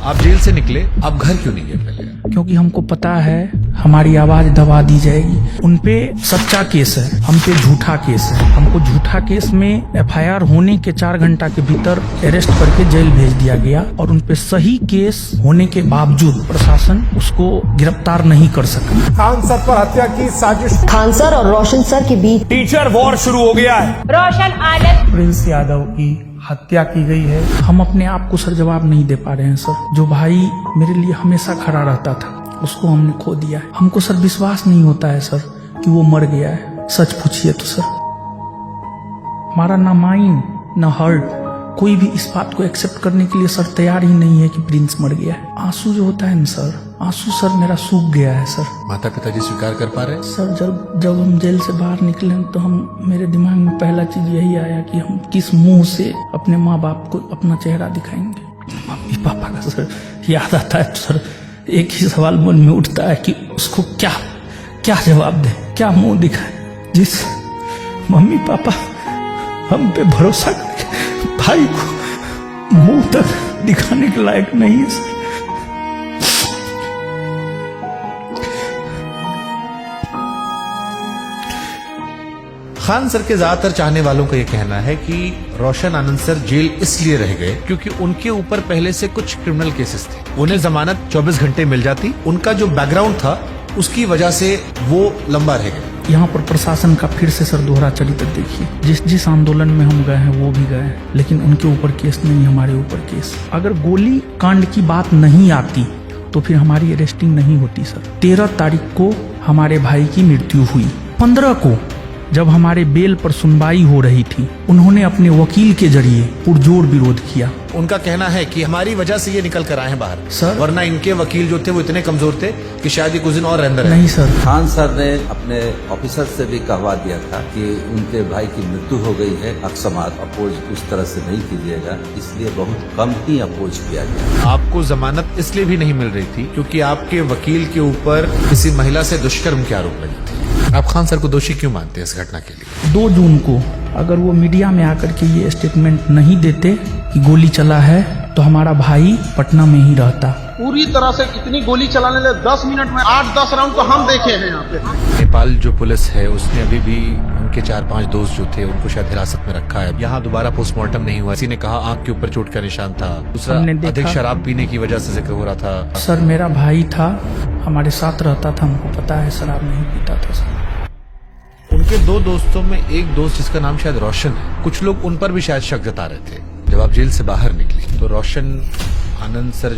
आप जेल से निकले, आप घर क्यों नहीं गए पहले? क्योंकि हमको पता है हमारी आवाज दबा दी जाएगी। उनपे सच्चा केस है, हम पे झूठा केस है। हमको झूठा केस में एफआईआर होने के 4 घंटा के भीतर अरेस्ट करके जेल भेज दिया गया और उनपे सही केस होने के बावजूद प्रशासन उसको गिरफ्तार नहीं कर सका। खान सर पर हत्या की साजिश, खान सर और रोशन सर के बीच टीचर वॉर शुरू हो गया है। रोशन आनंद, प्रिंस यादव की हत्या की गई है। हम अपने आप को सर जवाब नहीं दे पा रहे हैं सर। जो भाई मेरे लिए हमेशा खड़ा रहता था उसको हमने खो दिया है। हमको सर विश्वास नहीं होता है सर कि वो मर गया है। सच पूछिए तो सर हमारा ना माइंड ना हर्ट कोई भी इस बात को एक्सेप्ट करने के लिए सर तैयार ही नहीं है कि प्रिंस मर गया है। आंसू जो होता है ना सर, आंसू सर मेरा सूख गया है सर। माता पिताजी स्वीकार कर पा रहे हैं? सर जब हम जेल से बाहर निकले तो मेरे दिमाग में पहला चीज यही आया कि हम किस मुंह से अपने माँ बाप को अपना चेहरा दिखाएंगे। मम्मी पापा का सर याद आता है तो सर एक ही सवाल मन में उठता है कि उसको क्या जवाब दे, क्या मुंह दिखाए। जिस मम्मी पापा हम पे भरोसा करके भाई को मुंह तक दिखाने के लायक नहीं है सर। खान सर के ज्यादातर चाहने वालों का यह कहना है कि रोशन आनंद सर जेल इसलिए रह गए क्योंकि उनके ऊपर पहले से कुछ क्रिमिनल केसेस थे। उन्हें जमानत 24 घंटे मिल जाती, उनका जो बैकग्राउंड था उसकी वजह से वो लंबा रह गए। यहाँ पर प्रशासन का फिर से सर दोहरा चरित्र देखिए। जिस आंदोलन में हम गए हैं वो भी गए हैं, लेकिन उनके ऊपर केस नहीं, हमारे ऊपर केस। अगर गोली कांड की बात नहीं आती तो फिर हमारी अरेस्टिंग नहीं होती सर। 13 तारीख को हमारे भाई की मृत्यु हुई। 15 को जब हमारे बेल पर सुनवाई हो रही थी उन्होंने अपने वकील के जरिए पुरजोर विरोध किया। उनका कहना है कि हमारी वजह से ये निकल कर आए हैं बाहर सर, वरना इनके वकील जो थे वो इतने कमजोर थे कि शायद ये कुछ दिन और अंदर नहीं सर। खान सर ने अपने ऑफिसर से भी कहवा दिया था कि उनके भाई की मृत्यु हो गई है, अकस्मात अपोज उस तरह से नहीं कीजिएगा, इसलिए बहुत कम ही अपोज किया गया। आपको जमानत इसलिए भी नहीं मिल रही थी क्योंकि आपके वकील के ऊपर किसी महिला से दुष्कर्म के आरोप लगे थे। आप खान सर को दोषी क्यों मानते हैं इस घटना के लिए? 2 जून को अगर वो मीडिया में आकर के ये स्टेटमेंट नहीं देते कि गोली चला है तो हमारा भाई पटना में ही रहता। पूरी तरह से कितनी गोली चलाने लगे, 10 मिनट में 8-10 राउंड तो हम देखे हैं यहाँ पे। नेपाल जो पुलिस है उसने अभी भी उनके 4-5 दोस्त जो थे उनको शायद हिरासत में रखा है। यहाँ दोबारा पोस्टमार्टम नहीं हुआ। किसी ने कहा आंख के ऊपर चोट का निशान था, दूसरा अधिक शराब पीने की वजह से जिक्र हो रहा था। सर मेरा भाई था, हमारे साथ रहता था, हमको पता है शराब नहीं पीता था सर। उनके 2 दोस्तों में एक दोस्त जिसका नाम शायद रोशन है, कुछ लोग उन पर भी शायद शक जता रहे थे। जब आप जेल से बाहर निकले तो रोशन आनंद सर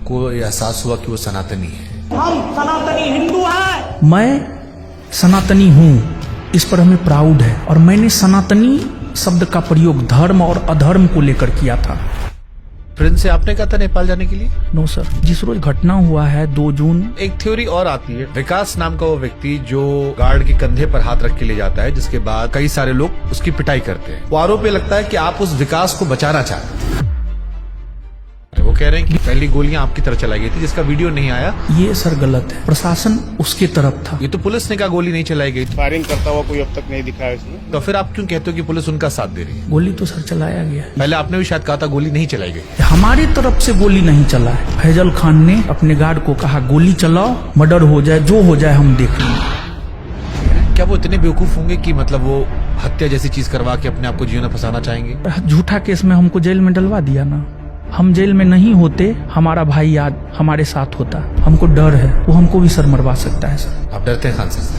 को एहसास हुआ कि वो सनातनी है। हम सनातनी हिंदू हैं। मैं सनातनी हूँ, इस पर हमें प्राउड है। और मैंने सनातनी शब्द का प्रयोग धर्म और अधर्म को लेकर किया था। प्रिंस से आपने कहा था नेपाल जाने के लिए? नो सर, जिस रोज घटना हुआ है 2 जून, एक थ्योरी और आती है। विकास नाम का वो व्यक्ति जो गार्ड के कंधे पर हाथ रख के ले जाता है, जिसके बाद कई सारे लोग उसकी पिटाई करते हैं। वो आरोप ये लगता है कि आप उस विकास को बचाना चाहते थे। वो कह रहे हैं कि पहली गोलियां आपकी तरफ चलाई गई थी जिसका वीडियो नहीं आया। ये सर गलत है, प्रशासन उसके तरफ था। ये तो पुलिस ने कहा गोली नहीं चलाई गई। फायरिंग करता हुआ कोई अब तक नहीं दिखा है इसमें। तो फिर आप क्यों कहते हो कि पुलिस उनका साथ दे रही है? गोली तो सर चलाया गया है। पहले आपने भी शायद कहा था गोली नहीं चलाई गई। हमारी तरफ से गोली नहीं चला है। फैजल खान ने अपने गार्ड को कहा गोली चलाओ, मर्डर हो जाए, जो हो जाए हम देख लेंगे। क्या वो इतने बेवकूफ होंगे कि मतलब वो हत्या जैसी चीज करवा के अपने आप को जीवन में फंसाना चाहेंगे? झूठा केस में हमको जेल में डलवा दिया ना। हम जेल में नहीं होते, हमारा भाई आज हमारे साथ होता। हमको डर है, वो हमको भी सर मरवा सकता है सर। आप डरते हैं खान सर से?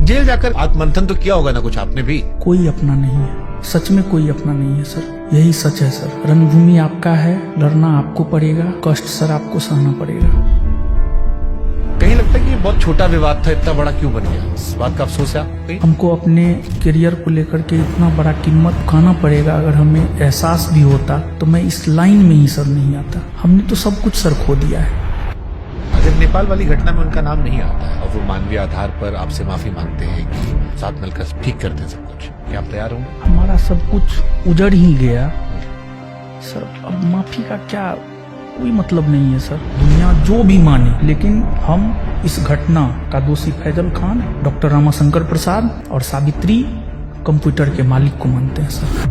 जेल जाकर आत्ममंथन तो किया होगा ना कुछ आपने भी? कोई अपना नहीं है, सच में कोई अपना नहीं है सर। यही सच है सर। रणभूमि आपका है, लड़ना आपको पड़ेगा, कष्ट सर आपको सहना पड़ेगा। कहीं लगता है कि ये बहुत छोटा विवाद था, इतना बड़ा क्यों बन गया? इस बात का अफसोस है आपको? हमको अपने करियर को लेकर के इतना बड़ा कीमत चुकाना पड़ेगा। अगर हमें एहसास भी होता तो मैं इस लाइन में ही सर नहीं आता। हमने तो सब कुछ सर खो दिया है। अगर नेपाल वाली घटना में उनका नाम नहीं आता है और वो मानवीय आधार पर आपसे माफी मांगते हैं कि साथ मिलकर ठीक करते हैं सब कुछ, क्या आप तैयार होंगे? हमारा सब कुछ उजड़ ही गया सर। अब माफी का क्या कोई मतलब नहीं है सर। दुनिया जो भी माने, लेकिन हम इस घटना का दोषी फैजल खान, डॉक्टर रामाशंकर प्रसाद और सावित्री कंप्यूटर के मालिक को मानते हैं सर।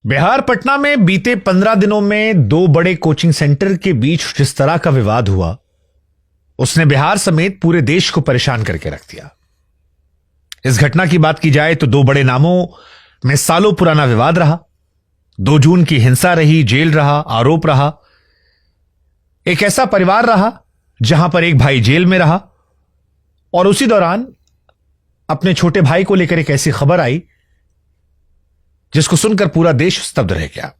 बिहार पटना में बीते 15 दिनों में 2 बड़े कोचिंग सेंटर के बीच जिस तरह का विवाद हुआ, उसने बिहार समेत पूरे देश को परेशान करके रख दिया। इस घटना की बात की जाए तो 2 बड़े नामों में सालों पुराना विवाद रहा। 2 जून की हिंसा रही, जेल रहा, आरोप रहा। एक ऐसा परिवार रहा जहां पर एक भाई जेल में रहा और उसी दौरान अपने छोटे भाई को लेकर एक ऐसी खबर आई जिसको सुनकर पूरा देश स्तब्ध रह गया।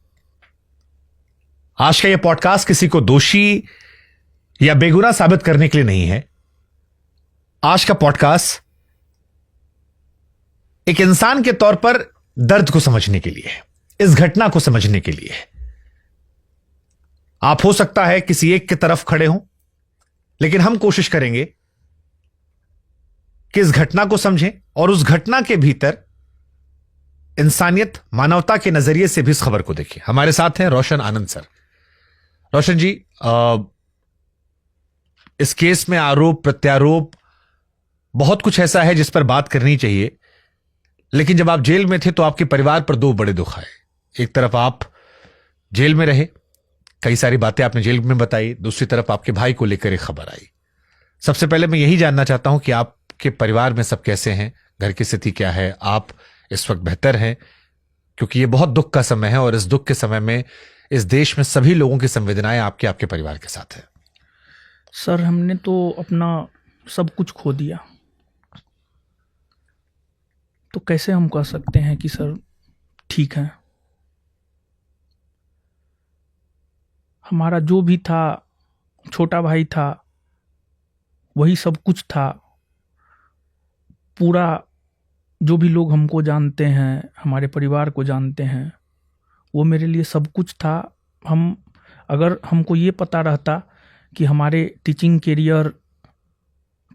आज का यह पॉडकास्ट किसी को दोषी या बेगुनाह साबित करने के लिए नहीं है। आज का पॉडकास्ट एक इंसान के तौर पर दर्द को समझने के लिए है, इस घटना को समझने के लिए है। आप हो सकता है किसी एक की तरफ खड़े हों, लेकिन हम कोशिश करेंगे कि इस घटना को समझें और उस घटना के भीतर इंसानियत, मानवता के नजरिए से भी इस खबर को देखें। हमारे साथ हैं रोशन आनंद सर। रोशन जी, इस केस में आरोप प्रत्यारोप बहुत कुछ ऐसा है जिस पर बात करनी चाहिए, लेकिन जब आप जेल में थे तो आपके परिवार पर 2 बड़े दुख आए। एक तरफ आप जेल में रहे, कई सारी बातें आपने जेल में बताई, दूसरी तरफ आपके भाई को लेकर एक खबर आई। सबसे पहले मैं यही जानना चाहता हूं कि आपके परिवार में सब कैसे हैं, घर की स्थिति क्या है, आप इस वक्त बेहतर हैं? क्योंकि ये बहुत दुख का समय है और इस दुख के समय में इस देश में सभी लोगों की संवेदनाएं आपके परिवार के साथ है। सर, हमने तो अपना सब कुछ खो दिया, तो कैसे हम कह सकते हैं कि सर ठीक है? हमारा जो भी था, छोटा भाई था, वही सब कुछ था। पूरा जो भी लोग हमको जानते हैं, हमारे परिवार को जानते हैं, वो मेरे लिए सब कुछ था। अगर हमको ये पता रहता कि हमारे टीचिंग करियर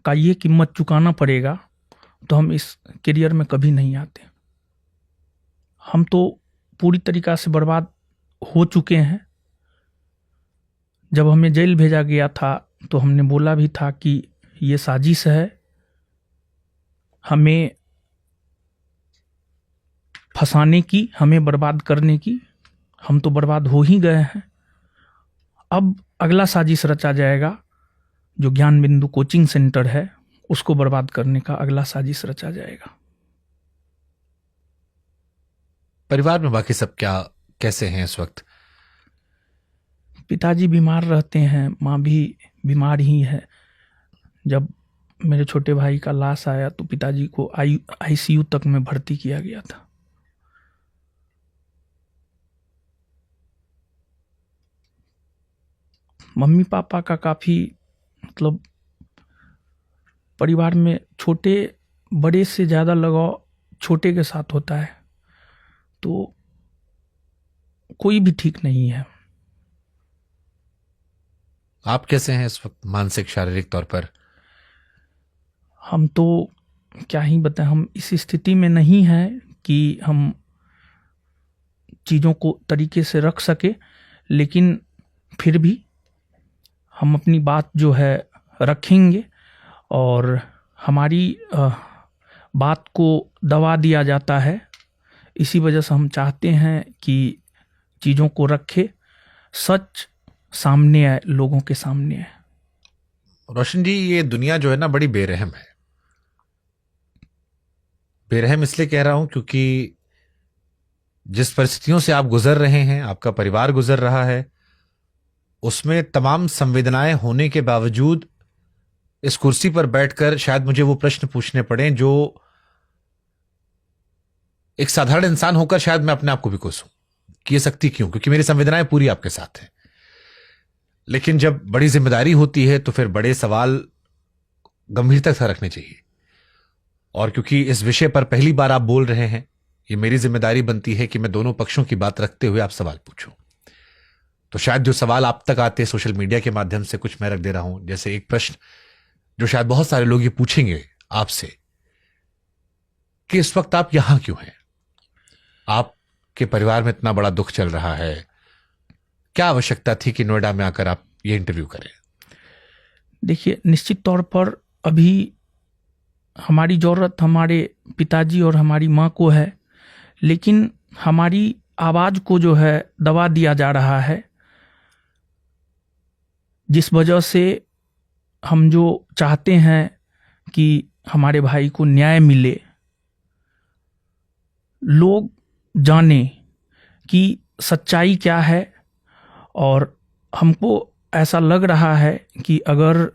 का ये कीमत चुकाना पड़ेगा, तो हम इस करियर में कभी नहीं आते। हम तो पूरी तरीक़ा से बर्बाद हो चुके हैं। जब हमें जेल भेजा गया था तो हमने बोला भी था कि ये साजिश है, हमें फंसाने की, हमें बर्बाद करने की। हम तो बर्बाद हो ही गए हैं। अब अगला साजिश रचा जाएगा, जो ज्ञान बिंदु कोचिंग सेंटर है, उसको बर्बाद करने का अगला साजिश रचा जाएगा। परिवार में बाकी सब कैसे हैं इस वक्त? पिताजी बीमार रहते हैं, माँ भी बीमार ही है। जब मेरे छोटे भाई का लाश आया तो पिताजी को आईसीयू तक में भर्ती किया गया था। मम्मी पापा का काफ़ी परिवार में छोटे बड़े से ज़्यादा लगाव छोटे के साथ होता है, तो कोई भी ठीक नहीं है। आप कैसे हैं इस वक्त मानसिक शारीरिक तौर पर? हम तो क्या ही बताएं, हम इस स्थिति में नहीं हैं कि हम चीज़ों को तरीके से रख सके, लेकिन फिर भी हम अपनी बात जो है रखेंगे और हमारी बात को दबा दिया जाता है। इसी वजह से हम चाहते हैं कि चीज़ों को रखे, सच सामने आए, लोगों के सामने आए। रोशन जी, ये दुनिया जो है ना बड़ी बेरहम है। बेरहम इसलिए कह रहा हूं क्योंकि जिस परिस्थितियों से आप गुजर रहे हैं, आपका परिवार गुजर रहा है, उसमें तमाम संवेदनाएं होने के बावजूद इस कुर्सी पर बैठकर शायद मुझे वो प्रश्न पूछने पड़े जो एक साधारण इंसान होकर शायद मैं अपने आप को भी कोसूं कि ये शक्ति क्यों, क्योंकि मेरी संवेदनाएं पूरी आपके साथ हैं। लेकिन जब बड़ी जिम्मेदारी होती है तो फिर बड़े सवाल गंभीरता से रखने चाहिए। और क्योंकि इस विषय पर पहली बार आप बोल रहे हैं, ये मेरी जिम्मेदारी बनती है कि मैं दोनों पक्षों की बात रखते हुए आप सवाल पूछूं। तो शायद जो सवाल आप तक आते हैं सोशल मीडिया के माध्यम से, कुछ मैं रख दे रहा हूं। जैसे एक प्रश्न जो शायद बहुत सारे लोग ये पूछेंगे आपसे कि इस वक्त आप यहां क्यों हैं? आपके परिवार में इतना बड़ा दुख चल रहा है, क्या आवश्यकता थी कि नोएडा में आकर आप ये इंटरव्यू करें? देखिए, निश्चित तौर पर अभी हमारी ज़रूरत हमारे पिताजी और हमारी माँ को है, लेकिन हमारी आवाज को जो है दबा दिया जा रहा है, जिस वजह से हम जो चाहते हैं कि हमारे भाई को न्याय मिले, लोग जाने कि सच्चाई क्या है। और हमको ऐसा लग रहा है कि अगर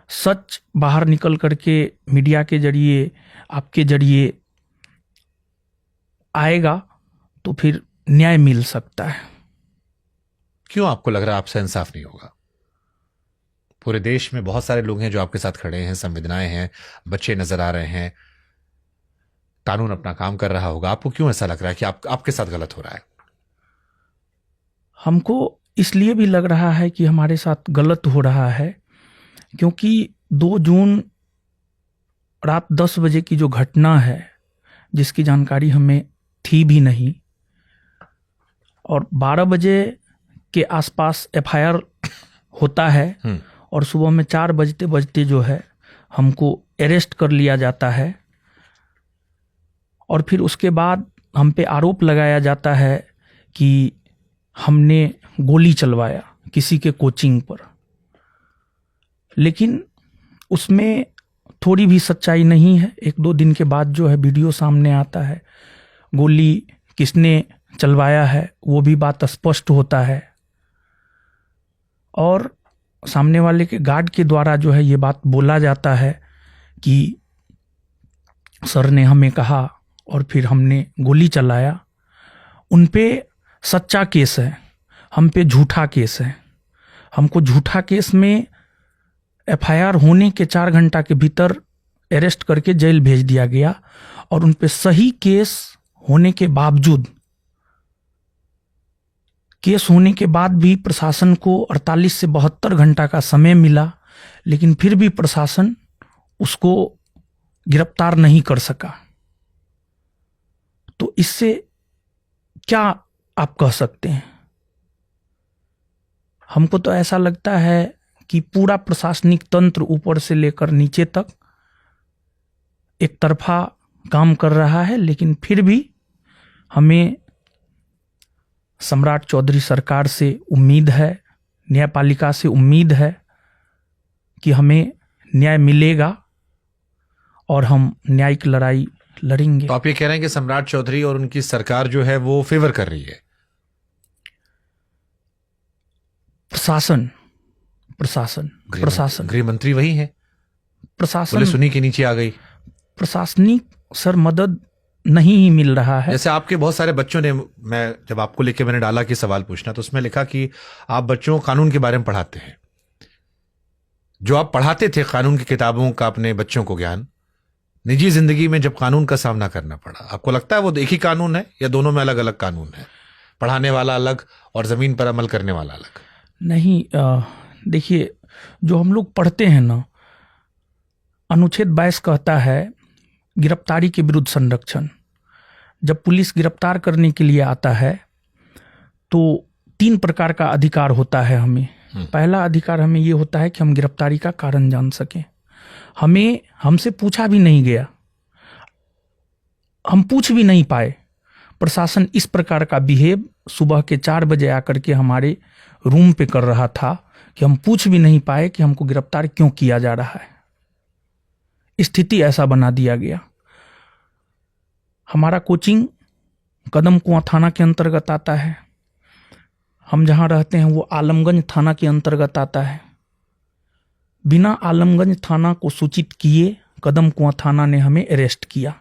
सच बाहर निकल करके मीडिया के जरिए, आपके जरिए आएगा तो फिर न्याय मिल सकता है। क्यों आपको लग रहा है आपसे इंसाफ नहीं होगा? पूरे देश में बहुत सारे लोग हैं जो आपके साथ खड़े हैं, संवेदनाएं हैं, बच्चे नजर आ रहे हैं, कानून अपना काम कर रहा होगा। आपको क्यों ऐसा लग रहा है कि आपके साथ गलत हो रहा है? हमको इसलिए भी लग रहा है कि हमारे साथ गलत हो रहा है क्योंकि 2 जून रात 10 बजे की जो घटना है, जिसकी जानकारी हमें थी भी नहीं, और 12 बजे के आसपास एफआईआर होता है और सुबह में 4 बजते बजते जो है हमको अरेस्ट कर लिया जाता है। और फिर उसके बाद हम पे आरोप लगाया जाता है कि हमने गोली चलवाया किसी के कोचिंग पर, लेकिन उसमें थोड़ी भी सच्चाई नहीं है। 1-2 दिन के बाद जो है वीडियो सामने आता है, गोली किसने चलवाया है वो भी बात स्पष्ट होता है। और सामने वाले के गार्ड के द्वारा जो है ये बात बोला जाता है कि सर ने हमें कहा और फिर हमने गोली चलाया। उन पे सच्चा केस है, हम पे झूठा केस है। हमको झूठा केस में एफआईआर होने के 4 घंटा के भीतर अरेस्ट करके जेल भेज दिया गया और उन पे सही केस होने के बावजूद, केस होने के बाद भी प्रशासन को 48 से 72 घंटा का समय मिला, लेकिन फिर भी प्रशासन उसको गिरफ्तार नहीं कर सका। तो इससे क्या आप कह सकते हैं? हमको तो ऐसा लगता है कि पूरा प्रशासनिक तंत्र ऊपर से लेकर नीचे तक एक तरफा काम कर रहा है, लेकिन फिर भी हमें सम्राट चौधरी सरकार से उम्मीद है, न्यायपालिका से उम्मीद है कि हमें न्याय मिलेगा और हम न्यायिक लड़ाई लड़ेंगे। तो आप ये कह रहे हैं कि सम्राट चौधरी और उनकी सरकार जो है वो फेवर कर रही है? प्रशासन गृह मंत्री वही है, प्रशासन पुलिस उन्हीं के नीचे आ गई। प्रशासनिक सर मदद नहीं ही मिल रहा है। जैसे आपके बहुत सारे बच्चों ने, मैं जब आपको लेके मैंने डाला कि सवाल पूछना, तो उसमें लिखा कि आप बच्चों को कानून के बारे में पढ़ाते हैं। जो आप पढ़ाते थे कानून की किताबों का अपने बच्चों को ज्ञान, निजी जिंदगी में जब कानून का सामना करना पड़ा, आपको लगता है वो एक ही कानून है या दोनों में अलग अलग कानून है? पढ़ाने वाला अलग और जमीन पर अमल करने वाला अलग? नहीं, देखिए, जो हम लोग पढ़ते हैं ना, अनुच्छेद 22 कहता है गिरफ्तारी के विरुद्ध संरक्षण। जब पुलिस गिरफ्तार करने के लिए आता है तो 3 प्रकार का अधिकार होता है हमें। पहला अधिकार हमें ये होता है कि हम गिरफ्तारी का कारण जान सकें। हमसे पूछा भी नहीं गया, हम पूछ भी नहीं पाए। प्रशासन इस प्रकार का बिहेव सुबह के 4 बजे आकर के हमारे रूम पे कर रहा था कि हम पूछ भी नहीं पाए कि हमको गिरफ्तार क्यों किया जा रहा है। स्थिति ऐसा बना दिया गया। हमारा कोचिंग कदम कुआं थाना के अंतर्गत आता है। हम जहां रहते हैं वो आलमगंज थाना के अंतर्गत आता है। बिना आलमगंज थाना को सूचित किए कदम कुआं थाना ने हमें अरेस्ट किया,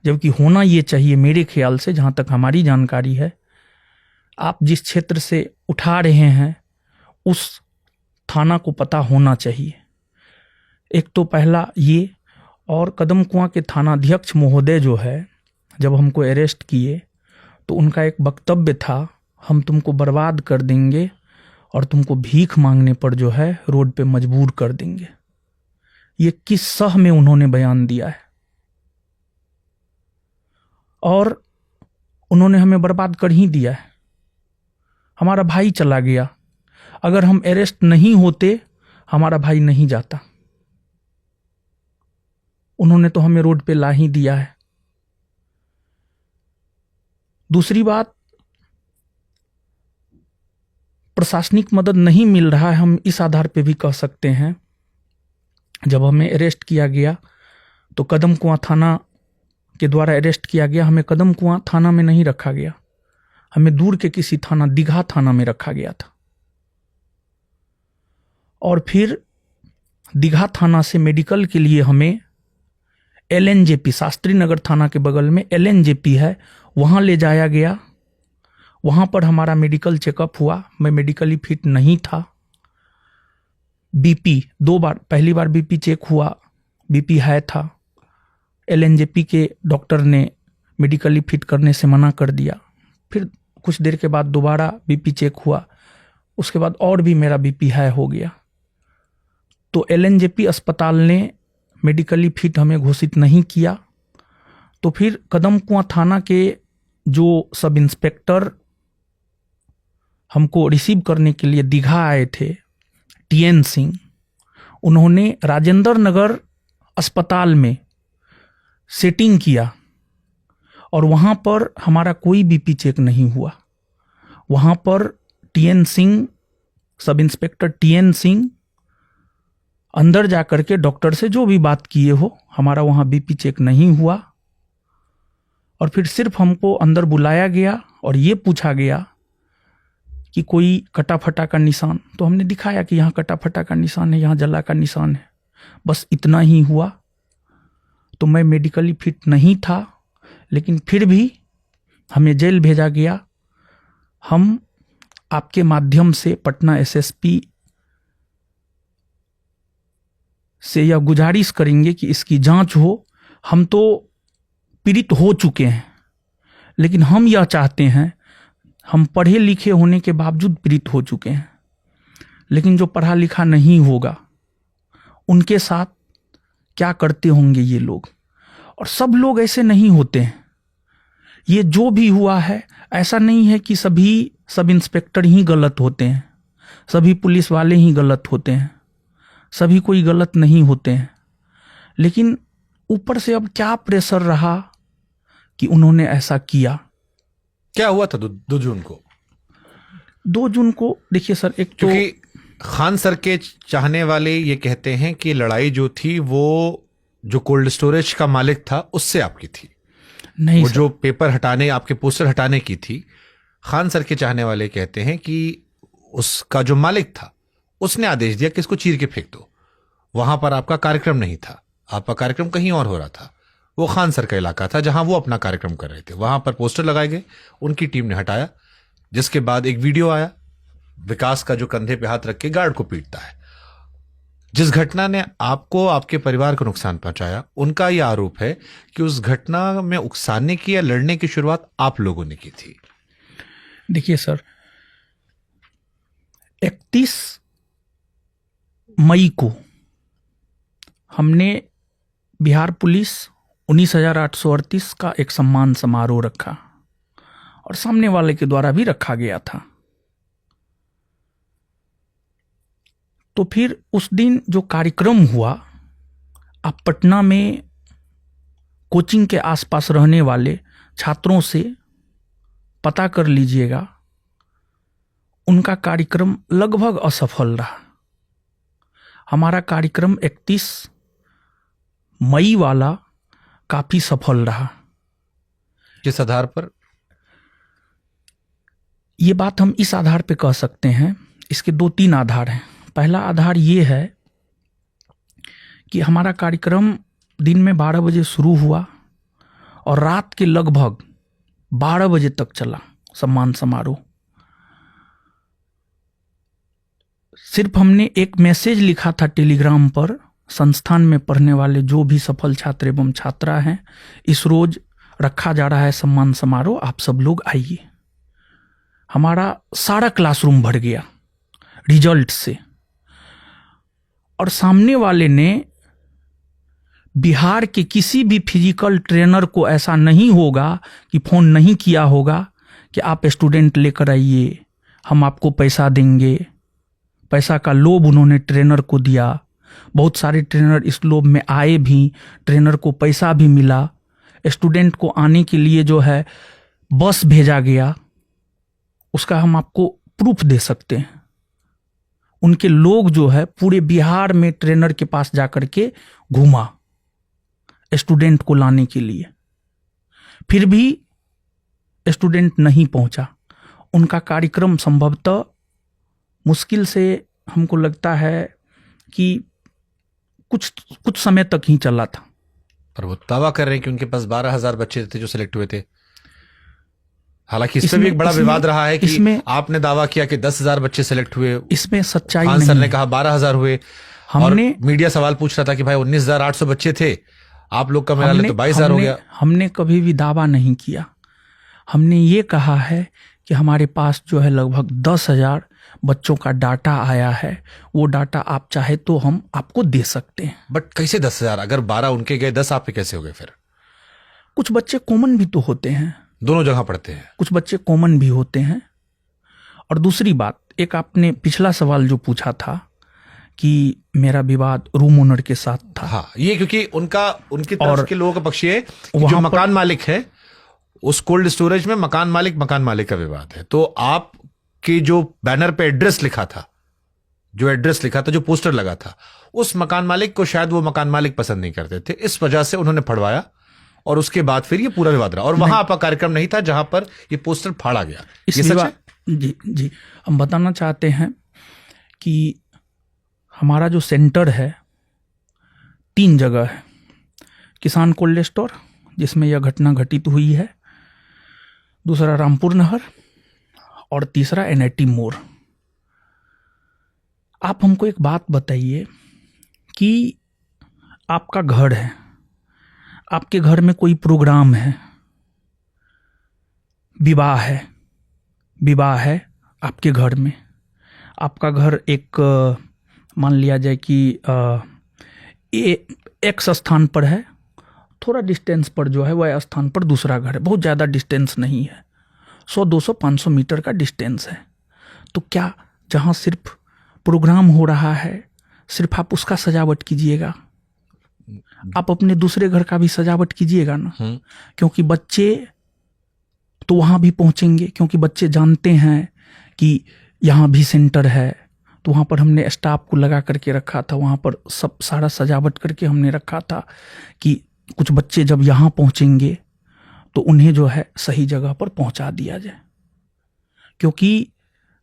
जबकि होना ये चाहिए, मेरे ख्याल से, जहां तक हमारी जानकारी है, आप जिस क्षेत्र से उठा रहे हैं उस थाना को पता होना चाहिए। एक तो पहला ये, और कदम कुआं के थानाध्यक्ष महोदय जो है, जब हमको अरेस्ट किए तो उनका एक वक्तव्य था, हम तुमको बर्बाद कर देंगे और तुमको भीख मांगने पर जो है रोड पे मजबूर कर देंगे। ये किस सह में उन्होंने बयान दिया है, और उन्होंने हमें बर्बाद कर ही दिया है। हमारा भाई चला गया, अगर हम अरेस्ट नहीं होते हमारा भाई नहीं जाता। उन्होंने तो हमें रोड पे ला ही दिया है। दूसरी बात, प्रशासनिक मदद नहीं मिल रहा है, हम इस आधार पे भी कह सकते हैं। जब हमें अरेस्ट किया गया तो कदम कुआं थाना के द्वारा अरेस्ट किया गया। हमें कदम कुआं थाना में नहीं रखा गया, हमें दूर के किसी थाना, दीघा थाना में रखा गया था। और फिर दीघा थाना से मेडिकल के लिए हमें LNJP, शास्त्री नगर थाना के बगल में LNJP है, वहां ले जाया गया। वहां पर हमारा मेडिकल चेकअप हुआ, मैं मेडिकली फिट नहीं था। BP 2 बार, पहली बार BP चेक हुआ, BP हाई था। LNJP के डॉक्टर ने मेडिकली फिट करने से मना कर दिया। फिर कुछ देर के बाद दोबारा BP चेक हुआ, उसके बाद और भी मेरा BP हाई हो गया। तो LNJP अस्पताल ने मेडिकली फिट हमें घोषित नहीं किया। तो फिर कदम कुआं थाना के जो सब इंस्पेक्टर हमको रिसीव करने के लिए दीघा आए थे, TN सिंह, उन्होंने राजेंद्र नगर अस्पताल में सेटिंग किया और वहाँ पर हमारा कोई BP चेक नहीं हुआ। वहाँ पर TN Singh, sub inspector TN Singh अंदर जाकर के डॉक्टर से जो भी बात किए हो, हमारा वहाँ BP चेक नहीं हुआ। और फिर सिर्फ हमको अंदर बुलाया गया और ये पूछा गया कि कोई कटा फटा का निशान, तो हमने दिखाया कि यहाँ कटा फटा का निशान है, यहाँ जला का निशान है, बस इतना ही हुआ। तो मैं मेडिकली फिट नहीं था, लेकिन फिर भी हमें जेल भेजा गया। हम आपके माध्यम से पटना SSP से यह गुजारिश करेंगे कि इसकी जांच हो। हम तो पीड़ित हो चुके हैं, लेकिन हम यह चाहते हैं, हम पढ़े लिखे होने के बावजूद पीड़ित हो चुके हैं, लेकिन जो पढ़ा लिखा नहीं होगा उनके साथ क्या करते होंगे ये लोग। और सब लोग ऐसे नहीं होते हैं। ये जो भी हुआ है, ऐसा नहीं है कि सभी सब इंस्पेक्टर ही गलत होते हैं, सभी पुलिस वाले ही गलत होते हैं, सभी कोई गलत नहीं होते हैं। लेकिन ऊपर से अब क्या प्रेशर रहा कि उन्होंने ऐसा किया। क्या हुआ था 2 जून को? 2 जून को देखिए सर, एक तो क्योंकि खान सर के चाहने वाले ये कहते हैं कि लड़ाई जो थी वो जो कोल्ड स्टोरेज का मालिक था उससे आपकी थी, नहीं वो सर, जो पेपर हटाने, आपके पोस्टर हटाने की थी। खान सर के चाहने वाले कहते हैं कि उसका जो मालिक था उसने आदेश दिया कि इसको चीर के फेंक दो। वहां पर आपका कार्यक्रम नहीं था, आपका कार्यक्रम कहीं और हो रहा था। वो खान सर का इलाका था जहां वो अपना कार्यक्रम कर रहे थे। वहां पर पोस्टर लगाए गए, उनकी टीम ने हटाया, जिसके बाद एक वीडियो आया विकास का जो कंधे पे हाथ रख के गार्ड को पीटता है। जिस घटना ने आपको, आपके परिवार को नुकसान पहुंचाया, उनका यह आरोप है कि उस घटना में उकसाने की या लड़ने की शुरुआत आप लोगों ने की थी। देखिए सर, 31 मई को हमने बिहार पुलिस 19,838 का एक सम्मान समारोह रखा और सामने वाले के द्वारा भी रखा गया था। तो फिर उस दिन जो कार्यक्रम हुआ, आप पटना में कोचिंग के आसपास रहने वाले छात्रों से पता कर लीजिएगा, उनका कार्यक्रम लगभग असफल रहा। हमारा कार्यक्रम 31 मई वाला काफी सफल रहा। किस आधार पर? ये बात हम इस आधार पे कह सकते हैं, इसके 2-3 आधार हैं। पहला आधार ये है कि हमारा कार्यक्रम दिन में 12 बजे शुरू हुआ और रात के लगभग 12 बजे तक चला सम्मान समारोह। सिर्फ हमने एक मैसेज लिखा था टेलीग्राम पर, संस्थान में पढ़ने वाले जो भी सफल छात्र एवं छात्रा हैं, इस रोज रखा जा रहा है सम्मान समारोह, आप सब लोग आइए। हमारा सारा क्लासरूम भर गया रिजल्ट से। और सामने वाले ने बिहार के किसी भी फिजिकल ट्रेनर को ऐसा नहीं होगा कि फोन नहीं किया होगा कि आप स्टूडेंट लेकर आइए, हम आपको पैसा देंगे। पैसा का लोभ उन्होंने ट्रेनर को दिया। बहुत सारे ट्रेनर इस लोभ में आए भी, ट्रेनर को पैसा भी मिला। स्टूडेंट को आने के लिए जो है बस भेजा गया, उसका हम आपको प्रूफ दे सकते हैं। उनके लोग जो है पूरे बिहार में ट्रेनर के पास जाकर के घूमा स्टूडेंट को लाने के लिए, फिर भी स्टूडेंट नहीं पहुंचा। उनका कार्यक्रम संभवतः मुश्किल से हमको लगता है कि कुछ समय तक ही चला था। पर वो दावा कर रहे हैं कि उनके पास 12,000 बच्चे थे जो सिलेक्ट हुए थे। हालांकि इसमें भी एक बड़ा विवाद रहा है कि आपने दावा किया कि 10,000 बच्चे सिलेक्ट हुए, इसमें सच्चाई खान नहीं सर ने है। कहा 12,000 हुए। हमने और मीडिया सवाल पूछ रहा था कि भाई 19,800 बच्चे थे, आप लोग का मेरा तो 22,000 हो गया। हमने कभी भी दावा नहीं किया। हमने ये कहा है कि हमारे पास जो है लगभग 10,000 बच्चों का डाटा आया है, वो डाटा आप चाहे तो हम आपको दे सकते हैं। बट कैसे 10,000? अगर 12 उनके गए, 10 आपके कैसे हो गए? फिर कुछ बच्चे कॉमन भी तो होते हैं, दोनों जगह पढ़ते हैं। कुछ बच्चे कॉमन भी होते हैं। और दूसरी बात, एक आपने पिछला सवाल जो पूछा था कि मेरा विवाद रूम ओनर के साथ था। हाँ, ये क्योंकि उनकी तरफ और के लोगों का पक्ष ये है कि वहां जो पर- मकान मालिक है उस कोल्ड स्टोरेज में मकान मालिक का विवाद है। तो आपके जो बैनर पे एड्रेस लिखा था, जो पोस्टर लगा था, उस मकान मालिक को शायद वो मकान मालिक पसंद नहीं करते थे, इस वजह से उन्होंने फड़वाया और उसके बाद फिर ये पूरा विवाद रहा। और वहां आपका कार्यक्रम नहीं था जहां पर ये पोस्टर फाड़ा गया। इस ये सच विवाद है? जी, हम बताना चाहते हैं कि हमारा जो सेंटर है 3 जगह है। किसान कोल्ड स्टोर जिसमें यह घटना घटित हुई है, दूसरा रामपुर नहर और तीसरा NIT मोड़। आप हमको एक बात बताइए कि आपका घर है, आपके घर में कोई प्रोग्राम है, विवाह है आपके घर में। आपका घर एक मान लिया जाए कि एक्स स्थान पर है, थोड़ा डिस्टेंस पर जो है वह स्थान पर दूसरा घर है, बहुत ज़्यादा डिस्टेंस नहीं है, 100, 200, 500 मीटर का डिस्टेंस है। तो क्या जहाँ सिर्फ प्रोग्राम हो रहा है सिर्फ आप उसका सजावट कीजिएगा? आप अपने दूसरे घर का भी सजावट कीजिएगा ना, क्योंकि बच्चे तो वहाँ भी पहुँचेंगे, क्योंकि बच्चे जानते हैं कि यहाँ भी सेंटर है। तो वहाँ पर हमने स्टाफ को लगा करके रखा था, वहाँ पर सब सारा सजावट करके हमने रखा था कि कुछ बच्चे जब यहाँ पहुँचेंगे तो उन्हें जो है सही जगह पर पहुँचा दिया जाए। क्योंकि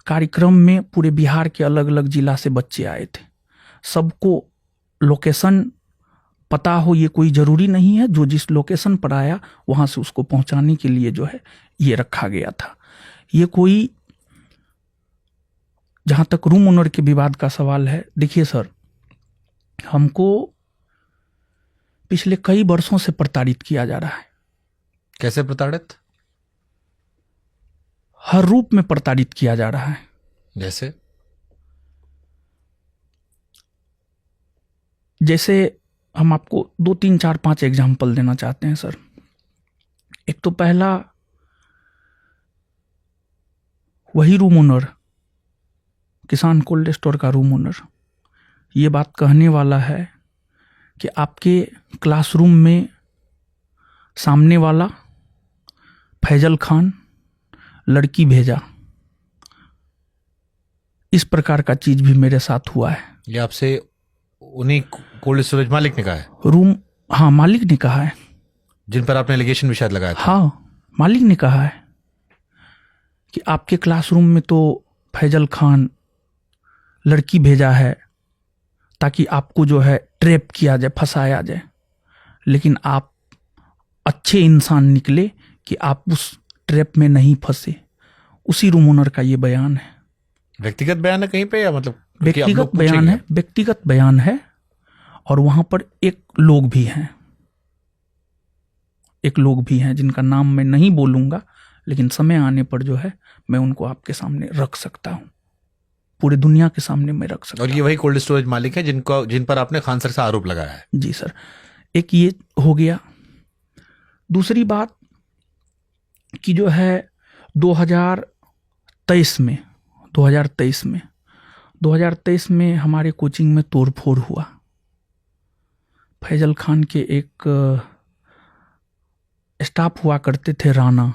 कार्यक्रम में पूरे बिहार के अलग अलग जिला से बच्चे आए थे, सबको लोकेशन पता हो ये कोई ज़रूरी नहीं है। जो जिस लोकेशन पर आया वहाँ से उसको पहुँचाने के लिए जो है ये रखा गया था। ये कोई, जहाँ तक रूम ओनर के विवाद का सवाल है, देखिए सर, हमको पिछले कई वर्षों से प्रताड़ित किया जा रहा है। कैसे प्रताड़ित? हर रूप में प्रताड़ित किया जा रहा है। जैसे हम आपको 2, 3, 4, 5 एग्जाम्पल देना चाहते हैं सर। एक तो पहला, वही रूम ओनर, किसान कोल्ड स्टोर का रूम ओनर, ये बात कहने वाला है कि आपके क्लासरूम में सामने वाला फैजल खान लड़की भेजा, इस प्रकार का चीज भी मेरे साथ हुआ है। ये आपसे उन्हीं कोल्ड स्टोरेज मालिक ने कहा है? रूम, हाँ, मालिक ने कहा है, जिन पर आपने एलिगेशन भी शायद लगाया था। हाँ, मालिक ने कहा है कि आपके क्लासरूम में तो फैजल खान लड़की भेजा है ताकि आपको जो है ट्रैप किया जाए, फंसाया जाए, लेकिन आप अच्छे इंसान निकले कि आप उस ट्रैप में नहीं फंसे। उसी रूम ओनर का ये बयान है। व्यक्तिगत बयान है कहीं पे, या मतलब व्यक्तिगत बयान है, व्यक्तिगत बयान है। और वहां पर एक लोग भी हैं जिनका नाम मैं नहीं बोलूंगा, लेकिन समय आने पर जो है मैं उनको आपके सामने रख सकता हूं, पूरे दुनिया के सामने मैं रख सकता हूं। और ये वही कोल्ड स्टोरेज मालिक है जिन पर आपने खान सर से आरोप लगाया है? जी सर, एक ये हो गया। दूसरी बात कि जो है 2023 में हमारे कोचिंग में तोड़फोड़ हुआ। फैजल खान के एक स्टाफ हुआ करते थे, राना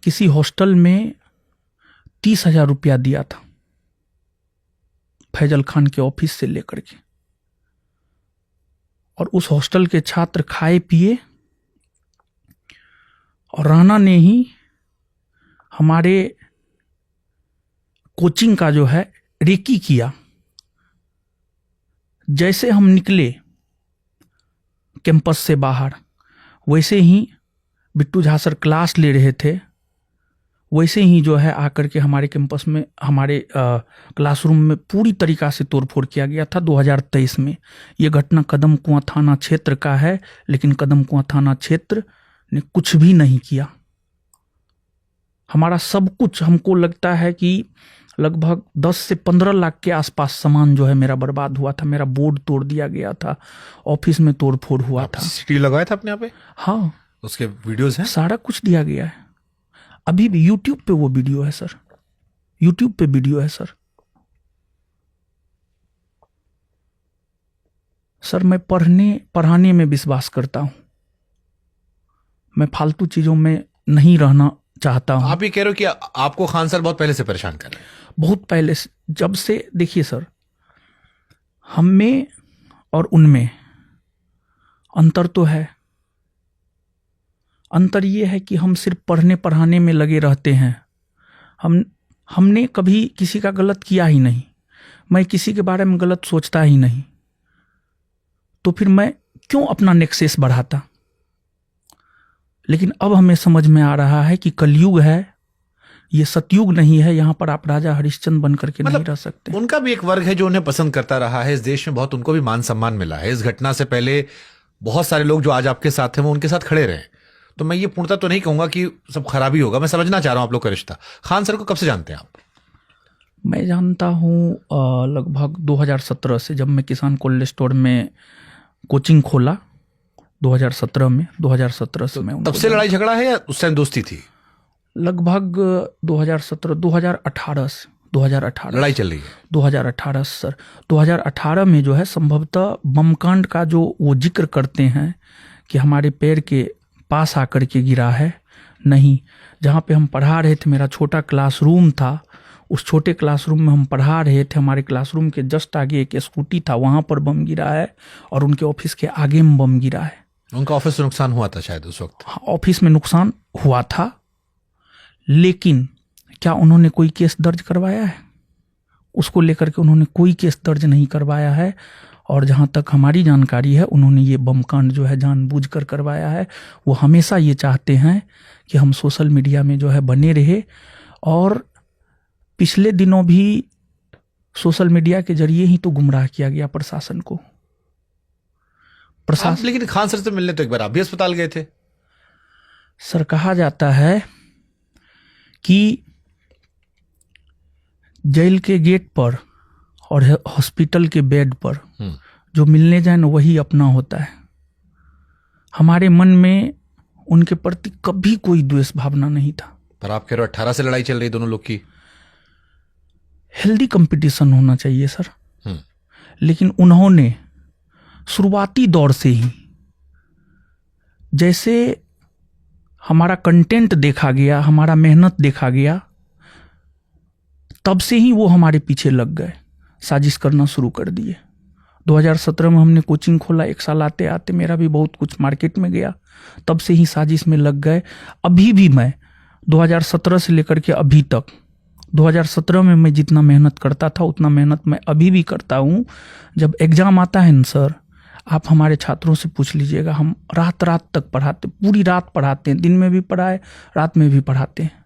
किसी हॉस्टल में 30,000 रुपया दिया था फैजल खान के ऑफिस से लेकर के, और उस हॉस्टल के छात्र खाए पिए, और राणा ने ही हमारे कोचिंग का जो है रेकी किया। जैसे हम निकले कैंपस से बाहर, वैसे ही बिट्टू झा सर क्लास ले रहे थे, वैसे ही जो है आकर के हमारे कैंपस में, हमारे क्लासरूम में पूरी तरीका से तोड़फोड़ किया गया था 2023 में। ये घटना कदम कुआं थाना क्षेत्र का है, लेकिन कदम कुआं थाना क्षेत्र ने कुछ भी नहीं किया। हमारा सब कुछ, हमको लगता है कि लगभग 10 से 15 लाख के आसपास सामान जो है मेरा बर्बाद हुआ था। मेरा बोर्ड तोड़ दिया गया था, ऑफिस में तोड़फोड़ हुआ था। सीसीटीवी लगाया था अपने यहाँ पे? हाँ, उसके वीडियोस हैं, सारा कुछ दिया गया है। अभी भी यूट्यूब पे वो वीडियो है सर, यूट्यूब पे वीडियो है सर। सर मैं पढ़ाने में विश्वास करता हूं, मैं फालतू चीजों में नहीं रहना चाहता हूं। आप ये कह रहे हो कि आपको खान सर बहुत पहले से परेशान कर रहे हैं? बहुत पहले से, जब से, देखिए सर, हम में और उनमें अंतर तो है। अंतर ये है कि हम सिर्फ पढ़ने पढ़ाने में लगे रहते हैं। हमने कभी किसी का गलत किया ही नहीं। मैं किसी के बारे में गलत सोचता ही नहीं, तो फिर मैं क्यों अपना नेक्सेस बढ़ाता। लेकिन अब हमें समझ में आ रहा है कि कलयुग है, ये सतयुग नहीं है। यहाँ पर आप राजा हरिश्चंद्र बन करके नहीं रह सकते। उनका भी एक वर्ग है जो उन्हें पसंद करता रहा है इस देश में, बहुत उनको भी मान सम्मान मिला है। इस घटना से पहले बहुत सारे लोग जो आज आपके साथ हैं वो उनके साथ खड़े रहे। तो मैं ये पूर्णता तो नहीं कहूंगा कि सब खराबी होगा, मैं समझना चाह रहा हूं आप लोग का रिश्ता। खान सर को कब से जानते हैं आप? मैं जानता हूं लगभग 2017 से, जब मैं किसान कोल्ड स्टोर में कोचिंग खोला 2017 में। 2017 से मैं तब से लड़ाई झगड़ा है या उस टाइम दोस्ती थी? लगभग 2017 से 2018 लड़ाई चल रही है 2018 सर। 2018 में जो है संभवतः बमकांड का जो वो जिक्र करते हैं कि हमारे पैर के पास आकर के गिरा है, नहीं, जहाँ पे हम पढ़ा रहे थे, मेरा छोटा क्लासरूम था, उस छोटे क्लासरूम में हम पढ़ा रहे थे, हमारे क्लासरूम के जस्ट आगे एक स्कूटी था, वहाँ पर बम गिरा है, और उनके ऑफिस के आगे में बम गिरा है। उनका ऑफिस से नुकसान हुआ था शायद उस वक्त? हाँ, ऑफिस में नुकसान हुआ था, लेकिन क्या उन्होंने कोई केस दर्ज करवाया है? उसको लेकर के उन्होंने कोई केस दर्ज नहीं करवाया है। और जहाँ तक हमारी जानकारी है, उन्होंने ये बम कांड जो है जानबूझकर करवाया है। वो हमेशा ये चाहते हैं कि हम सोशल मीडिया में जो है बने रहे, और पिछले दिनों भी सोशल मीडिया के जरिए ही तो गुमराह किया गया प्रशासन को। प्रशासन, लेकिन खान सर से मिलने तो एक बार आप भी अस्पताल गए थे। सर, कहा जाता है कि जेल के गेट पर और हॉस्पिटल के बेड पर जो मिलने जाए ना, वही अपना होता है। हमारे मन में उनके प्रति कभी कोई द्वेष भावना नहीं था। पर आप कह रहे हो 18 से लड़ाई चल रही दोनों लोग की। हेल्दी कंपटीशन होना चाहिए सर, लेकिन उन्होंने शुरुआती दौर से ही, जैसे हमारा कंटेंट देखा गया, हमारा मेहनत देखा गया, तब से ही वो हमारे पीछे लग गए, साजिश करना शुरू कर दिए। 2017 में हमने कोचिंग खोला, 1 साल आते आते मेरा भी बहुत कुछ मार्केट में गया, तब से ही साजिश में लग गए। अभी भी मैं 2017 से लेकर के अभी तक, 2017 में मैं जितना मेहनत करता था उतना मेहनत मैं अभी भी करता हूँ। जब एग्जाम आता है न सर, आप हमारे छात्रों से पूछ लीजिएगा, हम रात रात तक पढ़ाते, पूरी रात पढ़ाते हैं, दिन में भी पढ़ाए, रात में भी पढ़ाते हैं।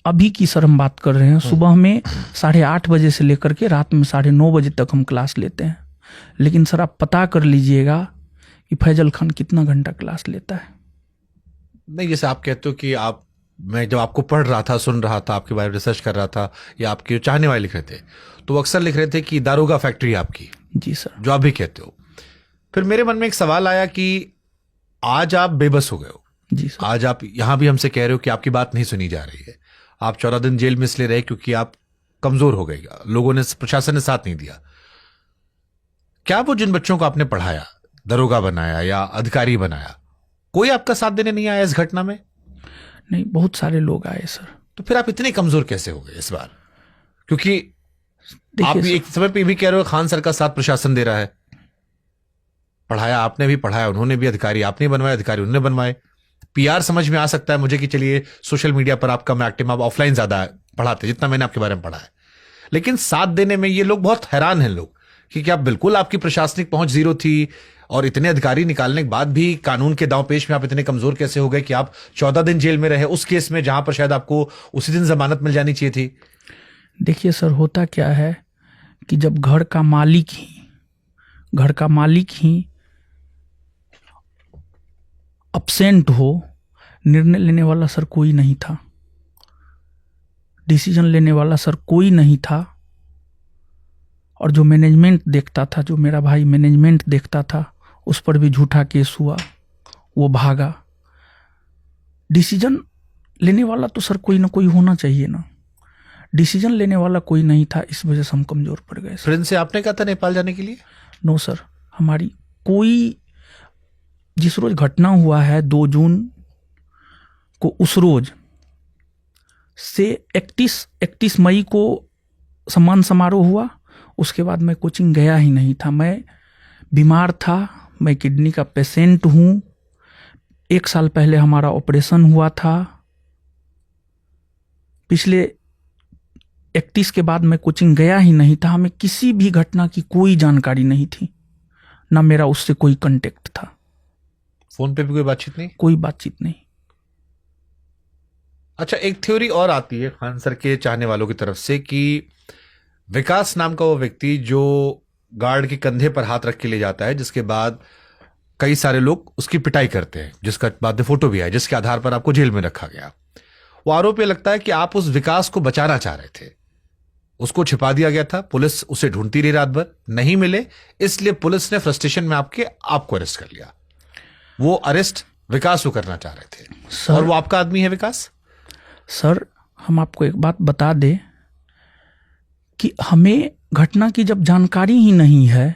अभी की सर हम बात कर रहे हैं, सुबह में 8:30 बजे से लेकर के रात में 9:30 बजे तक हम क्लास लेते हैं। लेकिन सर आप पता कर लीजिएगा कि फैजल खान कितना घंटा क्लास लेता है। नहीं, जैसे आप कहते हो कि मैं जब आपको पढ़ रहा था, सुन रहा था, आपके बारे में रिसर्च कर रहा था, या आपके जो चाहने वाले लिख रहे थे, तो वो अक्सर लिख रहे थे कि दारोगा फैक्ट्री आपकी। जी सर, जो आप भी कहते हो। फिर मेरे मन में एक सवाल आया कि आज आप बेबस हो गए हो। जी सर। आज आप यहां भी हमसे कह रहे हो कि आपकी बात नहीं सुनी जा रही है। आप 14 दिन जेल में इसलिए रहे क्योंकि आप कमजोर हो गए, लोगों ने, प्रशासन ने साथ नहीं दिया। क्या वो जिन बच्चों को आपने पढ़ाया, दरोगा बनाया या अधिकारी बनाया, कोई आपका साथ देने नहीं आया इस घटना में? नहीं, बहुत सारे लोग आए सर, तो फिर आप इतने कमजोर कैसे हो गए इस बार? क्योंकि आप देखिए भी एक समय पे भी कह रहे हो खान सर का साथ प्रशासन दे रहा है। पढ़ाया आपने भी, पढ़ाया उन्होंने भी, अधिकारी आपने बनवाए, अधिकारी उन्होंने बनवाए। पीआर समझ में आ सकता है मुझे कि चलिए सोशल मीडिया पर आप कम एक्टिव, आप ऑफलाइन ज्यादा पढ़ाते, जितना मैंने आपके बारे में पढ़ा है। लेकिन साथ देने में ये लोग बहुत हैरान हैं लोग कि क्या बिल्कुल आपकी प्रशासनिक पहुंच जीरो थी और इतने अधिकारी निकालने के बाद भी कानून के दांवपेच में आप इतने कमजोर कैसे हो गए कि आप 14 दिन जेल में रहे उस केस में जहां पर शायद आपको उसी दिन जमानत मिल जानी चाहिए थी? देखिए सर, होता क्या है कि जब घर का मालिक ही अपसेंट हो, निर्णय लेने वाला सर कोई नहीं था, डिसीजन लेने वाला सर कोई नहीं था। और जो मैनेजमेंट देखता था, जो मेरा भाई मैनेजमेंट देखता था, उस पर भी झूठा केस हुआ, वो भागा। डिसीजन लेने वाला तो सर कोई ना कोई होना चाहिए ना, डिसीजन लेने वाला कोई नहीं था, इस वजह से हम कमजोर पड़ गए। फ्रेंड से आपने कहा था नेपाल जाने के लिए? नो सर, हमारी कोई, जिस रोज घटना हुआ है 2 जून को, उस रोज से 31 मई को सम्मान समारोह हुआ, उसके बाद मैं कोचिंग गया ही नहीं था। मैं बीमार था, मैं किडनी का पेशेंट हूं, 1 साल पहले हमारा ऑपरेशन हुआ था। पिछले 31 के बाद मैं कोचिंग गया ही नहीं था। हमें किसी भी घटना की कोई जानकारी नहीं थी, ना मेरा उससे कोई कांटेक्ट था। फोन पे भी कोई बातचीत नहीं? कोई बातचीत नहीं। अच्छा, एक थ्योरी और आती है खान सर के चाहने वालों की तरफ से कि विकास नाम का वो व्यक्ति जो गार्ड के कंधे पर हाथ रख के ले जाता है, जिसके बाद कई सारे लोग उसकी पिटाई करते हैं, जिसका बाद में फोटो भी है, जिसके आधार पर आपको जेल में रखा गया, वो आरोप ये लगता है कि आप उस विकास को बचाना चाह रहे थे, उसको छिपा दिया गया था, पुलिस उसे ढूंढती रही रात भर, नहीं मिले, इसलिए पुलिस ने फ्रस्ट्रेशन में आपको अरेस्ट कर लिया। वो अरेस्ट विकास को करना चाह रहे थे और वो आपका आदमी है विकास। सर, हम आपको एक बात बता दें कि हमें घटना की जब जानकारी ही नहीं है,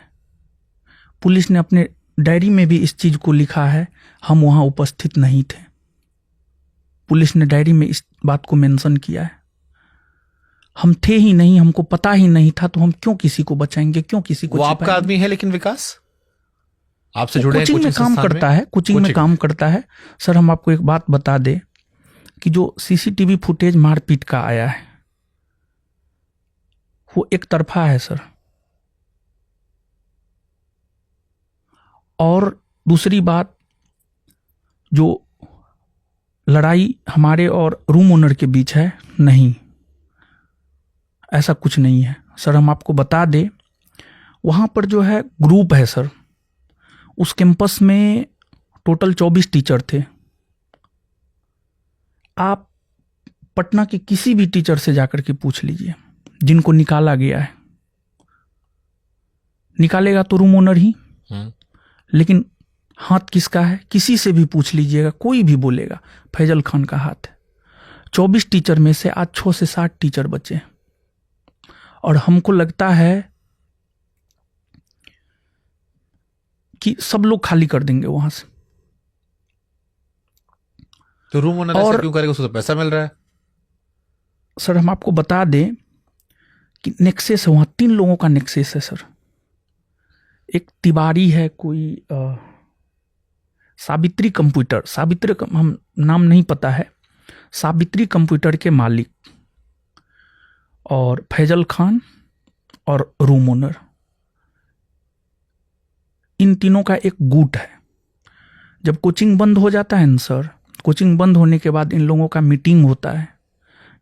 पुलिस ने अपने डायरी में भी इस चीज को लिखा है, हम वहां उपस्थित नहीं थे। पुलिस ने डायरी में इस बात को मेंशन किया है, हम थे ही नहीं, हमको पता ही नहीं था, तो हम क्यों किसी को बचाएंगे, क्यों किसी को? वो आपका आदमी है, लेकिन विकास आपसे जुड़े हैं, कोचिंग में काम करता है, कोचिंग में काम करता है। सर, हम आपको एक बात बता दें कि जो सीसीटीवी फुटेज मारपीट का आया है, वो एक तरफा है सर। और दूसरी बात, जो लड़ाई हमारे और रूम ओनर के बीच है, नहीं, ऐसा कुछ नहीं है सर। हम आपको बता दें, वहां पर जो है ग्रुप है सर, उस कैंपस में टोटल 24 टीचर थे। आप पटना के किसी भी टीचर से जाकर के पूछ लीजिए, जिनको निकाला गया है, निकालेगा तो रूम ओनर ही, लेकिन हाथ किसका है? किसी से भी पूछ लीजिएगा, कोई भी बोलेगा फैजल खान का हाथ है। 24 टीचर में से आज 6 से 7 टीचर बचे, और हमको लगता है कि सब लोग खाली कर देंगे वहां से। तो रूम ओनर ऐसा क्यों करेगा? उसको तो पैसा मिल रहा है। सर, हम आपको बता दें कि नेक्सेस है वहां, 3 लोगों का नेक्सेस है सर। एक तिवारी है, कोई सावित्री कंप्यूटर, हम नाम नहीं पता है, सावित्री कंप्यूटर के मालिक, और फैजल खान और रूम ओनर, इन तीनों का एक गुट है। जब कोचिंग बंद हो जाता है ना सर, कोचिंग बंद होने के बाद इन लोगों का मीटिंग होता है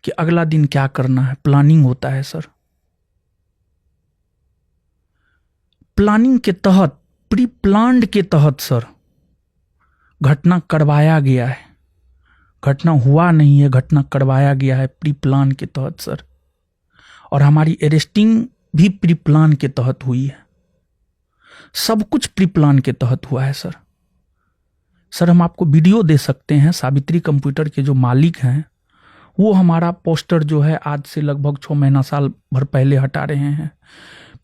कि अगला दिन क्या करना है, प्लानिंग होता है सर। प्लानिंग के तहत, प्री प्लान्ड के तहत सर घटना करवाया गया है। घटना हुआ नहीं है, घटना करवाया गया है प्री प्लान के तहत सर। और हमारी अरेस्टिंग भी प्री प्लान के तहत हुई है, सब कुछ प्री प्लान के तहत हुआ है सर। सर, हम आपको वीडियो दे सकते हैं, सावित्री कंप्यूटर के जो मालिक हैं, वो हमारा पोस्टर जो है आज से लगभग 6 महीना साल भर पहले हटा रहे हैं।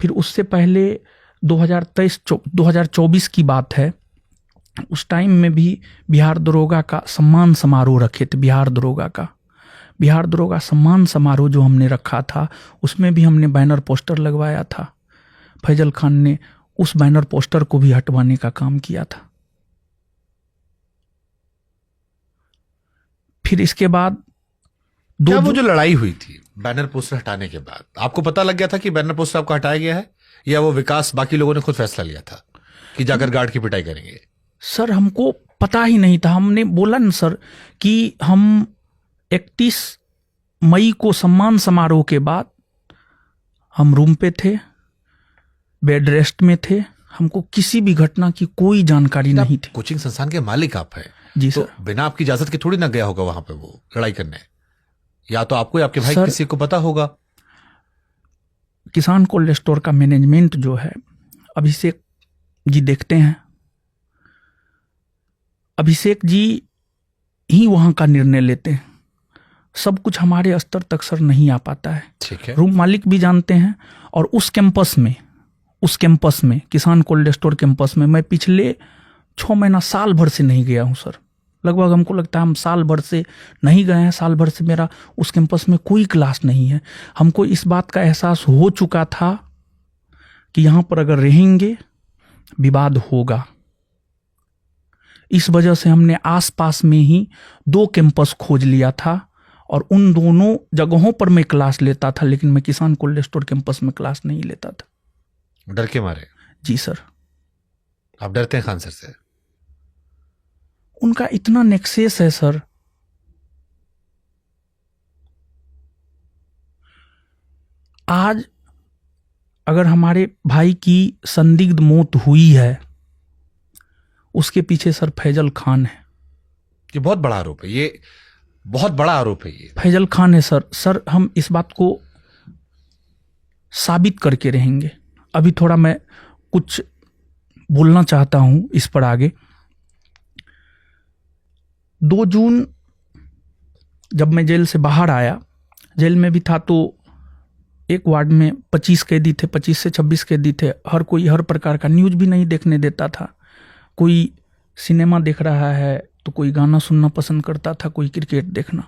फिर उससे पहले 2024 की बात है, उस टाइम में भी बिहार दरोगा का सम्मान समारोह रखे थे, बिहार दरोगा का। बिहार दरोगा सम्मान समारोह जो हमने रखा था उसमें भी हमने बैनर पोस्टर लगवाया था। फैजल खान ने उस बैनर पोस्टर को भी हटवाने का काम किया था। फिर इसके बाद क्या वो जो लड़ाई हुई थी बैनर पोस्टर हटाने के बाद, आपको पता लग गया था कि बैनर पोस्टर आपको हटाया गया है, या वो विकास बाकी लोगों ने खुद फैसला लिया था कि जाकर गार्ड की पिटाई करेंगे? सर हमको पता ही नहीं था। हमने बोला ना सर कि हम 31 मई को सम्मान समारोह के बाद हम रूम पे थे, बेड रेस्ट में थे, हमको किसी भी घटना की कोई जानकारी नहीं थी। कोचिंग संस्थान के मालिक आप हैं जी तो सर। बिना आपकी इजाजत के थोड़ी ना गया होगा वहां पे वो लड़ाई करने, या तो आपको या आपके भाई सर, किसी को पता होगा। किसान कोल्ड स्टोर का मैनेजमेंट जो है अभिषेक जी देखते हैं, अभिषेक जी ही वहां का निर्णय लेते हैं। सब कुछ हमारे स्तर तक सर नहीं आ पाता है। ठीक है, रूम मालिक भी जानते हैं। और उस कैंपस में किसान कोल्ड स्टोर कैंपस में मैं पिछले 6 महीना साल भर से नहीं गया हूं सर। लगभग हमको लगता है हम साल भर से नहीं गए हैं। साल भर से मेरा उस कैंपस में कोई क्लास नहीं है। हमको इस बात का एहसास हो चुका था कि यहां पर अगर रहेंगे विवाद होगा। इस वजह से हमने आसपास में ही 2 कैंपस खोज लिया था और उन दोनों जगहों पर मैं क्लास लेता था, लेकिन मैं किसान कोल्ड स्टोर कैंपस में क्लास नहीं लेता था। डर के मारे? जी सर। आप डरते हैं खान सर से? उनका इतना नेक्सेस है सर। आज अगर हमारे भाई की संदिग्ध मौत हुई है उसके पीछे सर फैजल खान है। ये बहुत बड़ा आरोप है, ये बहुत बड़ा आरोप है। ये फैजल खान है सर। हम इस बात को साबित करके रहेंगे। अभी थोड़ा मैं कुछ बोलना चाहता हूं इस पर आगे। 2 जून जब मैं जेल से बाहर आया, जेल में भी था तो एक वार्ड में 25 कैदी थे, 25 से 26 कैदी थे। हर कोई हर प्रकार का न्यूज भी नहीं देखने देता था। कोई सिनेमा देख रहा है तो कोई गाना सुनना पसंद करता था, कोई क्रिकेट देखना।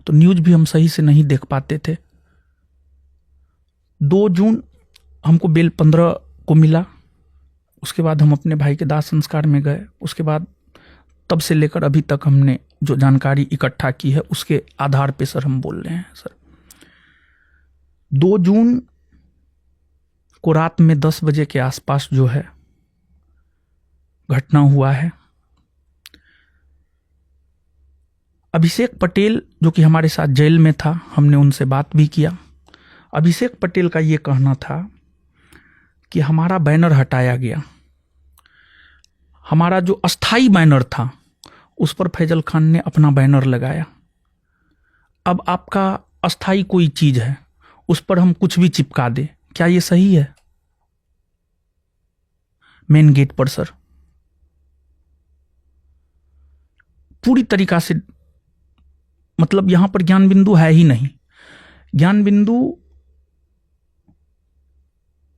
तो न्यूज भी हम सही से नहीं देख पाते थे। 2 जून हमको बेल 15 को मिला। उसके बाद हम अपने भाई के दाह संस्कार में गए। उसके बाद तब से लेकर अभी तक हमने जो जानकारी इकट्ठा की है उसके आधार पे सर हम बोल रहे हैं सर। 2 जून को रात में 10 बजे के आसपास जो है घटना हुआ है। अभिषेक पटेल जो कि हमारे साथ जेल में था, हमने उनसे बात भी किया। अभिषेक पटेल का ये कहना था कि हमारा बैनर हटाया गया। हमारा जो अस्थाई बैनर था उस पर फैजल खान ने अपना बैनर लगाया। अब आपका अस्थाई कोई चीज है उस पर हम कुछ भी चिपका दें, क्या ये सही है? मेन गेट पर सर पूरी तरीका से, मतलब यहां पर ज्ञान बिंदु है ही नहीं। ज्ञान बिंदु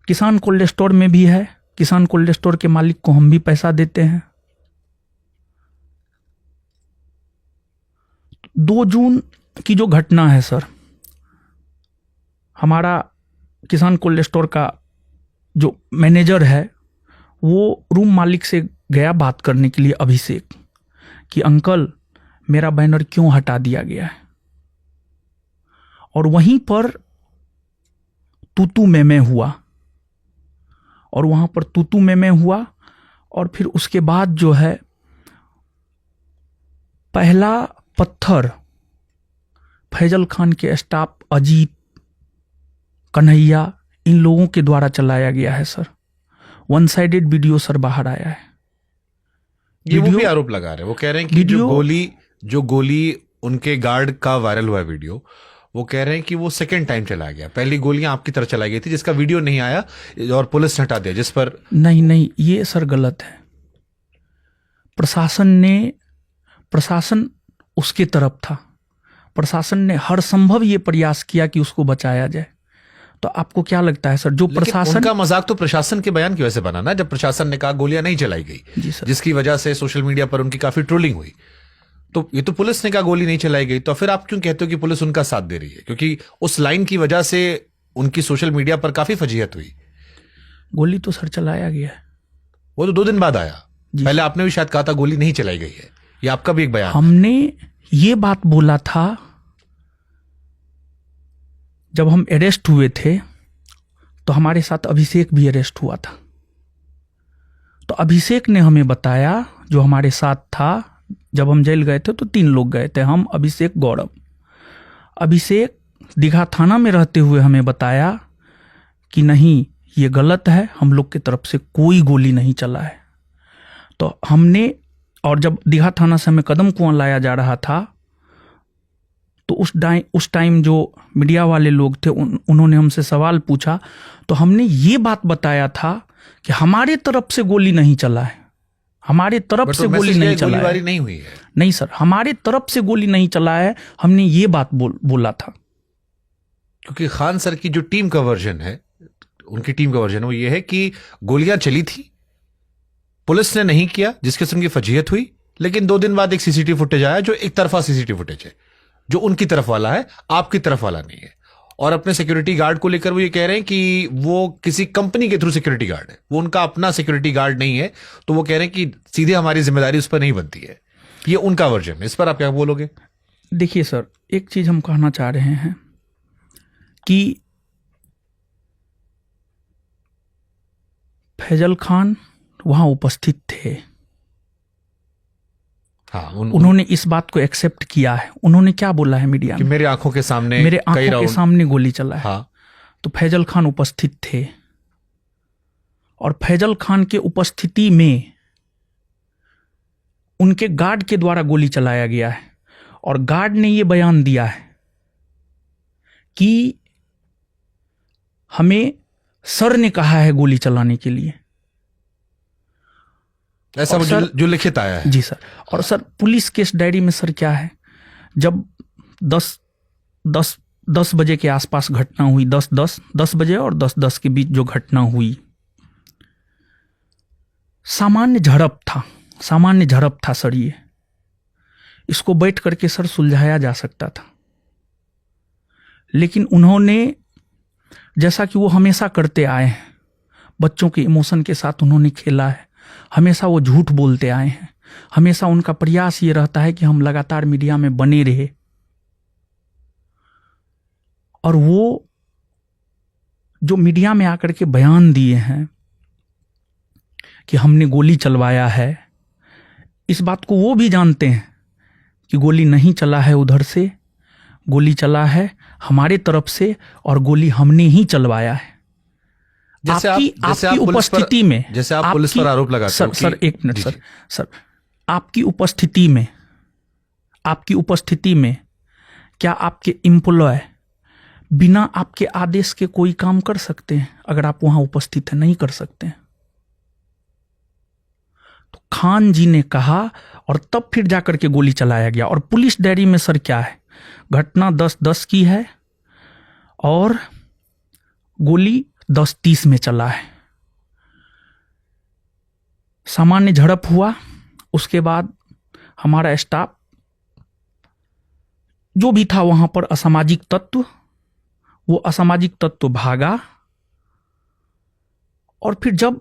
किसान कोल्ड स्टोर में भी है। किसान कोल्ड स्टोर के मालिक को हम भी पैसा देते हैं। 2 जून की जो घटना है सर, हमारा किसान कोल्ड स्टोर का जो मैनेजर है वो रूम मालिक से गया बात करने के लिए, अभिषेक, कि अंकल मेरा बैनर क्यों हटा दिया गया है। और वहीं पर तूतू में हुआ और वहां पर तूतू में हुआ। और फिर उसके बाद जो है पहला पत्थर फैजल खान के स्टाफ अजीत, कन्हैया, इन लोगों के द्वारा चलाया गया है सर। 1 साइडेड वीडियो सर बाहर आया है। ये वो भी आरोप लगा रहे हैं। वो कह रहे हैं कि जो गोली उनके गार्ड का वायरल हुआ वीडियो, वो कह रहे हैं कि वो सेकंड टाइम चलाया गया। पहली गोलियां आपकी तरफ चलाई गई थी जिसका वीडियो नहीं आया और पुलिस ने हटा दिया, जिस पर नहीं, ये सर गलत है। प्रशासन उसके तरफ था। प्रशासन ने हर संभव ये प्रयास किया कि उसको बचाया जाए। तो आपको क्या लगता है सर, जो प्रशासन, उनका मजाक तो प्रशासन के बयान की वजह से बना ना, जब प्रशासन ने कहा गोलियां नहीं चलाई गई, जिसकी वजह से सोशल मीडिया पर उनकी काफी ट्रोलिंग हुई। तो ये तो पुलिस ने कहा गोली नहीं चलाई गई, तो फिर आप क्यों कहते हो कि पुलिस उनका साथ दे रही है? क्योंकि उस लाइन की वजह से उनकी सोशल मीडिया पर काफी फजीहत हुई। गोली तो सर चलाया गया है। वो तो 2 दिन बाद आया। पहले आपने भी शायद कहा था गोली नहीं चलाई गई है, ये आपका भी एक बयान। हमने ये बात बोला था जब हम अरेस्ट हुए थे, तो हमारे साथ अभिषेक भी अरेस्ट हुआ था। तो अभिषेक ने हमें बताया, जो हमारे साथ था जब हम जेल गए थे, तो 3 लोग गए थे, हम, अभिषेक, गौरव। अभिषेक दीघा थाना में रहते हुए हमें बताया कि नहीं, ये गलत है, हम लोग की तरफ से कोई गोली नहीं चला है। तो हमने, और जब दीघा थाना से हमें कदम कुआं लाया जा रहा था, तो उस टाइम जो मीडिया वाले लोग थे उन्होंने हमसे सवाल पूछा, तो हमने ये बात बताया था कि हमारे तरफ से गोली नहीं चला है, हमारे तरफ से गोली नहीं चला है। नहीं हुई है। नहीं सर, हमारे तरफ से गोली नहीं चला है, हमने ये बात बोला था। क्योंकि खान सर की जो टीम का वर्जन है, उनकी टीम का वर्जन वो ये है कि गोलियां चली थी, पुलिस ने नहीं किया, जिसके किस्म की फजीहत हुई। लेकिन 2 दिन बाद एक सीसीटीवी फुटेज आया जो एक तरफा सीसीटीवी फुटेज है, जो उनकी तरफ वाला है, आपकी तरफ वाला नहीं है। और अपने सिक्योरिटी गार्ड को लेकर वो ये कह रहे हैं कि वो किसी कंपनी के थ्रू सिक्योरिटी गार्ड है, वो उनका अपना सिक्योरिटी गार्ड नहीं है। तो वो कह रहे हैं कि सीधे हमारी जिम्मेदारी उस पर नहीं बनती है। ये उनका वर्जन है। इस पर आप क्या बोलोगे? देखिए सर, एक चीज हम कहना चाह रहे हैं कि फैजल खान वहां उपस्थित थे। हाँ, उन्होंने इस बात को एक्सेप्ट किया है। उन्होंने क्या बोला है मीडिया में? मेरे आंखों के सामने, मेरे आंखों के सामने गोली चला है। हाँ। तो फैजल खान उपस्थित थे, और फैजल खान के उपस्थिति में उनके गार्ड के द्वारा गोली चलाया गया है। और गार्ड ने यह बयान दिया है कि हमें सर ने कहा है गोली चलाने के लिए। ऐसा जो लिखित आया है। जी सर। और सर, पुलिस केस डायरी में सर क्या है, जब 10 बजे के आसपास घटना हुई, 10 बजे और 10:10 के बीच जो घटना हुई, सामान्य झड़प था सर। ये इसको बैठ करके सर सुलझाया जा सकता था, लेकिन उन्होंने, जैसा कि वो हमेशा करते आए हैं, बच्चों के इमोशन के साथ उन्होंने खेला है। हमेशा वो झूठ बोलते आए हैं। हमेशा उनका प्रयास ये रहता है कि हम लगातार मीडिया में बने रहे। और वो जो मीडिया में आकर के बयान दिए हैं कि हमने गोली चलवाया है, इस बात को वो भी जानते हैं कि गोली नहीं चला है उधर से, गोली चला है हमारे तरफ से, और गोली हमने ही चलवाया है। जैसे आपकी उपस्थिति में, जैसे आप पुलिस पर आरोप लगाते हो। सर एक मिनट सर, आपकी उपस्थिति में क्या आपके एम्प्लॉय बिना आपके आदेश के कोई काम कर सकते हैं? अगर आप वहां उपस्थित हैं, नहीं कर सकते हैं। तो खान जी ने कहा, और तब फिर जाकर के गोली चलाया गया। और पुलिस डायरी में सर क्या है, घटना 10:10 की है और गोली 10:30 में चला है। सामान्य झड़प हुआ, उसके बाद हमारा स्टाफ जो भी था वहां पर, असामाजिक तत्व, वो असामाजिक तत्व भागा। और फिर जब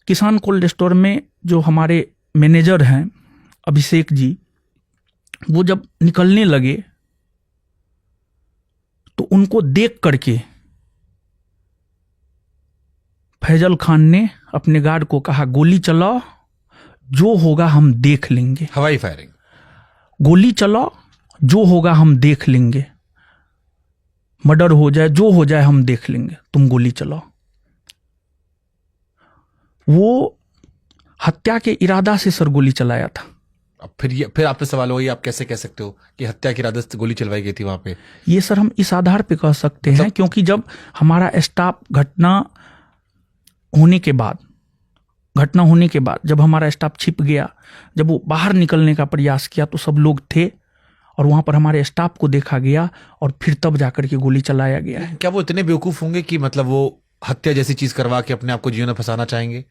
किसान कोल्ड स्टोर में जो हमारे मैनेजर हैं अभिषेक जी, वो जब निकलने लगे, तो उनको देख करके फैजल खान ने अपने गार्ड को कहा, गोली चलाओ, जो होगा हम देख लेंगे। हवाई फायरिंग। गोली चलाओ, जो होगा हम देख लेंगे, मर्डर हो जाए, जो हो जाए हम देख लेंगे, तुम गोली चलाओ। वो हत्या के इरादा से सर गोली चलाया था। अब फिर आप पे सवाल होगा, आप कैसे कह सकते हो कि हत्या की इरादे से गोली चलवाई गई थी वहां पे? ये सर हम इस आधार पे कह सकते हैं, क्योंकि जब हमारा स्टाफ घटना होने के बाद जब हमारा स्टाफ छिप गया, जब वो बाहर निकलने का प्रयास किया, तो सब लोग थे और वहां पर हमारे स्टाफ को देखा गया, और फिर तब जाकर के गोली चलाया गया है। क्या वो इतने बेवकूफ होंगे कि मतलब वो हत्या जैसी चीज करवा के अपने आप को जीवन में फंसाना चाहेंगे,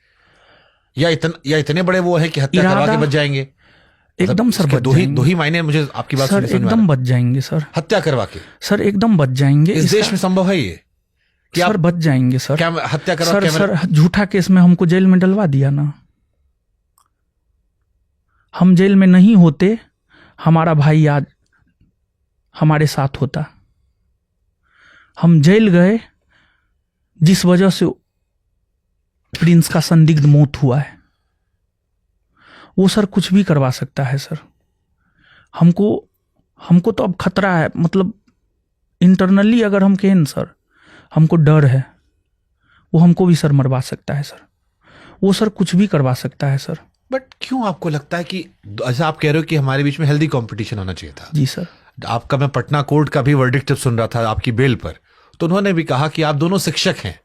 या इतने बड़े वो है कि हत्या करवा के बच जाएंगे? एकदम सर इसके बच दो ही जाएंगे। मायने मुझे आपकी बात सर सुन समझ में आ एकदम रहा बच जाएंगे सर। है। हत्या करवा के सर एकदम बच जाएंगे। इस देश में संभव है ये कि सर आप बच जाएंगे सर। क्या हत्या करवा सर कैमरे- सर झूठा केस में हमको जेल में डलवा दिया ना। हम जेल में नहीं होते, हमारा भाई आज हमारे साथ होता। हम जेल गए जिस वजह से प्रिंस का संदिग्ध मौत हुआ है, वो सर कुछ भी करवा सकता है सर। हमको तो अब खतरा है, मतलब इंटरनली अगर हम कहें सर हमको डर है, वो हमको भी सर मरवा सकता है सर। वो सर कुछ भी करवा सकता है सर। बट क्यों आपको लगता है कि ऐसा आप कह रहे हो कि हमारे बीच में हेल्दी कंपटीशन होना चाहिए था? जी सर। आपका मैं पटना कोर्ट का भी वर्डिक्ट जब सुन रहा था आपकी बेल पर, तो उन्होंने भी कहा कि आप दोनों शिक्षक हैं,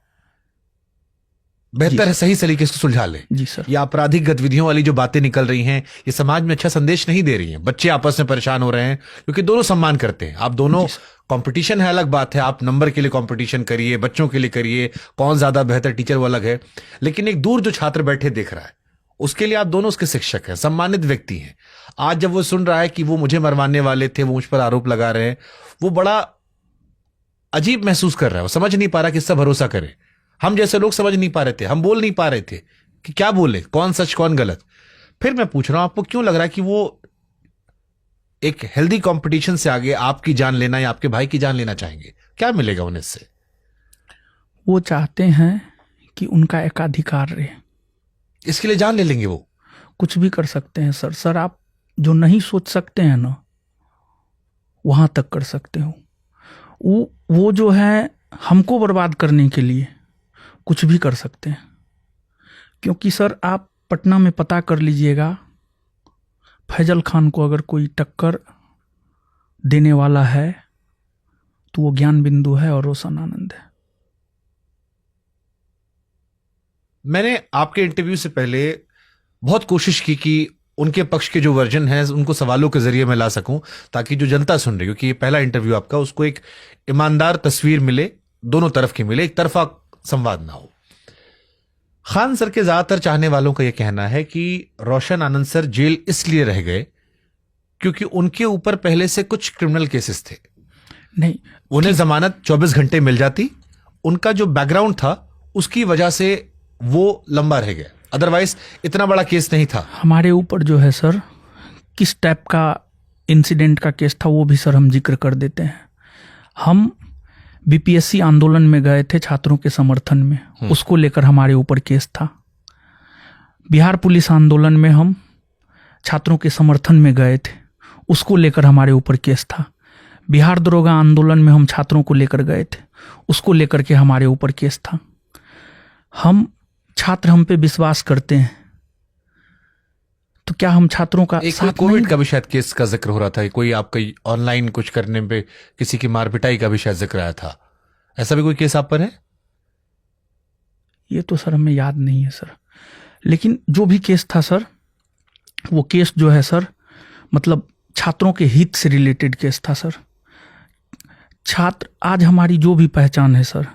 बेहतर है सही तरीके से सुलझा लें। जी सर। ये आपराधिक गतिविधियों वाली जो बातें निकल रही हैं, ये समाज में अच्छा संदेश नहीं दे रही हैं। बच्चे आपस में परेशान हो रहे हैं क्योंकि दोनों सम्मान करते हैं। आप दोनों, कंपटीशन है अलग बात है, आप नंबर के लिए कंपटीशन करिए, बच्चों के लिए करिए, कौन ज्यादा बेहतर टीचर वो अलग है, लेकिन एक दूर जो छात्र बैठे देख रहा है उसके लिए आप दोनों उसके शिक्षक हैं, सम्मानित व्यक्ति हैं। आज जब वो सुन रहा है कि वो मुझे मरवाने वाले थे, वो मुझ पर आरोप लगा रहे हैं, वो बड़ा अजीब महसूस कर रहा है। वो समझ नहीं पा रहा किससे भरोसा करे। हम जैसे लोग समझ नहीं पा रहे थे, हम बोल नहीं पा रहे थे कि क्या बोले, कौन सच कौन गलत। फिर मैं पूछ रहा हूं आपको क्यों लग रहा है कि वो एक हेल्दी कंपटीशन से आगे आपकी जान लेना या आपके भाई की जान लेना चाहेंगे? क्या मिलेगा उन्हें इससे? वो चाहते हैं कि उनका एकाधिकार रहे। इसके लिए जान ले लेंगे वो? कुछ भी कर सकते हैं सर। सर आप जो नहीं सोच सकते हैं ना, वहां तक कर सकते हो। वो जो है हमको बर्बाद करने के लिए कुछ भी कर सकते हैं। क्योंकि सर आप पटना में पता कर लीजिएगा, फैजल खान को अगर कोई टक्कर देने वाला है तो वो ज्ञान बिंदु है और रोशन आनंद है। मैंने आपके इंटरव्यू से पहले बहुत कोशिश की कि उनके पक्ष के जो वर्जन है उनको सवालों के जरिए मैं ला सकूं, ताकि जो जनता सुन रही हो कि ये पहला इंटरव्यू आपका, उसको एक ईमानदार तस्वीर मिले, दोनों तरफ की मिले, एक तरफा संवाद ना हो। खान सर के ज्यादातर चाहने वालों का यह कहना है कि रोशन आनंद सर जेल इसलिए रह गए क्योंकि उनके ऊपर पहले से कुछ क्रिमिनल केसेस थे। नहीं, उन्हें जमानत 24 घंटे मिल जाती, उनका जो बैकग्राउंड था उसकी वजह से वो लंबा रह गया, अदरवाइज इतना बड़ा केस नहीं था। हमारे ऊपर जो है सर किस टाइप का इंसिडेंट का केस था वो भी सर हम जिक्र कर देते हैं। हम बीपीएससी आंदोलन में गए थे छात्रों के समर्थन में, उसको लेकर हमारे ऊपर केस था। बिहार पुलिस आंदोलन में हम छात्रों के समर्थन में गए थे, उसको लेकर हमारे ऊपर केस था। बिहार दरोगा आंदोलन में हम छात्रों को लेकर गए थे, उसको लेकर के हमारे ऊपर केस था। हम छात्र हम पे विश्वास करते हैं, तो क्या हम छात्रों का एक साथ कोविड नहीं? का भी शायद केस का जिक्र हो रहा था, कोई आपका ऑनलाइन कुछ करने पे किसी की मार पिटाई का भी शायद जिक्र आया था। ऐसा भी कोई केस आप पर है? ये तो सर हमें याद नहीं है सर, लेकिन जो भी केस था सर, वो केस जो है सर मतलब छात्रों के हित से रिलेटेड केस था सर। छात्र आज हमारी जो भी पहचान है सर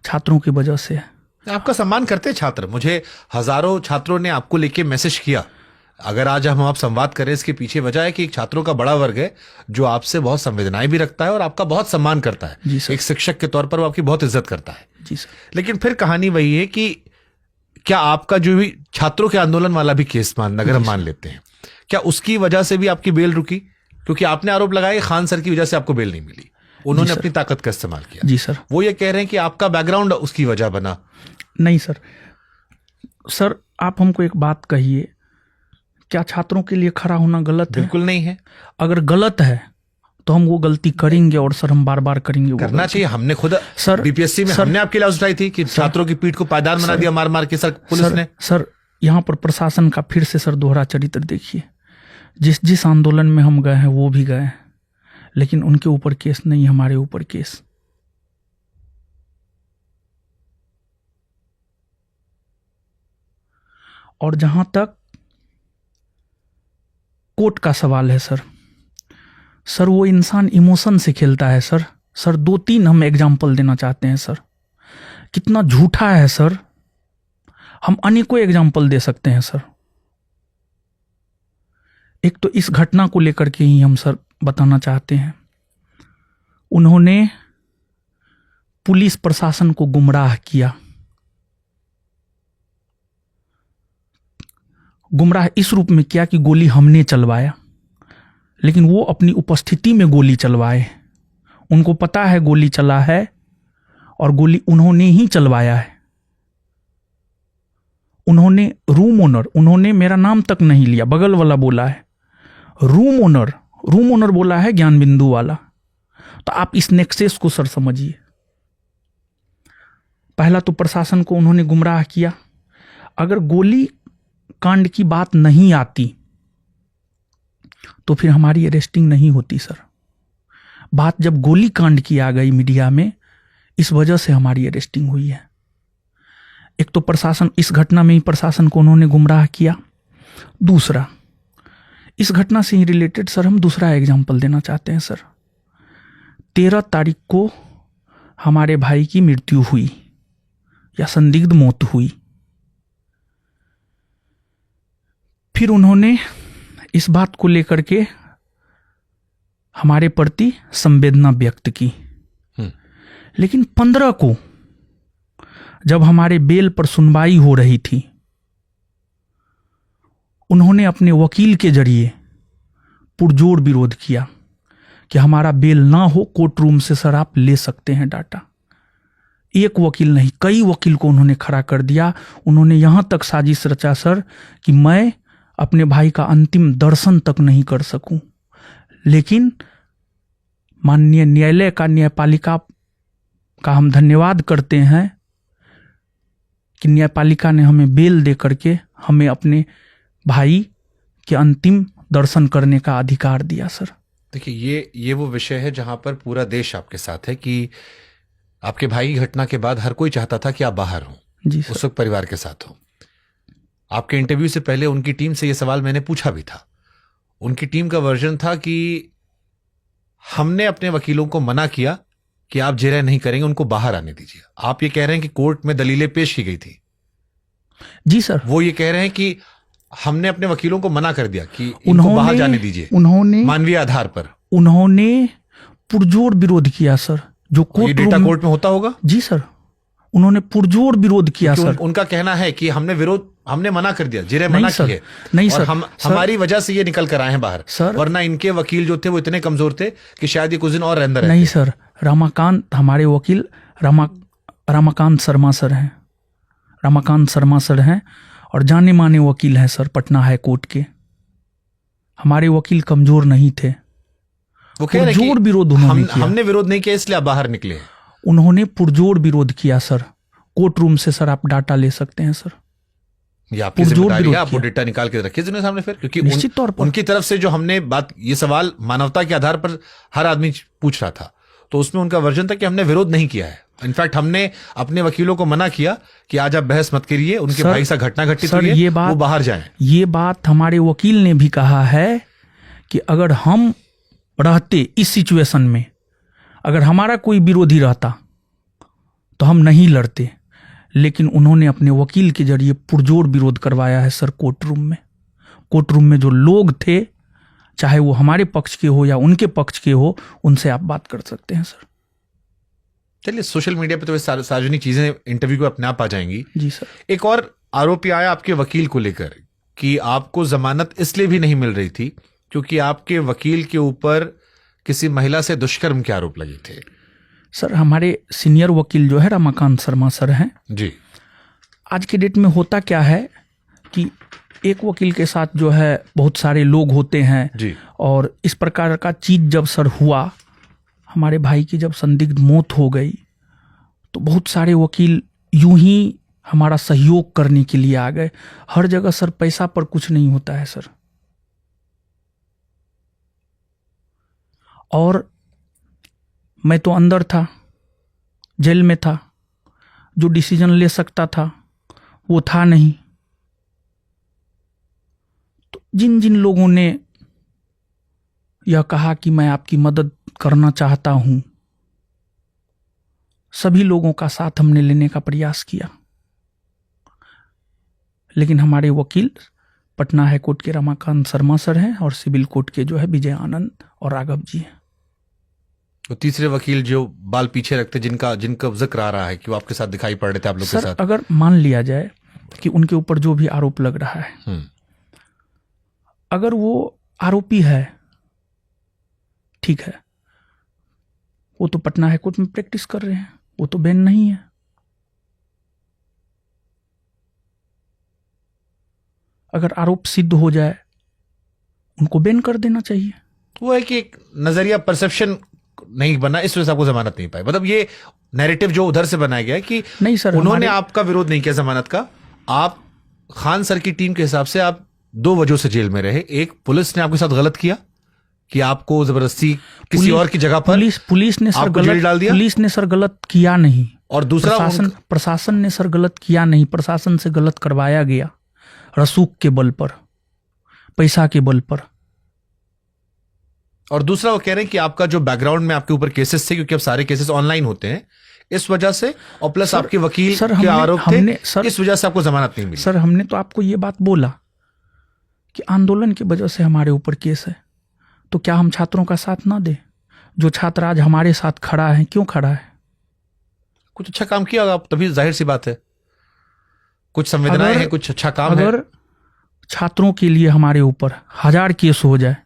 छात्रों की वजह से है। आपका सम्मान करते हैं छात्र, मुझे हजारों छात्रों ने आपको लेके मैसेज किया। अगर आज हम आप संवाद करें, इसके पीछे वजह है कि एक छात्रों का बड़ा वर्ग है जो आपसे बहुत संवेदनाएं भी रखता है और आपका बहुत सम्मान करता है। जी सर। एक शिक्षक के तौर पर वो आपकी बहुत इज्जत करता है। जी सर। लेकिन फिर कहानी वही है कि क्या आपका जो भी छात्रों के आंदोलन वाला भी केस अगर हम मान लेते हैं, क्या उसकी वजह से भी आपकी बेल रुकी? क्योंकि आपने आरोप लगाया खान सर की वजह से आपको बेल नहीं मिली, उन्होंने अपनी ताकत का इस्तेमाल किया। जी सर। वो ये कह रहे हैं कि आपका बैकग्राउंड उसकी वजह बना। नहीं सर, सर आप हमको एक बात कहिए, क्या छात्रों के लिए खड़ा होना गलत है? बिल्कुल नहीं है। अगर गलत है तो हम वो गलती करेंगे और सर हम बार बार करेंगे वो करना गलती। चाहिए। हमने खुद सर बीपीएससी में सर, हमने आपकी आवाज उठाई थी कि छात्रों की पीठ को पायदान बना दिया मार मार के सर पुलिस ने। सर यहाँ पर प्रशासन का फिर से सर दोहरा चरित्र देखिए। जिस आंदोलन में हम गए हैं वो भी गए हैं, लेकिन उनके ऊपर केस नहीं, हमारे ऊपर केस। और जहां तक कोर्ट का सवाल है सर वो इंसान इमोशन से खेलता है सर। 2-3 हम एग्जाम्पल देना चाहते हैं सर, कितना झूठा है सर। हम अनेकों एग्जाम्पल दे सकते हैं सर। एक तो इस घटना को लेकर के ही हम सर बताना चाहते हैं, उन्होंने पुलिस प्रशासन को गुमराह किया। गुमराह इस रूप में किया कि गोली हमने चलवाया, लेकिन वो अपनी उपस्थिति में गोली चलवाए। उनको पता है गोली चला है और गोली उन्होंने ही चलवाया है। उन्होंने रूम ओनर, उन्होंने मेरा नाम तक नहीं लिया, बगल वाला बोला है रूम ओनर बोला है ज्ञान बिंदु वाला। तो आप इस नेक्सेस को सर समझिए। पहला तो प्रशासन को उन्होंने गुमराह किया। अगर गोली कांड की बात नहीं आती तो फिर हमारी अरेस्टिंग नहीं होती सर। बात जब गोली कांड की आ गई मीडिया में, इस वजह से हमारी अरेस्टिंग हुई है। एक तो प्रशासन, इस घटना में ही प्रशासन को उन्होंने गुमराह किया। दूसरा, इस घटना से ही रिलेटेड सर हम दूसरा एग्जाम्पल देना चाहते हैं सर। 13 तारीख को हमारे भाई की मृत्यु हुई या संदिग्ध मौत हुई। फिर उन्होंने इस बात को लेकर के हमारे प्रति संवेदना व्यक्त की। लेकिन 15 को जब हमारे बेल पर सुनवाई हो रही थी, उन्होंने अपने वकील के जरिए पुरजोर विरोध किया कि हमारा बेल ना हो, कोर्ट रूम से सर आप ले सकते हैं डाटा। एक वकील नहीं, कई वकील को उन्होंने खड़ा कर दिया। उन्होंने यहां तक साजिश रचा सर कि मैं अपने भाई का अंतिम दर्शन तक नहीं कर सकूं। लेकिन माननीय न्यायालय का, न्यायपालिका का हम धन्यवाद करते हैं कि न्यायपालिका ने हमें बेल दे करके हमें अपने भाई के अंतिम दर्शन करने का अधिकार दिया सर। देखिए, ये वो विषय है जहां पर पूरा देश आपके साथ है कि आपके भाई की घटना के बाद हर कोई चाहता था कि आप बाहर हो, जी सर। उस वक्त परिवार के साथ हो। आपके इंटरव्यू से पहले उनकी टीम से यह सवाल मैंने पूछा भी था। उनकी टीम का वर्जन था कि हमने अपने वकीलों को मना किया कि आप जेरा नहीं करेंगे, उनको बाहर आने दीजिए। आप ये कह रहे हैं कि कोर्ट में दलीलें पेश की गई थी। जी सर। वो ये कह रहे हैं कि हमने अपने वकीलों को मना कर दिया कि इनको बाहर जाने दीजिए, उन्होंने मानवीय आधार पर। उन्होंने पुरजोर विरोध किया सर। जो कोर्ट डेटा कोर्ट में होता होगा। जी सर, उन्होंने पुरजोर विरोध किया सर। उनका कहना है कि हमने मना कर दिया, जिरे मना किए। नहीं और सर, हमारी वजह से ये निकल कर आए हैं बाहर सर। वरना इनके वकील जो थे वो इतने कमजोर थे कि शायद ये कुछ दिन और अंदर नहीं सर, रमाकांत, हमारे वकील रमाकांत शर्मा सर हैं। रमाकांत शर्मा सर हैं और जाने माने वकील हैं सर पटना हाई कोर्ट के। हमारे वकील कमजोर नहीं थे। वो कह रहे पुरजोर विरोध उन्होंने किया। हमने विरोध नहीं किया इसलिए आप बाहर निकले। उन्होंने पुरजोर विरोध किया सर। कोर्ट रूम से सर आप डाटा ले सकते हैं सर। ये आपकी जिम्मेदारी है, आप वो डेटा निकाल के रखिए जिन्हें सामने फिर, क्योंकि निश्चित तौर पर उनकी तरफ से जो हमने बात, ये सवाल मानवता के आधार पर हर आदमी पूछ रहा था, तो उसमें उनका वर्जन था कि हमने विरोध नहीं किया है। इनफैक्ट हमने अपने वकीलों को मना किया कि आज आप बहस मत करिए, उनके भाई से घटना घटित हुई है, वो बाहर जाएं। ये बात हमारे वकील ने भी कहा है कि अगर हम रहते इस सिचुएशन में, अगर हमारा कोई विरोधी रहता तो हम नहीं लड़ते। लेकिन उन्होंने अपने वकील के जरिए पुरजोर विरोध करवाया है सर कोर्ट रूम में। कोर्ट रूम में जो लोग थे, चाहे वो हमारे पक्ष के हो या उनके पक्ष के हो, उनसे आप बात कर सकते हैं सर। चलिए, सोशल मीडिया पे तो सार्वजनिक चीजें इंटरव्यू को अपने आप आ जाएंगी। जी सर। एक और आरोप आया आपके वकील को लेकर कि आपको जमानत इसलिए भी नहीं मिल रही थी क्योंकि आपके वकील के ऊपर किसी महिला से दुष्कर्म के आरोप लगे थे। सर, हमारे सीनियर वकील जो है रमाकांत शर्मा सर हैं जी। आज के डेट में होता क्या है कि एक वकील के साथ जो है बहुत सारे लोग होते हैं जी। और इस प्रकार का चीज जब सर हुआ, हमारे भाई की जब संदिग्ध मौत हो गई, तो बहुत सारे वकील यूं ही हमारा सहयोग करने के लिए आ गए। हर जगह सर पैसा पर कुछ नहीं होता है सर। और मैं तो अंदर था, जेल में था, जो डिसीजन ले सकता था वो था नहीं। तो जिन जिन लोगों ने यह कहा कि मैं आपकी मदद करना चाहता हूं, सभी लोगों का साथ हमने लेने का प्रयास किया, लेकिन हमारे वकील पटना हाई कोर्ट के रमाकांत शर्मा सर हैं और सिविल कोर्ट के जो है विजय आनंद और राघव जी हैं। तो तीसरे वकील जो बाल पीछे रखते, जिनका जिक्र आ रहा है कि वो आपके साथ दिखाई पड़ रहे थे आप लोग के सर साथ, अगर मान लिया जाए कि उनके ऊपर जो भी आरोप लग रहा है, अगर वो आरोपी है, ठीक है, वो तो पटना हाई कोर्ट में प्रैक्टिस कर रहे हैं, वो तो बैन नहीं है। अगर आरोप सिद्ध हो जाए उनको बैन कर देना चाहिए। वो है कि एक नजरिया परसेप्शन नहीं बना, इस वजह से आपको जमानत नहीं पाई। मतलब ये नैरेटिव जो उधर से बनाया गया है कि नहीं सर, उन्होंने आपका विरोध नहीं किया जमानत का। आप खान सर की टीम के हिसाब से आप 2 वजहों से जेल में रहे। एक, पुलिस ने आपके साथ गलत किया कि आपको जबरदस्ती किसी और की जगह पर पुलिस ने सर आपको जेल डाल दिया। पुलिस ने सर गलत किया नहीं, और दूसरा प्रशासन ने सर गलत किया नहीं, प्रशासन से गलत करवाया गया रसूख के बल पर, पैसा के बल पर। और दूसरा वो कह रहे हैं कि आपका जो बैकग्राउंड में आपके ऊपर केसेस थे, क्योंकि अब सारे केसेस ऑनलाइन होते हैं, इस वजह से, और प्लस आपके वकील के आरोप थे, इस वजह से आपको जमानत नहीं मिली। सर हमने तो आपको ये बात बोला कि आंदोलन की वजह से हमारे ऊपर केस है, तो क्या हम छात्रों का साथ ना दें? जो छात्र आज हमारे साथ खड़ा है, क्यों खड़ा है? कुछ अच्छा काम किया होगा, तभी जाहिर सी बात है, कुछ संवेदनाएं हैं, कुछ अच्छा काम है। अगर छात्रों के लिए हमारे ऊपर 1000 केस हो जाए,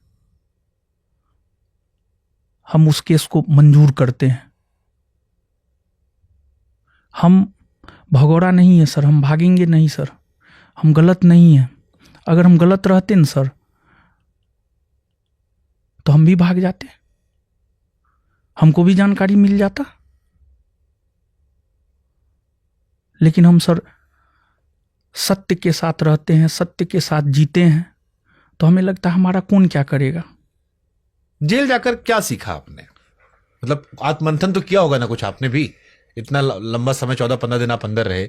हम उस केस को मंजूर करते हैं। हम भगोड़ा नहीं है सर, हम भागेंगे नहीं सर, हम गलत नहीं है। अगर हम गलत रहते न सर तो हम भी भाग जाते, हमको भी जानकारी मिल जाता। लेकिन हम सर सत्य के साथ रहते हैं, सत्य के साथ जीते हैं, तो हमें लगता है हमारा कौन क्या करेगा। जेल जाकर क्या सीखा आपने? मतलब आत्ममंथन तो किया होगा ना कुछ आपने भी, इतना लंबा समय 14-15 दिन आप अंदर रहे।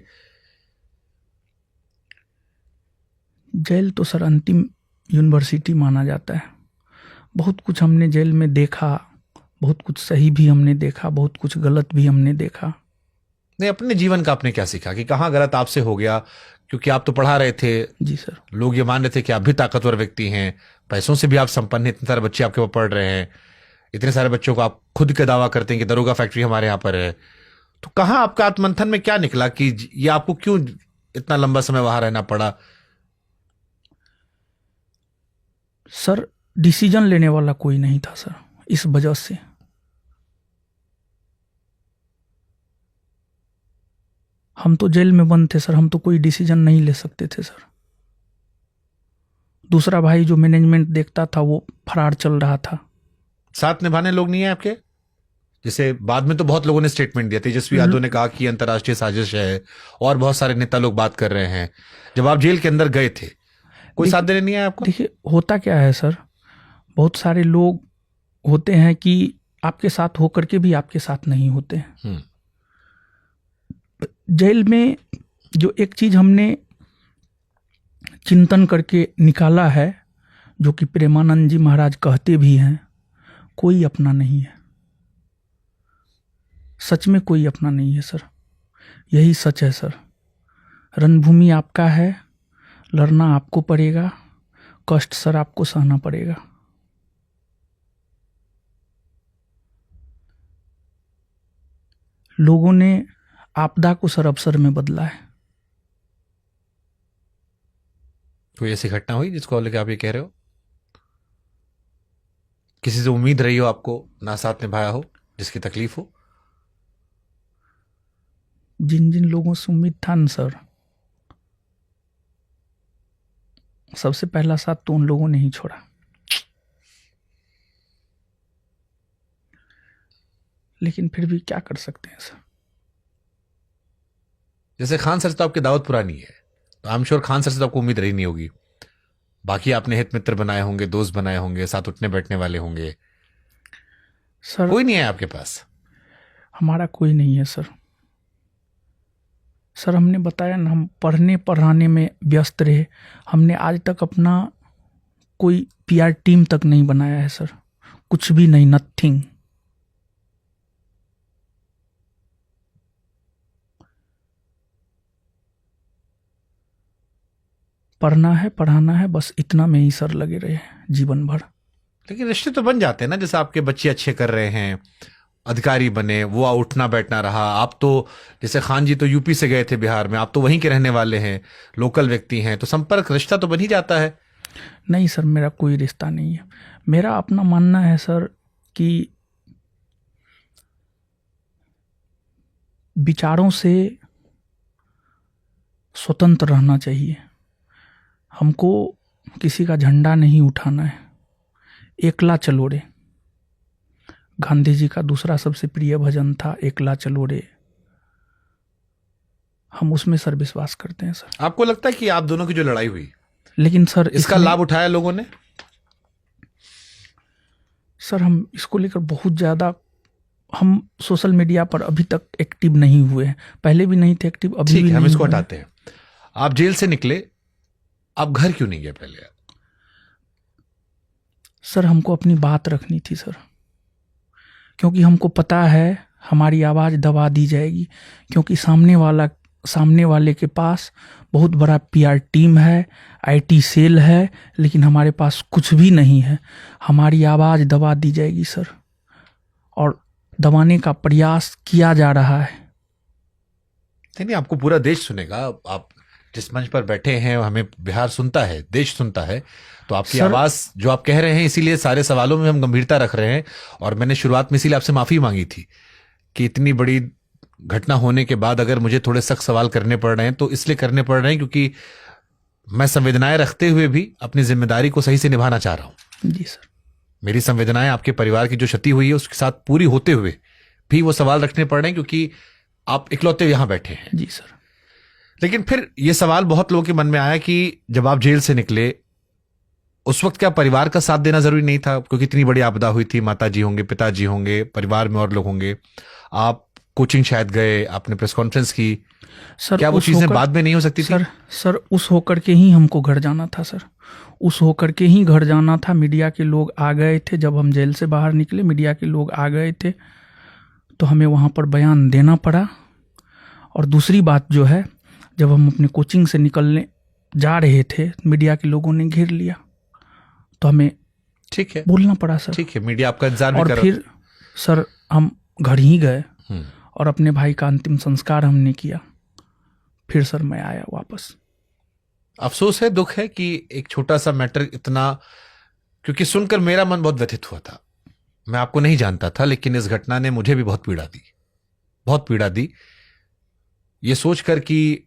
जेल तो सर अंतिम यूनिवर्सिटी माना जाता है। बहुत कुछ हमने जेल में देखा, बहुत कुछ सही भी हमने देखा, बहुत कुछ गलत भी हमने देखा। नहीं, अपने जीवन का आपने क्या सीखा कि कहाँ गलत आपसे हो गया? क्योंकि आप तो पढ़ा रहे थे। जी सर। लोग ये मान रहे थे कि आप भी ताकतवर व्यक्ति हैं, पैसों से भी आप संपन्न हैं, इतने सारे बच्चे आपके ऊपर पढ़ रहे हैं, इतने सारे बच्चों को आप खुद के दावा करते हैं कि दरोगा फैक्ट्री हमारे यहाँ पर है। तो कहाँ आपका आत्ममंथन में क्या निकला कि ये आपको क्यों इतना लंबा समय वहां रहना पड़ा? सर डिसीजन लेने वाला कोई नहीं था सर, इस वजह से। हम तो जेल में बंद थे सर, हम तो कोई डिसीजन नहीं ले सकते थे सर। दूसरा भाई जो मैनेजमेंट देखता था वो फरार चल रहा था। साथ निभाने लोग नहीं है आपके? जैसे बाद में तो बहुत लोगों ने स्टेटमेंट दिया, तेजस्वी यादव ने कहा कि अंतर्राष्ट्रीय साजिश है, और बहुत सारे नेता लोग बात कर रहे हैं। जब आप जेल के अंदर गए थे, कोई साथ देने नहीं आया आपको? देखिए होता क्या है सर, बहुत सारे लोग होते हैं कि आपके साथ होकर के भी आपके साथ नहीं होते हैं। जेल में जो एक चीज हमने चिंतन करके निकाला है, जो कि प्रेमानंद जी महाराज कहते भी हैं, कोई अपना नहीं है। सच में कोई अपना नहीं है सर, यही सच है सर। रणभूमि आपका है, लड़ना आपको पड़ेगा, कष्ट सर आपको सहना पड़ेगा। लोगों ने आपदा को सर अवसर में बदला है। कोई ऐसी घटना हुई जिसको लेकर आप ये कह रहे हो? किसी से उम्मीद रही हो आपको, ना साथ निभाया हो, जिसकी तकलीफ हो? जिन जिन लोगों से उम्मीद था न सर, सबसे पहला साथ तो उन लोगों ने ही छोड़ा। लेकिन फिर भी क्या कर सकते हैं सर। जैसे खान सर से तो आपकी दावत पुरानी है, तो I am sure Khan sir से तो आपको उम्मीद रही नहीं होगी। बाकी आपने हित मित्र बनाए होंगे, दोस्त बनाए होंगे, साथ उठने बैठने वाले होंगे। सर कोई नहीं है आपके पास? हमारा कोई नहीं है सर। सर हमने बताया ना, हम पढ़ने पढ़ाने में व्यस्त रहे। हमने आज तक अपना कोई पीआर टीम तक नहीं बनाया है सर, कुछ भी नहीं, नथिंग। पढ़ना है, पढ़ाना है, बस इतना में ही सर लगे रहे जीवन भर। लेकिन रिश्ते तो बन जाते हैं ना, जैसे आपके बच्चे अच्छे कर रहे हैं, अधिकारी बने, वो उठना बैठना रहा। आप तो जैसे खान जी तो यूपी से गए थे बिहार में, आप तो वहीं के रहने वाले हैं, लोकल व्यक्ति हैं, तो संपर्क रिश्ता तो बन ही जाता है। नहीं सर, मेरा कोई रिश्ता नहीं है। मेरा अपना मानना है सर कि विचारों से स्वतंत्र रहना चाहिए। हमको किसी का झंडा नहीं उठाना है। एकला चलो रे, गांधी जी का दूसरा सबसे प्रिय भजन था, एकला चलो रे। हम उसमें सर विश्वास करते हैं सर। आपको लगता है कि आप दोनों की जो लड़ाई हुई, लेकिन सर इसका लाभ उठाया लोगों ने? सर हम इसको लेकर बहुत ज़्यादा, हम सोशल मीडिया पर अभी तक एक्टिव नहीं हुए हैं। पहले भी नहीं थे एक्टिव, अभी ठीक भी है, हम नहीं इसको हुए हैं। हटाते हैं। आप जेल से निकले, आप घर क्यों नहीं गए पहले? सर हमको अपनी बात रखनी थी सर, क्योंकि हमको पता है हमारी आवाज़ दबा दी जाएगी, क्योंकि सामने वाले के पास बहुत बड़ा पीआर टीम है, आईटी सेल है, लेकिन हमारे पास कुछ भी नहीं है। हमारी आवाज़ दबा दी जाएगी सर, और दबाने का प्रयास किया जा रहा है। नहीं, आपको पूरा देश सुनेगा। आप जिस मंच पर बैठे हैं हमें बिहार सुनता है, देश सुनता है, तो आपकी आवाज जो आप कह रहे हैं, इसीलिए सारे सवालों में हम गंभीरता रख रहे हैं। और मैंने शुरुआत में इसीलिए आपसे माफी मांगी थी कि इतनी बड़ी घटना होने के बाद अगर मुझे थोड़े सख्त सवाल करने पड़ रहे हैं तो इसलिए करने पड़ रहे हैं क्योंकि मैं संवेदनाएं रखते हुए भी अपनी जिम्मेदारी को सही से निभाना चाह रहा हूं। जी सर। मेरी संवेदनाएं आपके परिवार की जो क्षति हुई है उसके साथ पूरी होते हुए भी वो सवाल रखने पड़ रहे हैं, क्योंकि आप इकलौते यहां बैठे हैं। जी सर। लेकिन फिर ये सवाल बहुत लोगों के मन में आया कि जब आप जेल से निकले उस वक्त क्या परिवार का साथ देना जरूरी नहीं था? क्योंकि इतनी बड़ी आपदा हुई थी, माताजी होंगे, पिताजी होंगे, परिवार में और लोग होंगे। आप कोचिंग शायद गए, आपने प्रेस कॉन्फ्रेंस की, सर क्या वो चीजें बाद में नहीं हो सकती थी? सर उस होकर के ही हमको घर जाना था सर, उस होकर के ही घर जाना था। मीडिया के लोग आ गए थे, जब हम जेल से बाहर निकले मीडिया के लोग आ गए थे, तो हमें वहाँ पर बयान देना पड़ा। और दूसरी बात जो है, जब हम अपने कोचिंग से निकलने जा रहे थे, मीडिया के लोगों ने घेर लिया, तो हमें ठीक है बोलना पड़ा सर। ठीक है, मीडिया आपका इंतजार भी कर और रहा फिर सर हम घर ही गए और अपने भाई का अंतिम संस्कार हमने किया। फिर सर मैं आया वापस। अफसोस है, दुख है कि एक छोटा सा मैटर इतना, क्योंकि सुनकर मेरा मन बहुत व्यथित हुआ था। मैं आपको नहीं जानता था, लेकिन इस घटना ने मुझे भी बहुत पीड़ा दी, बहुत पीड़ा दी। ये सोचकर कि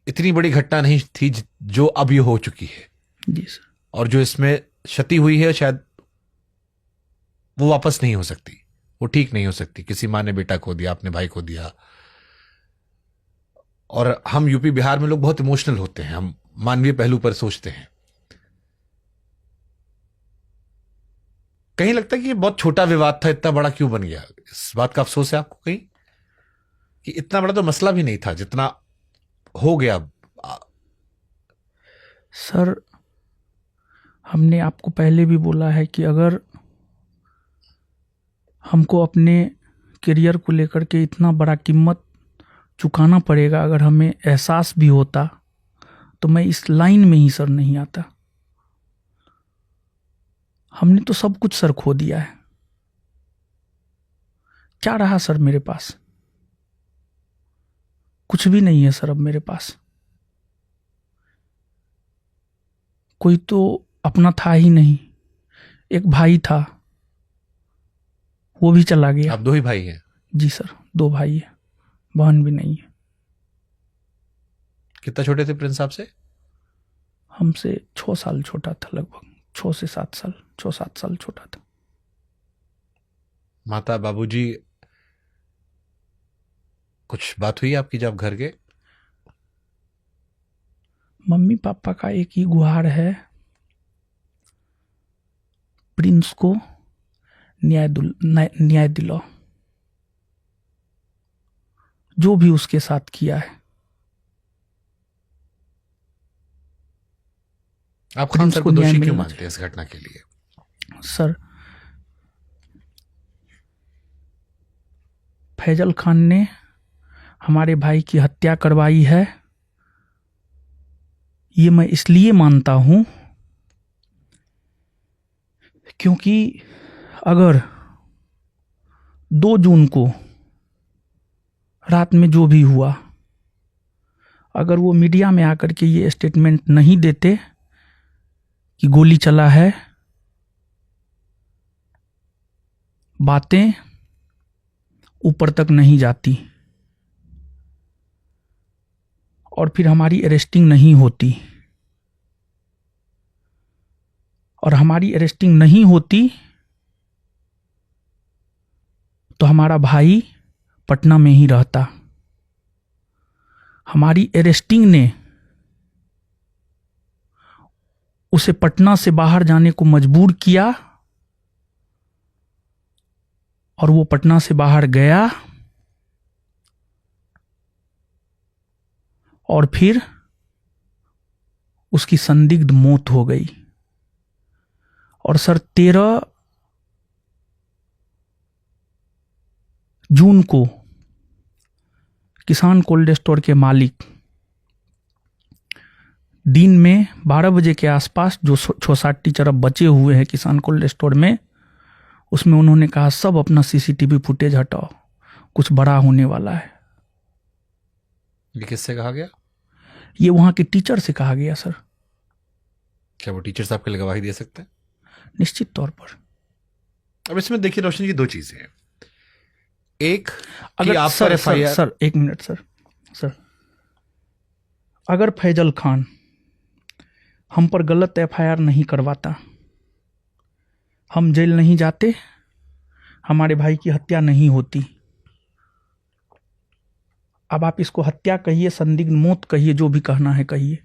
इतनी बड़ी घटना नहीं थी जो अब ये हो चुकी है। जी सर। और जो इसमें क्षति हुई है शायद वो वापस नहीं हो सकती, वो ठीक नहीं हो सकती। किसी माँ ने बेटा खो दिया, आपने भाई खो दिया। और हम यूपी बिहार में लोग बहुत इमोशनल होते हैं, हम मानवीय पहलू पर सोचते हैं। कहीं लगता है कि ये बहुत छोटा विवाद था, इतना बड़ा क्यों बन गया? इस बात का अफसोस है आपको कहीं कि इतना बड़ा तो मसला भी नहीं था जितना हो गया? सर हमने आपको पहले भी बोला है कि अगर हमको अपने करियर को लेकर के इतना बड़ा कीमत चुकाना पड़ेगा, अगर हमें एहसास भी होता तो मैं इस लाइन में ही सर नहीं आता। हमने तो सब कुछ सर खो दिया है, क्या रहा सर मेरे पास? कुछ भी नहीं है सर अब मेरे पास। कोई तो अपना था ही नहीं। एक भाई था, वो भी चला गया। आप 2 ही भाई हैं? जी सर, 2 भाई है, बहन भी नहीं है। कितना छोटे थे प्रिंस आपसे? हमसे 6 साल छोटा था, लगभग 6 से 7 साल, 6-7 साल छोटा था। माता बाबूजी, कुछ बात हुई आपकी जब घर गए? मम्मी पापा का एक ही गुहार है, प्रिंस को न्याय दिलाओ, जो भी उसके साथ किया है। आप खान सर को न्याय दोषी क्यों मिलना मानते हैं इस घटना के लिए? सर फैजल खान ने हमारे भाई की हत्या करवाई है, ये मैं इसलिए मानता हूं क्योंकि अगर 2 जून को रात में जो भी हुआ, अगर वो मीडिया में आकर के ये स्टेटमेंट नहीं देते कि गोली चला है, बातें ऊपर तक नहीं जाती और फिर हमारी अरेस्टिंग नहीं होती, और हमारी अरेस्टिंग नहीं होती तो हमारा भाई पटना में ही रहता। हमारी अरेस्टिंग ने उसे पटना से बाहर जाने को मजबूर किया और वो पटना से बाहर गया और फिर उसकी संदिग्ध मौत हो गई। और सर 13 जून को किसान कोल्ड स्टोर के मालिक दिन में 12 बजे के आसपास जो 6-7 टीचर अब बचे हुए हैं किसान कोल्ड स्टोर में, उसमें उन्होंने कहा सब अपना सीसीटीवी फुटेज हटाओ, कुछ बड़ा होने वाला है। ये किससे कहा गया? ये वहां के टीचर से कहा गया सर। क्या वो टीचर्स आपके लिए गवाही दे सकते हैं? निश्चित तौर पर। अब इसमें देखिए रोशन जी, 2 चीजें हैं। एक कि अगर आप सर, पर सर, FIR सर एक मिनट सर, अगर फैजल खान हम पर गलत FIR नहीं करवाता, हम जेल नहीं जाते, हमारे भाई की हत्या नहीं होती। अब आप इसको हत्या कहिए, संदिग्ध मौत कहिए, जो भी कहना है कहिए,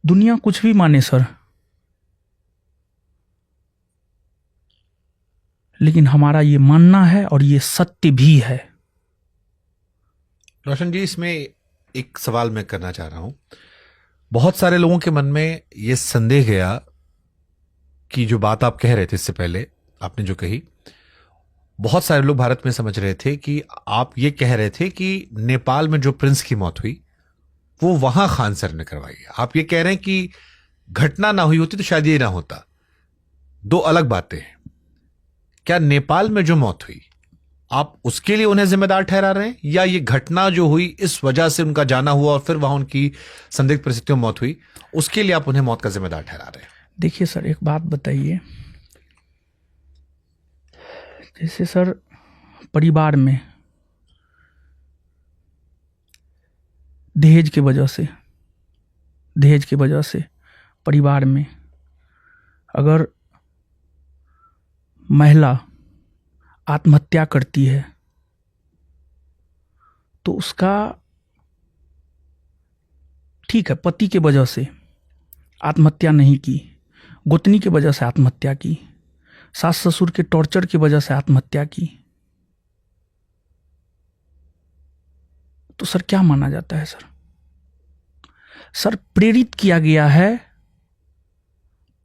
दुनिया कुछ भी माने सर, लेकिन हमारा ये मानना है और ये सत्य भी है। रोशन जी, इसमें एक सवाल मैं करना चाह रहा हूं। बहुत सारे लोगों के मन में यह संदेह गया कि जो बात आप कह रहे थे इससे पहले, आपने जो कही, बहुत सारे लोग भारत में समझ रहे थे कि आप ये कह रहे थे कि नेपाल में जो प्रिंस की मौत हुई वो वहां खान सर ने करवाई है। आप ये कह रहे हैं कि घटना ना हुई होती तो शायद ये ना होता। 2 अलग बातें हैं। क्या नेपाल में जो मौत हुई आप उसके लिए उन्हें जिम्मेदार ठहरा रहे हैं, या ये घटना जो हुई इस वजह से उनका जाना हुआ और फिर वहां उनकी संदिग्ध परिस्थितियों में मौत हुई, उसके लिए आप उन्हें मौत का जिम्मेदार ठहरा रहे हैं? देखिए सर, एक बात बताइए, जैसे सर परिवार में दहेज की वजह से परिवार में अगर महिला आत्महत्या करती है तो उसका, ठीक है, पति के वजह से आत्महत्या नहीं की, गोतनी की वजह से आत्महत्या की, सास ससुर के टॉर्चर की वजह से आत्महत्या की, तो सर क्या माना जाता है? सर प्रेरित किया गया है,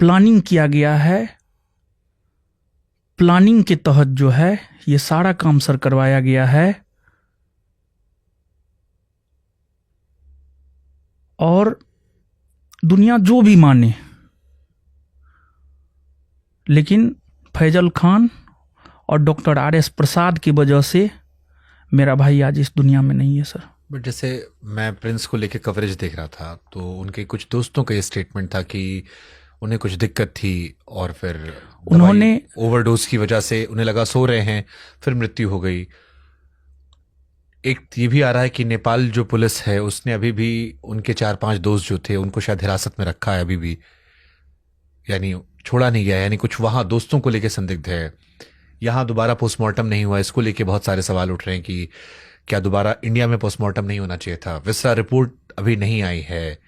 प्लानिंग किया गया है, प्लानिंग के तहत जो है ये सारा काम सर करवाया गया है। और दुनिया जो भी माने, लेकिन फैजल खान और डॉक्टर RS प्रसाद की वजह से मेरा भाई आज इस दुनिया में नहीं है सर। बट जैसे मैं प्रिंस को लेके कवरेज देख रहा था तो उनके कुछ दोस्तों का ये स्टेटमेंट था कि उन्हें कुछ दिक्कत थी और फिर उन्होंने ओवरडोज की वजह से उन्हें लगा सो रहे हैं, फिर मृत्यु हो गई। एक ये भी आ रहा है कि नेपाल जो पुलिस है उसने अभी भी उनके 4-5 दोस्त जो थे उनको शायद हिरासत में रखा है अभी भी, यानी छोड़ा नहीं गया, यानी कुछ वहां दोस्तों को लेके संदिग्ध है। यहां दोबारा पोस्टमार्टम नहीं हुआ, इसको लेके बहुत सारे सवाल उठ रहे हैं कि क्या दोबारा इंडिया में पोस्टमार्टम नहीं होना चाहिए था, विसरा रिपोर्ट अभी नहीं आई है।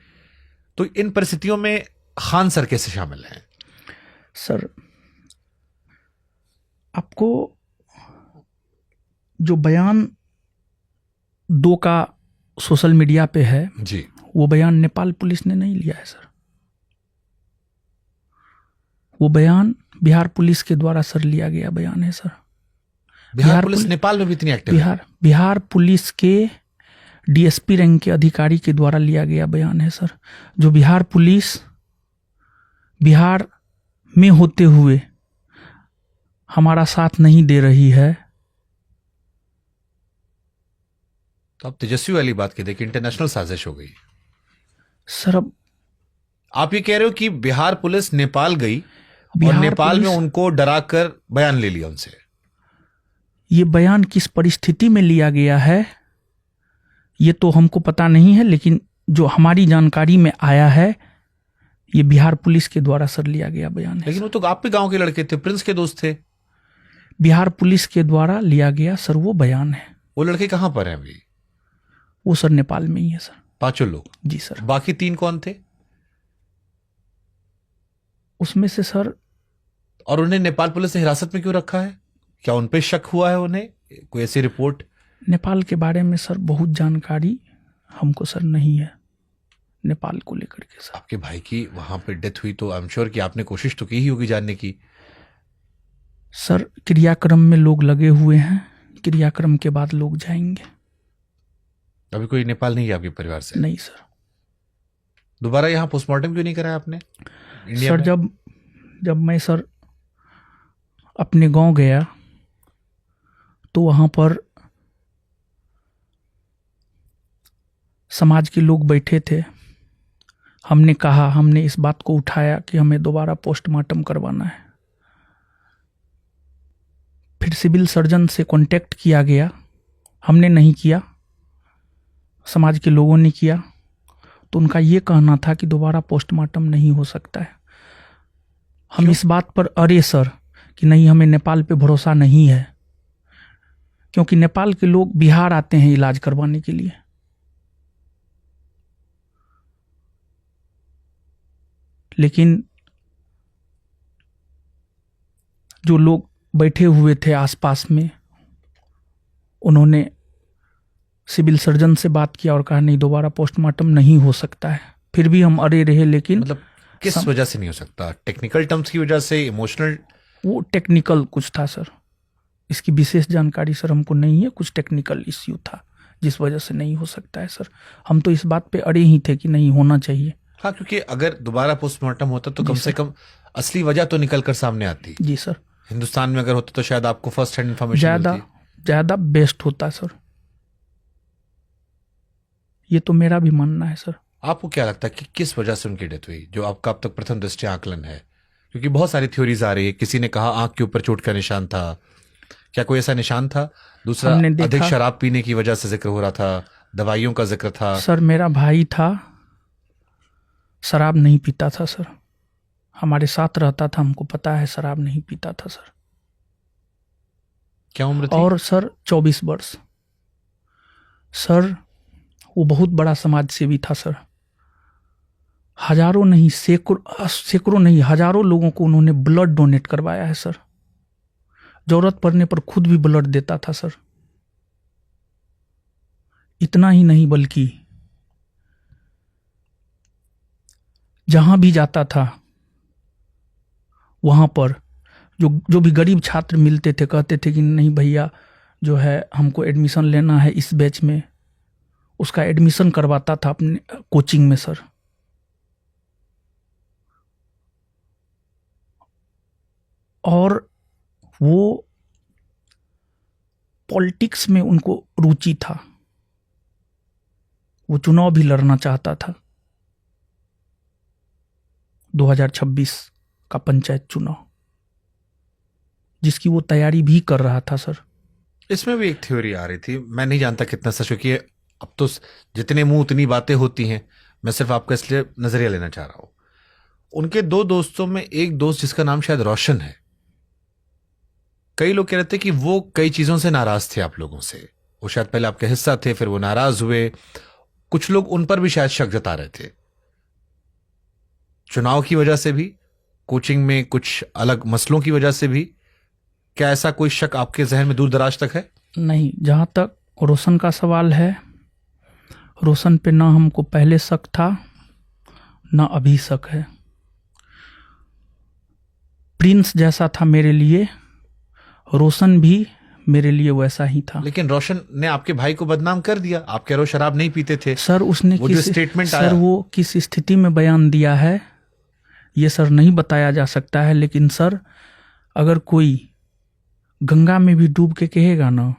तो इन परिस्थितियों में खान सर कैसे शामिल हैं? सर आपको जो बयान 2 का सोशल मीडिया पे है जी, वो बयान नेपाल पुलिस ने नहीं लिया है सर। वो बयान बिहार पुलिस के द्वारा सर लिया गया बयान है सर। बिहार पुलिस नेपाल में भी इतनी एक्टिव है? बिहार पुलिस के डीएसपी रैंक के अधिकारी के द्वारा लिया गया बयान है सर। जो बिहार पुलिस बिहार में होते हुए हमारा साथ नहीं दे रही है। तो आप तेजस्वी वाली बात की देखिए, इंटरनेशनल साजिश हो गई सर अब आप ये कह रहे हो कि बिहार पुलिस नेपाल गई और बिहार नेपाल में पुलिस- उनको डराकर बयान ले लिया उनसे। ये बयान किस परिस्थिति में लिया गया है ये तो हमको पता नहीं है, लेकिन जो हमारी जानकारी में आया है ये बिहार पुलिस के द्वारा सर लिया गया बयान है। लेकिन वो तो आप भी गांव के लड़के थे, प्रिंस के दोस्त थे। बिहार पुलिस के द्वारा लिया गया सर वो बयान है। वो लड़के कहां पर हैं अभी? वो सर नेपाल में ही है सर। 5 लोग। जी सर। बाकी 3 कौन थे? उसमें से सर और उन्हें नेपाल पुलिस ने हिरासत में क्यों रखा है? क्या उन पे शक हुआ है उन्हें? कोई ऐसी रिपोर्ट? नेपाल के बारे में सर बहुत जानकारी हमको सर नहीं है नेपाल को लेकर के सर। आपके भाई की वहां पे डेथ हुई तो आई एम श्योर कि आपने कोशिश तो की ही होगी जानने की। सर क्रियाक्रम में लोग लगे हुए हैं, क्रियाक्रम के बाद लोग जाएंगे। अभी कोई नेपाल नहीं है आपके परिवार से? नहीं सर। दोबारा यहाँ पोस्टमार्टम क्यों नहीं कराया आपने इंडिया सर में? जब मैं सर अपने गांव गया तो वहां पर समाज के लोग बैठे थे। हमने इस बात को उठाया कि हमें दोबारा पोस्टमार्टम करवाना है। फिर सिविल सर्जन से कांटेक्ट किया गया, हमने नहीं किया, समाज के लोगों ने किया। तो उनका ये कहना था कि दोबारा पोस्टमार्टम नहीं हो सकता है। हम इस बात पर अरे सर कि नहीं, हमें नेपाल पे भरोसा नहीं है, क्योंकि नेपाल के लोग बिहार आते हैं इलाज करवाने के लिए। लेकिन जो लोग बैठे हुए थे आसपास में, उन्होंने सिविल सर्जन से बात किया और कहा नहीं, दोबारा पोस्टमार्टम नहीं हो सकता है। फिर भी हम अड़े रहे। लेकिन मतलब किस वजह से नहीं हो सकता? टेक्निकल टर्म्स की वजह से, इमोशनल? वो टेक्निकल कुछ था सर, इसकी विशेष जानकारी सर हमको नहीं है। कुछ टेक्निकल इश्यू था जिस वजह से नहीं हो सकता है सर। हम तो इस बात पे अड़े ही थे कि नहीं होना चाहिए। हाँ, क्योंकि अगर दोबारा पोस्टमार्टम होता तो कम से कम असली वजह तो निकल कर सामने आती। जी सर। हिंदुस्तान में अगर होता तो शायद आपको फर्स्ट हैंड इन्फॉर्मेशन ज्यादा बेस्ट होता सर। ये तो मेरा भी मानना है सर। आपको क्या लगता है कि किस वजह से उनकी डेथ हुई, जो आपका अब तक प्रथम दृष्टया आकलन है? क्योंकि बहुत सारी थ्योरीज आ रही है। किसी ने कहा आंख के ऊपर चोट का निशान था, क्या कोई ऐसा निशान था? दूसरा, अधिक शराब पीने की वजह से जिक्र हो रहा था, दवाइयों का जिक्र था। सर मेरा भाई था, शराब नहीं पीता था सर, हमारे साथ रहता था, हमको पता है शराब नहीं पीता था सर। क्या उम्र थी? और सर 24 वर्ष। सर वो बहुत बड़ा समाज सेवी था सर। हजारों नहीं, सैकड़ों नहीं, हजारों लोगों को उन्होंने ब्लड डोनेट करवाया है सर। जरूरत पड़ने पर खुद भी ब्लड देता था सर। इतना ही नहीं बल्कि जहां भी जाता था वहां पर जो भी गरीब छात्र मिलते थे कहते थे कि नहीं भैया जो है हमको एडमिशन लेना है इस बैच में, उसका एडमिशन करवाता था अपने कोचिंग में सर। और वो पॉलिटिक्स में उनको रुचि था, वो चुनाव भी लड़ना चाहता था, 2026 का पंचायत चुनाव, जिसकी वो तैयारी भी कर रहा था सर। इसमें भी एक थ्योरी आ रही थी, मैं नहीं जानता कितना सच, क्योंकि अब तो जितने मुंह उतनी बातें होती हैं। मैं सिर्फ आपका इसलिए नजरिया लेना चाह रहा हूं। उनके 2 दोस्तों में एक दोस्त जिसका नाम शायद रोशन है, कई लोग कह रहे थे कि वो कई चीजों से नाराज थे आप लोगों से। वो शायद पहले आपके हिस्सा थे, फिर वो नाराज हुए। कुछ लोग उन पर भी शायद शक जता रहे थे, चुनाव की वजह से भी, कोचिंग में कुछ अलग मसलों की वजह से भी। क्या ऐसा कोई शक आपके जहन में दूर दराज तक है? नहीं, जहां तक रोशन का सवाल है, रोशन पे ना हमको पहले शक था ना अभी शक है। प्रिंस जैसा था मेरे लिए, रोशन भी मेरे लिए वैसा ही था। लेकिन रोशन ने आपके भाई को बदनाम कर दिया, आप कह रहे हो शराब नहीं पीते थे। सर उसने वो जो स्टेटमेंट आया, सर वो किस स्थिति में बयान दिया है ये सर नहीं बताया जा सकता है, लेकिन सर अगर कोई गंगा में भी डूब के कहेगा ना,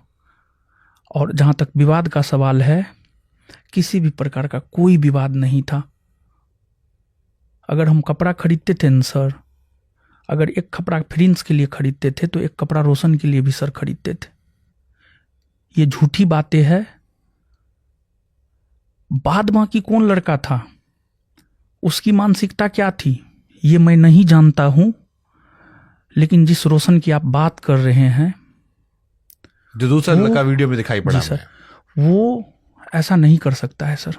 और जहां तक विवाद का सवाल है, किसी भी प्रकार का कोई विवाद नहीं था। अगर हम कपड़ा खरीदते थे न सर, अगर एक कपड़ा प्रिंस के लिए खरीदते थे तो एक कपड़ा रोशन के लिए भी सर खरीदते थे। ये झूठी बातें हैं। बाद बाकी कौन लड़का था, उसकी मानसिकता क्या थी, ये मैं नहीं जानता हूं। लेकिन जिस रोशन की आप बात कर रहे हैं, जो दूसरा लड़का वीडियो में दिखाई पड़ा, जी सर, वो ऐसा नहीं कर सकता है सर।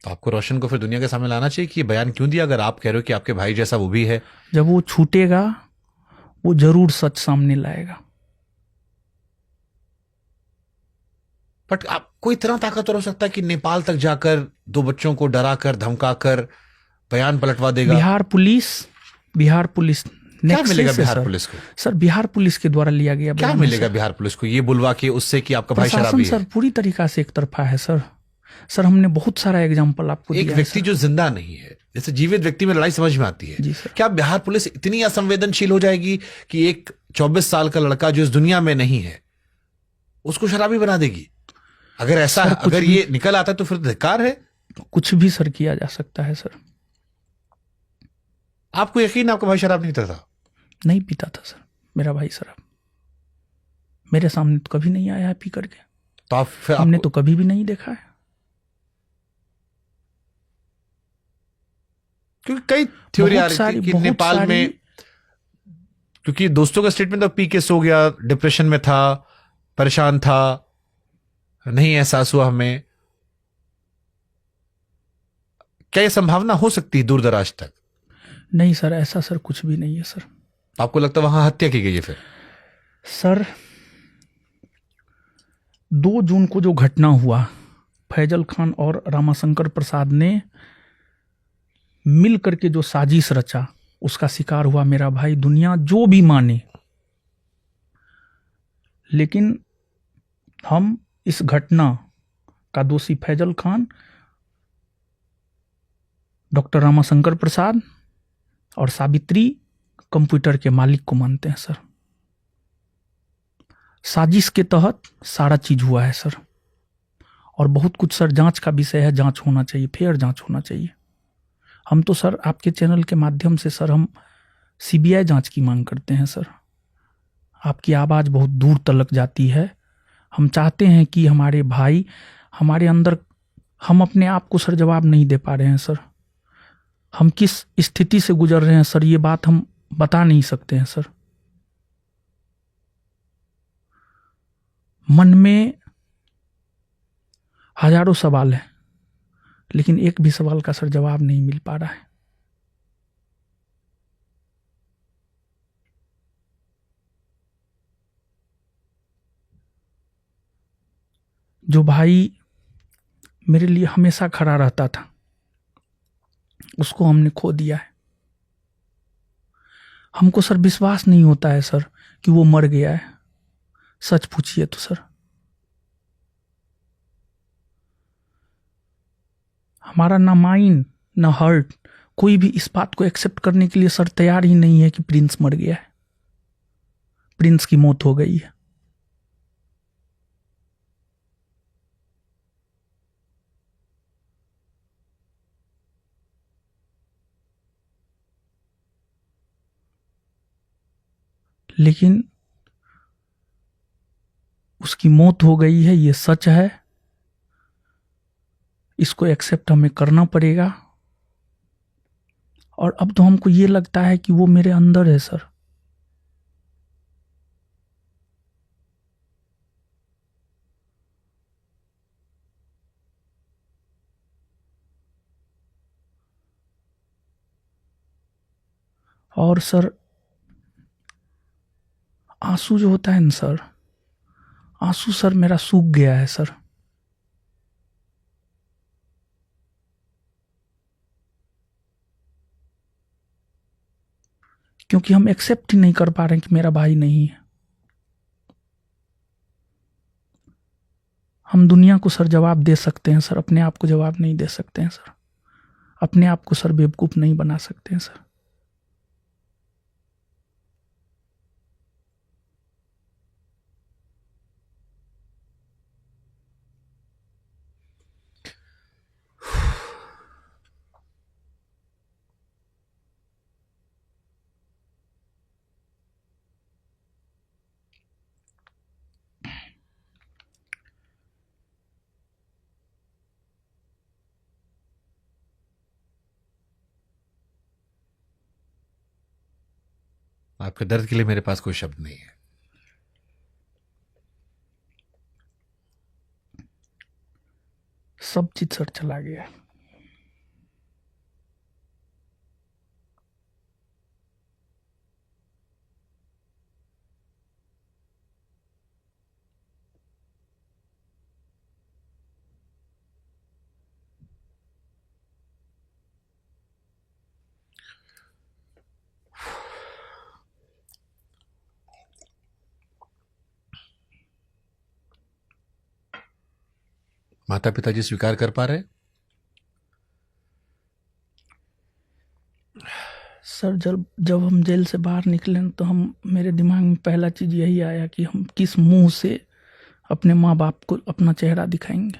तो आपको रोशन को फिर दुनिया के सामने लाना चाहिए कि ये बयान क्यों दिया, अगर आप कह रहे हो कि आपके भाई जैसा वो भी है। जब वो छूटेगा वो जरूर सच सामने लाएगा। बट आपको इतना ताकतवर हो सकता है कि नेपाल तक जाकर 2 बच्चों को डराकर धमकाकर बयान पलटवा देगा। बिहार पुलिस क्या नेक्सस मिलेगा है बिहार सर। पुलिस को? सर बिहार पुलिस के द्वारा लिया गया क्या बयान है मिलेगा सर। बिहार पुलिस को ये बुलवा के उससे कि आपका भाई प्रशासन शराबी है? सर पूरी तरीका से एक तरफा है सर। सर हमने बहुत सारा एग्जाम्पल आपको एक दिया है व्यक्ति सर। जो जिंदा नहीं है, जैसे जीवित व्यक्ति में लड़ाई समझ में आती है। जी सर। क्या बिहार पुलिस इतनी असंवेदनशील हो जाएगी कि एक 24 साल का लड़का जो इस दुनिया में नहीं है उसको शराबी बना देगी? अगर ऐसा सर, अगर ये निकल आता है तो फिर धिक्कार है। कुछ भी सर किया जा सकता है सर। आपको यकीन है आपका भाई शराब नहीं पीता था? नहीं पीता था सर मेरा भाई शराब। मेरे सामने तो कभी नहीं आया है पी करके। तो आप फिर हमने तो कभी भी नहीं देखा है। क्योंकि कई थ्योरी आ बहुत रही सारी- थी कि बहुत नेपाल सारी- में, क्योंकि दोस्तों का स्टेटमेंट था पी के सो गया, डिप्रेशन में था, परेशान था, नहीं एहसास हुआ हमें। क्या यह संभावना हो सकती है दूर दराज तक? नहीं सर, ऐसा सर कुछ भी नहीं है सर। आपको लगता है वहां हत्या की गई है फिर? सर 2 जून को जो घटना हुआ, फैजल खान और रामाशंकर प्रसाद ने मिल करके जो साजिश रचा, उसका शिकार हुआ मेरा भाई। दुनिया जो भी माने, लेकिन हम इस घटना का दोषी फैजल खान, डॉक्टर रामाशंकर प्रसाद और सावित्री कंप्यूटर के मालिक को मानते हैं सर। साजिश के तहत सारा चीज हुआ है सर। और बहुत कुछ सर जांच का विषय है, जांच होना चाहिए, फेयर जांच होना चाहिए। हम तो सर आपके चैनल के माध्यम से सर हम सीबीआई जांच की मांग करते हैं सर। आपकी आवाज बहुत दूर तलक जाती है। हम चाहते हैं कि हमारे भाई, हमारे अंदर, हम अपने आप को सर जवाब नहीं दे पा रहे हैं सर। हम किस स्थिति से गुजर रहे हैं सर, ये बात हम बता नहीं सकते हैं सर। मन में हजारों सवाल हैं, लेकिन एक भी सवाल का सर जवाब नहीं मिल पा रहा है। जो भाई मेरे लिए हमेशा खड़ा रहता था, उसको हमने खो दिया है। हमको सर विश्वास नहीं होता है सर कि वो मर गया है। सच पूछिए तो सर, हमारा ना माइंड ना हार्ट, कोई भी इस बात को एक्सेप्ट करने के लिए सर तैयार ही नहीं है कि प्रिंस मर गया है, प्रिंस की मौत हो गई है। लेकिन उसकी मौत हो गई है, ये सच है। इसको एक्सेप्ट हमें करना पड़ेगा। और अब तो हमको ये लगता है कि वो मेरे अंदर है सर। और सर आंसू जो होता है ना सर, आंसू सर मेरा सूख गया है सर। क्योंकि हम एक्सेप्ट ही नहीं कर पा रहे हैं कि मेरा भाई नहीं है। हम दुनिया को सर जवाब दे सकते हैं सर, अपने आप को जवाब नहीं दे सकते हैं सर। अपने आप को सर बेवकूफ नहीं बना सकते हैं सर। आपके दर्द के लिए मेरे पास कोई शब्द नहीं है। सब चीज सर चला गया। माता पिताजी स्वीकार कर पा रहे? सर जब हम जेल से बाहर निकले तो मेरे दिमाग में पहला चीज यही आया कि हम किस मुंह से अपने माँ बाप को अपना चेहरा दिखाएंगे।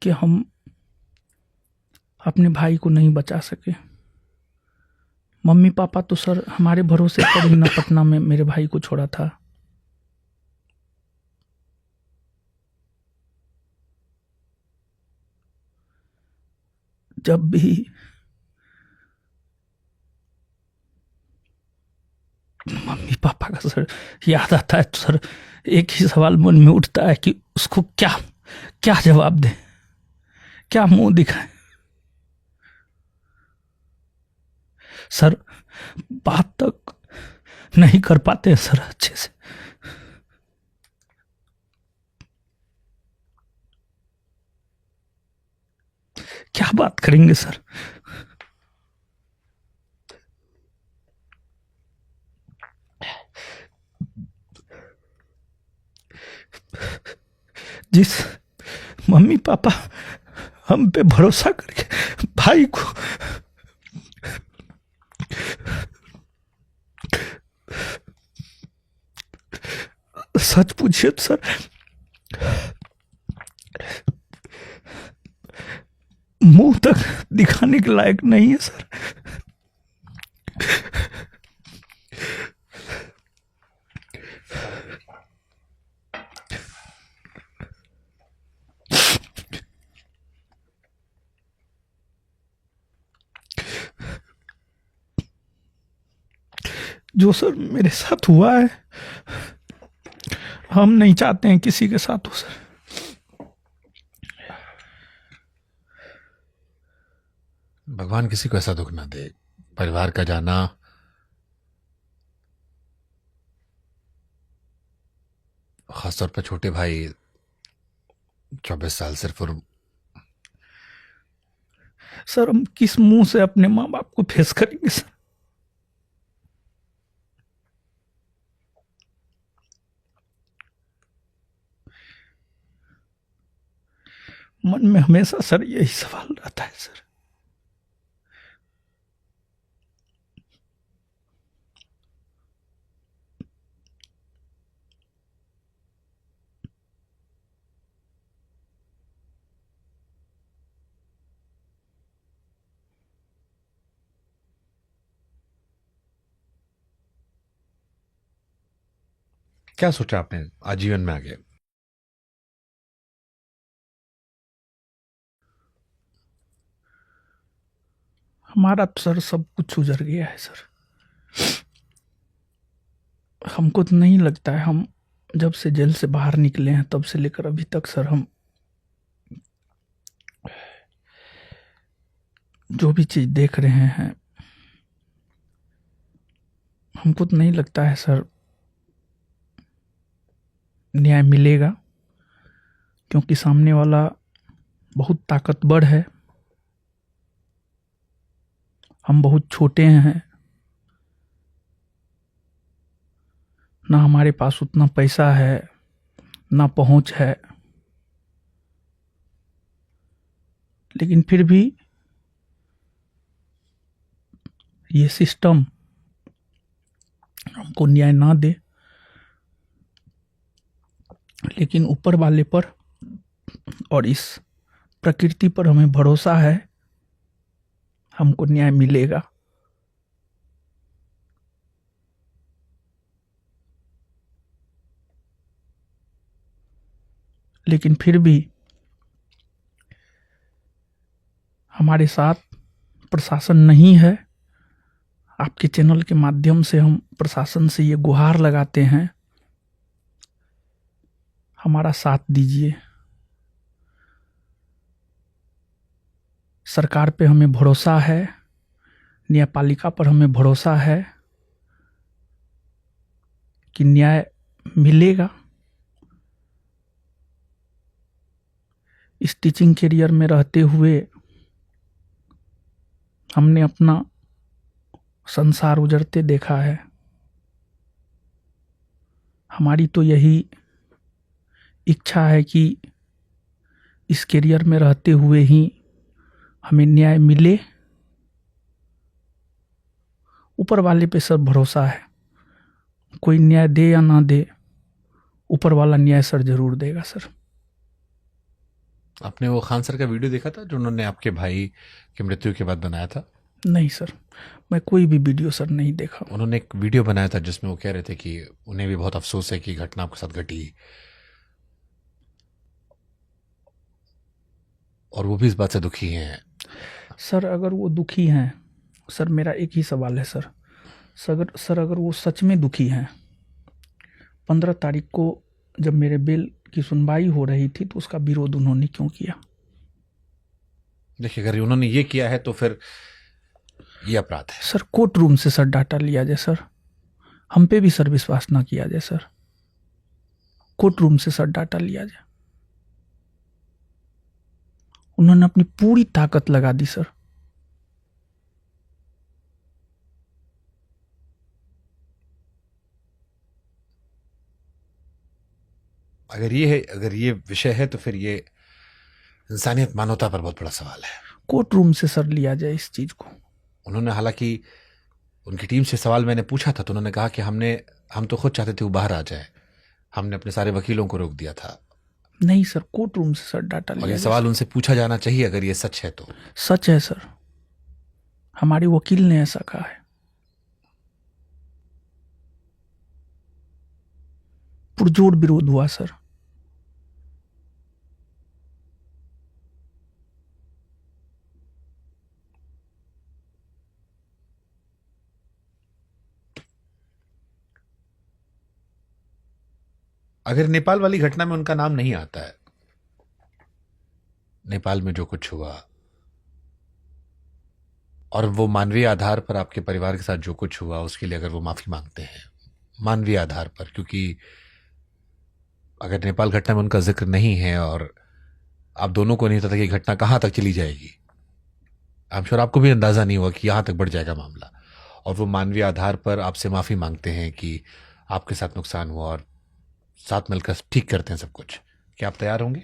कि हम अपने भाई को नहीं बचा सके। मम्मी पापा तो सर हमारे भरोसे पर ही ना पटना में मेरे भाई को छोड़ा था। जब भी मम्मी पापा का सर याद आता है तो सर एक ही सवाल मन में उठता है कि उसको क्या क्या जवाब दे, क्या मुंह दिखाए। सर बात तक नहीं कर पाते हैं सर अच्छे से। क्या बात करेंगे सर। जिस मम्मी पापा हम पे भरोसा करके भाई को सच पूछिए तो सर मुंह तक दिखाने के लायक नहीं है सर। जो सर मेरे साथ हुआ है हम नहीं चाहते हैं किसी के साथ हो सर। भगवान किसी को ऐसा दुख ना दे। परिवार का जाना खासतौर पर छोटे भाई 24 साल सिर्फ और सर हम किस मुंह से अपने माँ बाप को फेस करेंगे सर। मन में हमेशा सर यही सवाल रहता है सर। क्या सोचा आपने आजीवन में आगे? हमारा तो सर सब कुछ उजड़ गया है सर। हमको तो नहीं लगता है हम जब से जेल से बाहर निकले हैं तब से लेकर अभी तक सर हम जो भी चीज देख रहे हैं हमको तो नहीं लगता है सर न्याय मिलेगा। क्योंकि सामने वाला बहुत ताकतवर है, हम बहुत छोटे हैं, ना हमारे पास उतना पैसा है, ना पहुंच है, लेकिन फिर भी ये सिस्टम हमको न्याय ना दे, लेकिन ऊपर वाले पर और इस प्रकृति पर हमें भरोसा है, हमको न्याय मिलेगा। लेकिन फिर भी हमारे साथ प्रशासन नहीं है। आपके चैनल के माध्यम से हम प्रशासन से ये गुहार लगाते हैं, हमारा साथ दीजिए। सरकार पे हमें भरोसा है, न्यायपालिका पर हमें भरोसा है कि न्याय मिलेगा। इस टीचिंग करियर में रहते हुए हमने अपना संसार उजड़ते देखा है। हमारी तो यही इच्छा है कि इस करियर में रहते हुए ही हमें न्याय मिले। ऊपर वाले पे सब भरोसा है, कोई न्याय दे या ना दे, ऊपर वाला न्याय सर जरूर देगा। सर आपने वो खान सर का वीडियो देखा था जो उन्होंने आपके भाई की मृत्यु के बाद बनाया था? नहीं सर, मैं कोई भी वीडियो सर नहीं देखा। उन्होंने एक वीडियो बनाया था जिसमें वो कह रहे थे कि उन्हें भी बहुत अफसोस है कि घटना आपके साथ घटी, और वो भी इस बात से दुखी हैं। सर अगर वो दुखी हैं, सर मेरा एक ही सवाल है सर, अगर वो सच में दुखी हैं, 15 तारीख को जब मेरे बेल की सुनवाई हो रही थी तो उसका विरोध उन्होंने क्यों किया? देखिए, अगर उन्होंने ये किया है तो फिर ये अपराध है। सर कोर्ट रूम से सर डाटा लिया जाए सर, हम पे भी सर विश्वास ना किया जाए सर, कोर्ट रूम से सर डाटा लिया जाए। उन्होंने अपनी पूरी ताकत लगा दी सर। अगर ये विषय है तो फिर ये इंसानियत, मानवता पर बहुत बड़ा सवाल है। कोर्ट रूम से सर लिया जाए इस चीज को। उन्होंने, हालांकि उनकी टीम से सवाल मैंने पूछा था तो उन्होंने कहा कि हम तो खुद चाहते थे वो बाहर आ जाए, हमने अपने सारे वकीलों को रोक दिया था। नहीं सर, कोर्ट रूम से सर डाटा लिया और ये जाए। सवाल उनसे पूछा जाना चाहिए अगर ये सच है तो। सच है सर, हमारे वकील ने ऐसा कहा है। पुरजोर विरोध हुआ सर। अगर नेपाल वाली घटना में उनका नाम नहीं आता है, नेपाल में जो कुछ हुआ और वो मानवीय आधार पर आपके परिवार के साथ जो कुछ हुआ उसके लिए अगर वो माफी मांगते हैं मानवीय आधार पर, क्योंकि अगर नेपाल घटना में उनका जिक्र नहीं है और आप दोनों को नहीं पता कि घटना कहां तक चली जाएगी, आई एम श्योर आपको भी अंदाजा नहीं हुआ कि यहां तक बढ़ जाएगा मामला, और वो मानवीय आधार पर आपसे माफी मांगते हैं कि आपके साथ नुकसान हुआ और साथ मिलकर ठीक करते हैं सब कुछ, क्या आप तैयार होंगे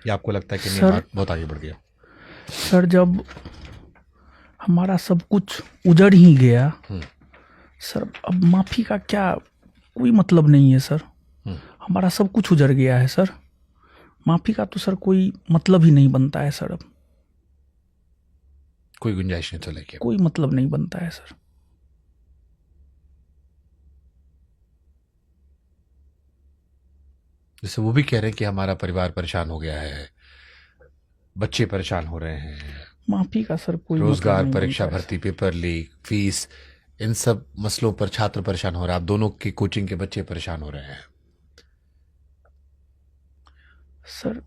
या आपको लगता है कि नहीं, बात बहुत आगे बढ़ गया? सर जब हमारा सब कुछ उजड़ ही गया सर, अब माफी का क्या कोई मतलब नहीं है सर। हमारा सब कुछ उजड़ गया है सर, माफी का तो सर कोई मतलब ही नहीं बनता है सर। अब कोई गुंजाइश नहीं तो लेके कोई मतलब नहीं बनता है सर। जैसे वो भी कह रहे हैं कि हमारा परिवार परेशान हो गया है, बच्चे परेशान हो रहे हैं, माफी का सर कोई रोजगार, मतलब नहीं परीक्षा बनता है भर्ती, पेपर लीक, फीस, इन सब मसलों पर छात्र परेशान हो रहे हैं, आप दोनों की कोचिंग के बच्चे परेशान हो रहे हैं। सर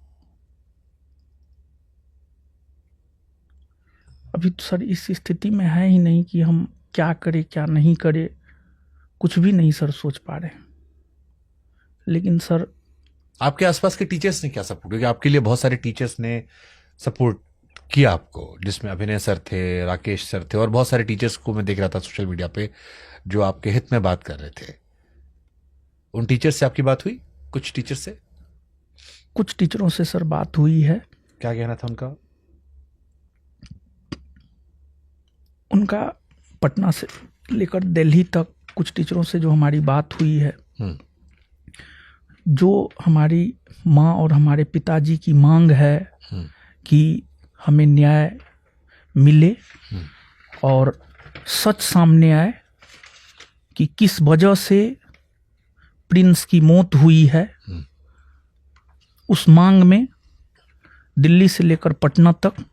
अभी तो सर इस स्थिति में है ही नहीं कि हम क्या करें क्या नहीं करें, कुछ भी नहीं सर सोच पा रहे। लेकिन सर आपके आसपास के टीचर्स ने क्या सपोर्ट, क्योंकि आपके लिए बहुत सारे टीचर्स ने सपोर्ट किया आपको, जिसमें अभिनय सर थे, राकेश सर थे और बहुत सारे टीचर्स को मैं देख रहा था सोशल मीडिया पे जो आपके हित में बात कर रहे थे। उन टीचर से आपकी बात हुई? कुछ टीचर से? कुछ टीचरों से सर बात हुई है। क्या कहना था उनका? उनका पटना से लेकर दिल्ली तक कुछ टीचरों से जो हमारी बात हुई है, जो हमारी माँ और हमारे पिताजी की मांग है कि हमें न्याय मिले और सच सामने आए कि किस वजह से प्रिंस की मौत हुई है, उस मांग में दिल्ली से लेकर पटना तक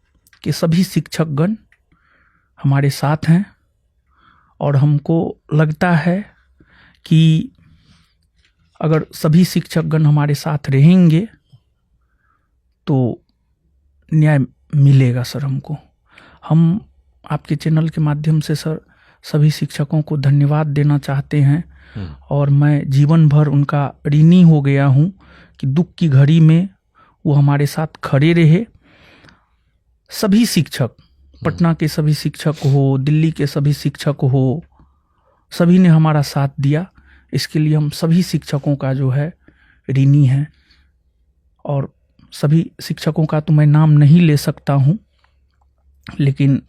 के सभी शिक्षकगण हमारे साथ हैं और हमको लगता है कि अगर सभी शिक्षकगण हमारे साथ रहेंगे तो न्याय मिलेगा सर हमको। हम आपके चैनल के माध्यम से सर सभी शिक्षकों को धन्यवाद देना चाहते हैं और मैं जीवन भर उनका ऋणी हो गया हूं कि दुख की घड़ी में वो हमारे साथ खड़े रहे। सभी शिक्षक, पटना के सभी शिक्षक हो, दिल्ली के सभी शिक्षक हो, सभी ने हमारा साथ दिया। इसके लिए हम सभी शिक्षकों का जो है ऋणी है और सभी शिक्षकों का तो मैं नाम नहीं ले सकता हूं, लेकिन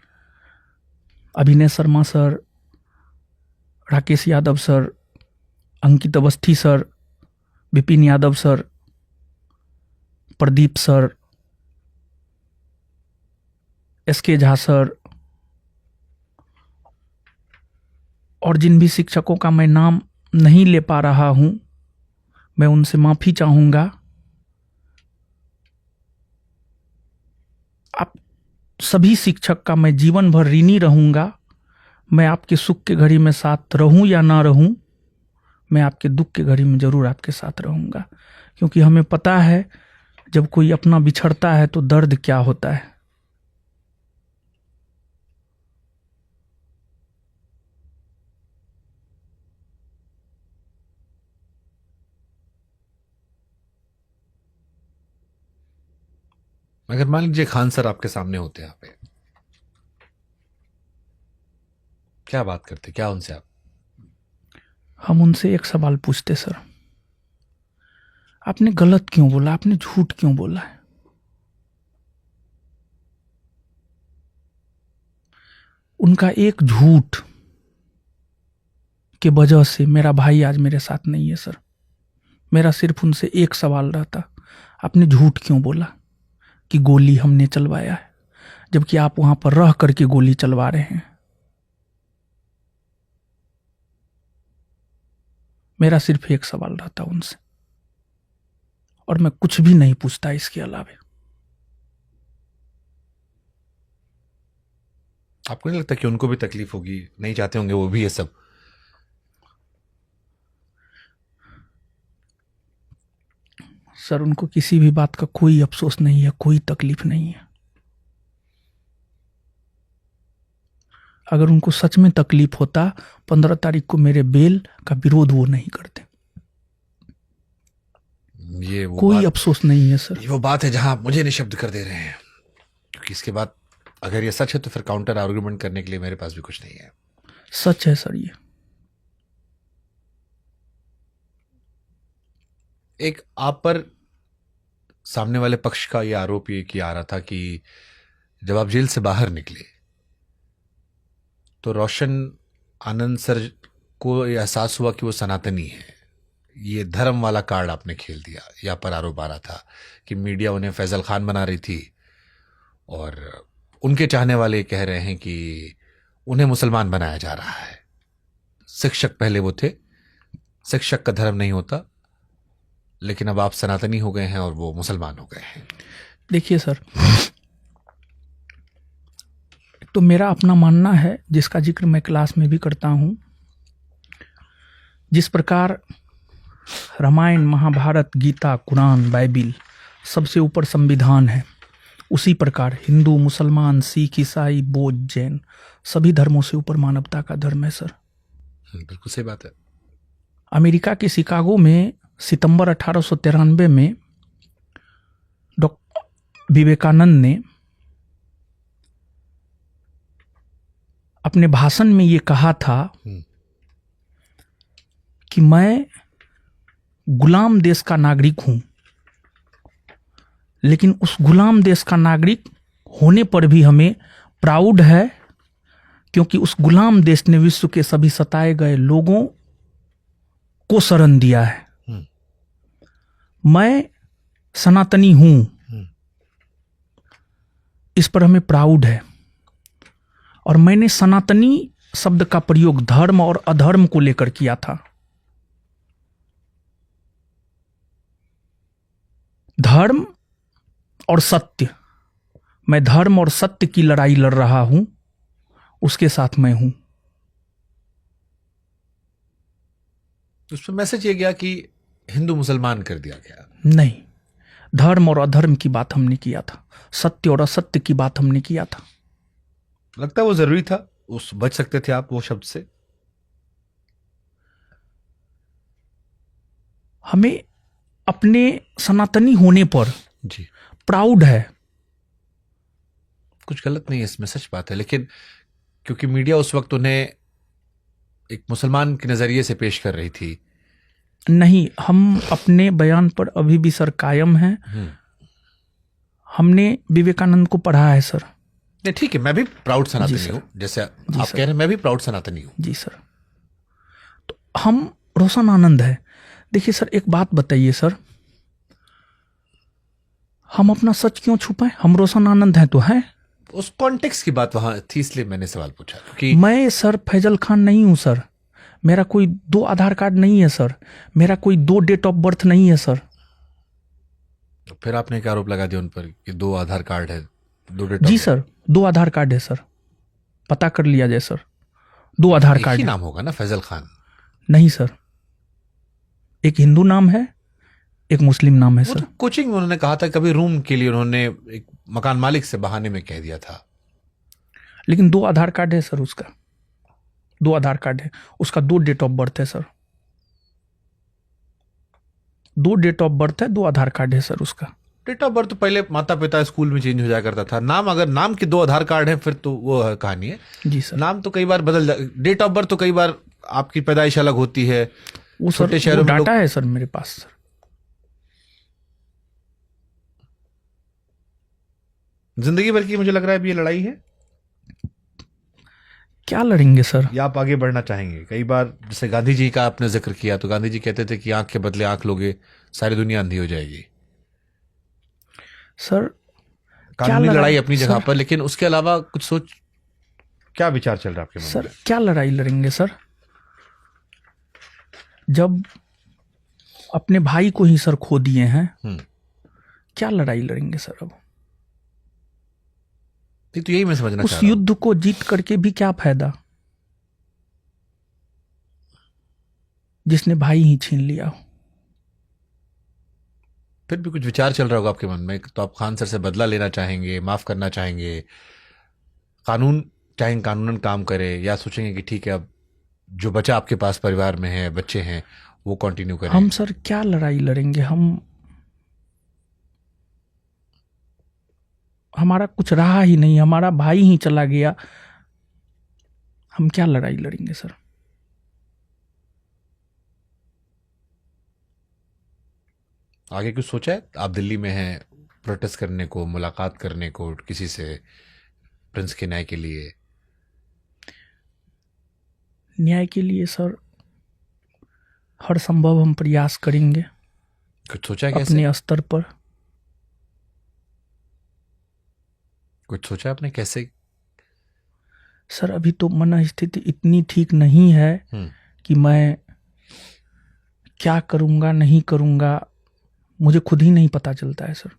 Abhinay Sharma sir, Rakesh Yadav sir, Ankit Awasthi sir, Vipin Yadav sir, Pradeep sir, SK Jha sir और जिन भी शिक्षकों का मैं नाम नहीं ले पा रहा हूं, मैं उनसे माफी चाहूंगा। आप सभी शिक्षक का मैं जीवन भर ऋणी रहूंगा। मैं आपके सुख के घड़ी में साथ रहूं या ना रहूं, मैं आपके दुख के घड़ी में जरूर आपके साथ रहूंगा, क्योंकि हमें पता है जब कोई अपना बिछड़ता है तो दर्द क्या होता है। अगर मान लीजिए खान सर आपके सामने होते यहाँ पे, क्या बात करते, क्या उनसे आप? हम उनसे एक सवाल पूछते, सर आपने गलत क्यों बोला, आपने झूठ क्यों बोला है? उनका एक झूठ के वजह से मेरा भाई आज मेरे साथ नहीं है सर। मेरा सिर्फ उनसे एक सवाल रहता, आपने झूठ क्यों बोला कि गोली हमने चलवाया है, जबकि आप वहां पर रह करके गोली चलवा रहे हैं। मेरा सिर्फ एक सवाल रहता उनसे और मैं कुछ भी नहीं पूछता इसके अलावा। आपको नहीं लगता कि उनको भी तकलीफ होगी? नहीं चाहते होंगे वो भी ये सब? सर उनको किसी भी बात का कोई अफसोस नहीं है, कोई तकलीफ नहीं है। अगर उनको सच में तकलीफ होता 15 तारीख को मेरे बेल का विरोध वो नहीं करते। ये वो कोई अफसोस नहीं है सर। ये वो बात है जहां आप मुझे निशब्द कर दे रहे हैं, क्योंकि इसके बाद अगर ये सच है तो फिर काउंटर आर्गुमेंट करने के लिए मेरे पास भी कुछ नहीं है। सच है सर। ये एक आप पर सामने वाले पक्ष का ये आरोप ये किया आ रहा था कि जब आप जेल से बाहर निकले तो रोशन आनंद सर को ये एहसास हुआ कि वो सनातनी है। ये धर्म वाला कार्ड आपने खेल दिया। यहाँ पर आरोप आ रहा था कि मीडिया उन्हें फैजल खान बना रही थी और उनके चाहने वाले कह रहे हैं कि उन्हें मुसलमान बनाया जा रहा है। शिक्षक पहले वो थे, शिक्षक का धर्म नहीं होता, लेकिन अब आप सनातनी हो गए हैं और वो मुसलमान हो गए हैं। देखिए सर, तो मेरा अपना मानना है जिसका जिक्र मैं क्लास में भी करता हूं। जिस प्रकार रामायण, महाभारत, गीता, कुरान, बाइबिल सबसे ऊपर संविधान है, उसी प्रकार हिंदू, मुसलमान, सिख, ईसाई, बौद्ध, जैन सभी धर्मों से ऊपर मानवता का धर्म है सर। बिल्कुल सही बात है। अमेरिका के शिकागो में सितंबर 1893 में डॉक्टर विवेकानंद ने अपने भाषण में ये कहा था कि मैं गुलाम देश का नागरिक हूं, लेकिन उस गुलाम देश का नागरिक होने पर भी हमें प्राउड है, क्योंकि उस गुलाम देश ने विश्व के सभी सताए गए लोगों को शरण दिया है। मैं सनातनी हूं, इस पर हमें प्राउड है। और मैंने सनातनी शब्द का प्रयोग धर्म और अधर्म को लेकर किया था। धर्म और सत्य, मैं धर्म और सत्य की लड़ाई लड़ रहा हूं, उसके साथ मैं हूं। उसमें मैसेज ये गया कि हिंदू मुसलमान कर दिया गया। नहीं, धर्म और अधर्म की बात हमने किया था, सत्य और असत्य की बात हमने किया था। लगता है वो जरूरी था, उस बच सकते थे आप वो शब्द से। हमें अपने सनातनी होने पर जी, प्राउड है। कुछ गलत नहीं है इसमें, सच बात है। लेकिन क्योंकि मीडिया उस वक्त उन्हें एक मुसलमान के नजरिए से पेश कर रही थी। नहीं, हम अपने बयान पर अभी भी सर कायम हैं। हमने विवेकानंद को पढ़ा है सर। नहीं ठीक है, मैं भी प्राउड सनातनी सर। हूं, जैसे आप सर। कह रहे हैं, मैं भी प्राउड सनातनी हूं। जी सर। तो हम रोशन आनंद है। देखिए सर, एक बात बताइए सर, हम अपना सच क्यों छुपाएं? हम रोशन आनंद हैं तो हैं। उस कॉन्टेक्स्ट की बात वहां थी, इसलिए मैंने सवाल पूछा। क्योंकि मैं सर फैजल खान नहीं हूं सर। मेरा कोई 2 आधार कार्ड नहीं है सर। मेरा कोई 2 डेट ऑफ बर्थ नहीं है सर। तो फिर आपने क्या आरोप लगा दिया उन पर कि 2 आधार कार्ड है, 2 डेट जी सर, 2 आधार कार्ड है सर। पता कर लिया जाए सर, 2 आधार कार्ड ही है। नाम होगा ना, फैजल खान? नहीं सर, एक हिंदू नाम है, एक मुस्लिम नाम है वो सर। तो कोचिंग में उन्होंने कहा था, कभी रूम के लिए उन्होंने एक मकान मालिक से बहाने में कह दिया था। लेकिन 2 आधार कार्ड है सर उसका। 2 आधार कार्ड है उसका, 2 डेट ऑफ बर्थ है सर। 2 डेट ऑफ बर्थ है, 2 आधार कार्ड है सर उसका। डेट ऑफ बर्थ तो पहले माता पिता स्कूल में चेंज हो जाया करता था। नाम, अगर नाम के 2 आधार कार्ड हैं फिर तो वो कहानी है। जी सर। नाम तो कई बार बदल जा, डेट ऑफ बर्थ तो कई बार आपकी पैदाइश अलग होती है। वो सर, छोटे शहरों वो में डाटा है सर मेरे पास सर। जिंदगी भर की मुझे लग रहा है अभी ये लड़ाई है। क्या लड़ेंगे सर? या आप आगे बढ़ना चाहेंगे? कई बार जैसे गांधी जी का आपने जिक्र किया, तो गांधी जी कहते थे कि आंख के बदले आंख लोगे सारी दुनिया अंधी हो जाएगी। सर कानूनी लड़ाई अपनी जगह सर, पर, लेकिन उसके अलावा कुछ सोच, क्या विचार चल रहा है आपके मन सर में? क्या लड़ाई लड़ेंगे सर? जब अपने भाई को ही सर खो दिए हैं, क्या लड़ाई लड़ेंगे सर? अब तो यही मैं समझना उस चाह रहा हूं। युद्ध को जीत करके भी क्या फायदा, जिसने भाई ही छीन लिया हो। फिर भी कुछ विचार चल रहा होगा आपके मन में, तो आप खान सर से बदला लेना चाहेंगे, माफ करना चाहेंगे, कानून चाहेंगे कानूनन काम करे, या सोचेंगे कि ठीक है अब जो बचा आपके पास परिवार में है, बच्चे हैं, वो कंटिन्यू करें? हम सर क्या लड़ाई लड़ेंगे? हमारा कुछ रहा ही नहीं, हमारा भाई ही चला गया, हम क्या लड़ाई लड़ेंगे सर? आगे कुछ सोचा है? आप दिल्ली में हैं, प्रोटेस्ट करने को, मुलाकात करने को किसी से, प्रिंस के न्याय के लिए? न्याय के लिए सर हर संभव हम प्रयास करेंगे कुछ सोचा है कैसे? अपने स्तर पर। कुछ सोचा है आपने कैसे? सर अभी तो मन स्थिति इतनी ठीक नहीं है कि मैं क्या करूंगा नहीं करूंगा, मुझे खुद ही नहीं पता चलता है सर।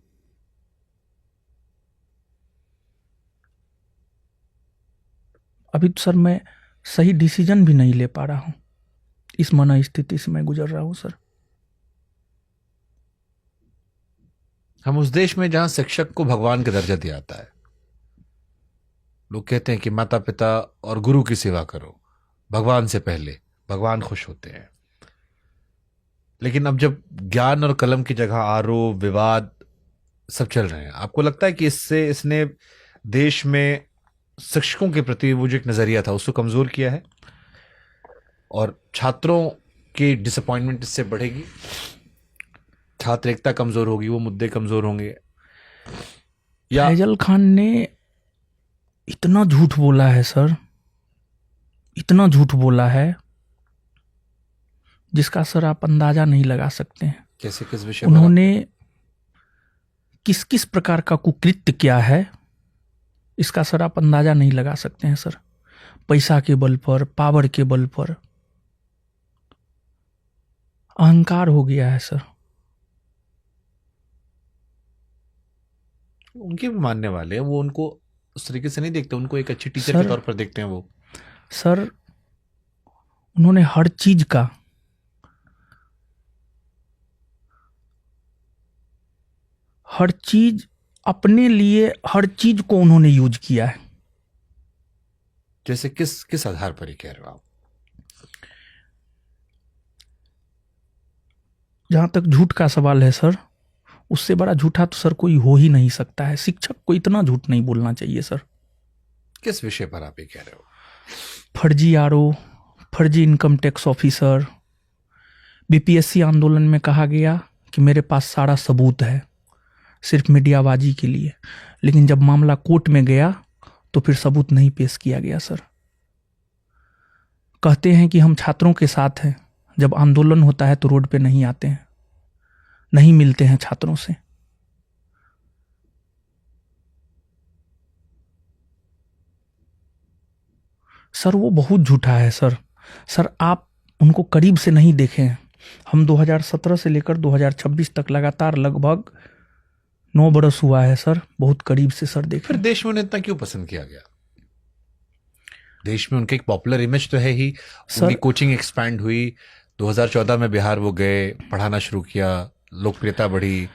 अभी तो सर मैं सही डिसीजन भी नहीं ले पा रहा हूं, इस मन स्थिति से मैं गुजर रहा हूं सर। हम उस देश में जहां शिक्षक को भगवान का दर्जा दिया जाता है, लोग कहते हैं कि माता पिता और गुरु की सेवा करो, भगवान से पहले, भगवान खुश होते हैं। लेकिन अब जब ज्ञान और कलम की जगह आरोप विवाद सब चल रहे हैं, आपको लगता है कि इसने देश में शिक्षकों के प्रति वो जो एक नजरिया था उसको कमजोर किया है और छात्रों की डिसअपॉइंटमेंट इससे बढ़ेगी, छात्र एकता कमजोर होगी, वो मुद्दे कमजोर होंगे? या फैजल खान ने इतना झूठ बोला है सर, इतना झूठ बोला है जिसका सर आप अंदाजा नहीं लगा सकते हैं। कैसे, किस विषय पर? उन्होंने किस किस प्रकार का कुकृत्य किया है इसका सर आप अंदाजा नहीं लगा सकते हैं सर। पैसा के बल पर, पावर के बल पर अहंकार हो गया है सर। उनके भी मानने वाले हैं, वो उनको उस तरीके से नहीं देखते, उनको एक अच्छी टीचर सर, के तौर पर देखते हैं वो। सर उन्होंने हर चीज का हर चीज अपने लिए, हर चीज को उन्होंने यूज किया है। जैसे किस किस आधार पर ही कह रहे हो आप? जहां तक झूठ का सवाल है सर, उससे बड़ा झूठा तो सर कोई हो ही नहीं सकता है। शिक्षक को इतना झूठ नहीं बोलना चाहिए सर। किस विषय पर आप ये कह रहे हो? फर्जी आरओ, फर्जी इनकम टैक्स ऑफिसर। बीपीएससी आंदोलन में कहा गया कि मेरे पास सारा सबूत है सिर्फ मीडियाबाजी के लिए, लेकिन जब मामला कोर्ट में गया तो फिर सबूत नहीं पेश किया गया सर। कहते हैं कि हम छात्रों के साथ हैं, जब आंदोलन होता है तो रोड पे नहीं आते हैं, नहीं मिलते हैं छात्रों से। सर वो बहुत झूठा है सर। सर आप उनको करीब से नहीं देखे हैं। हम 2017 से लेकर 2026 तक लगातार लगभग 9 बरस हुआ है सर, बहुत करीब से सर देखे। फिर देश में उन्हें इतना क्यों पसंद किया गया? देश में उनके एक पॉपुलर इमेज तो है ही। उनकी कोचिंग एक्सपैंड हुई, 2014 में बिहार वो गए, पढ़ाना शुरू किया, लोकप्रियता बढ़ी।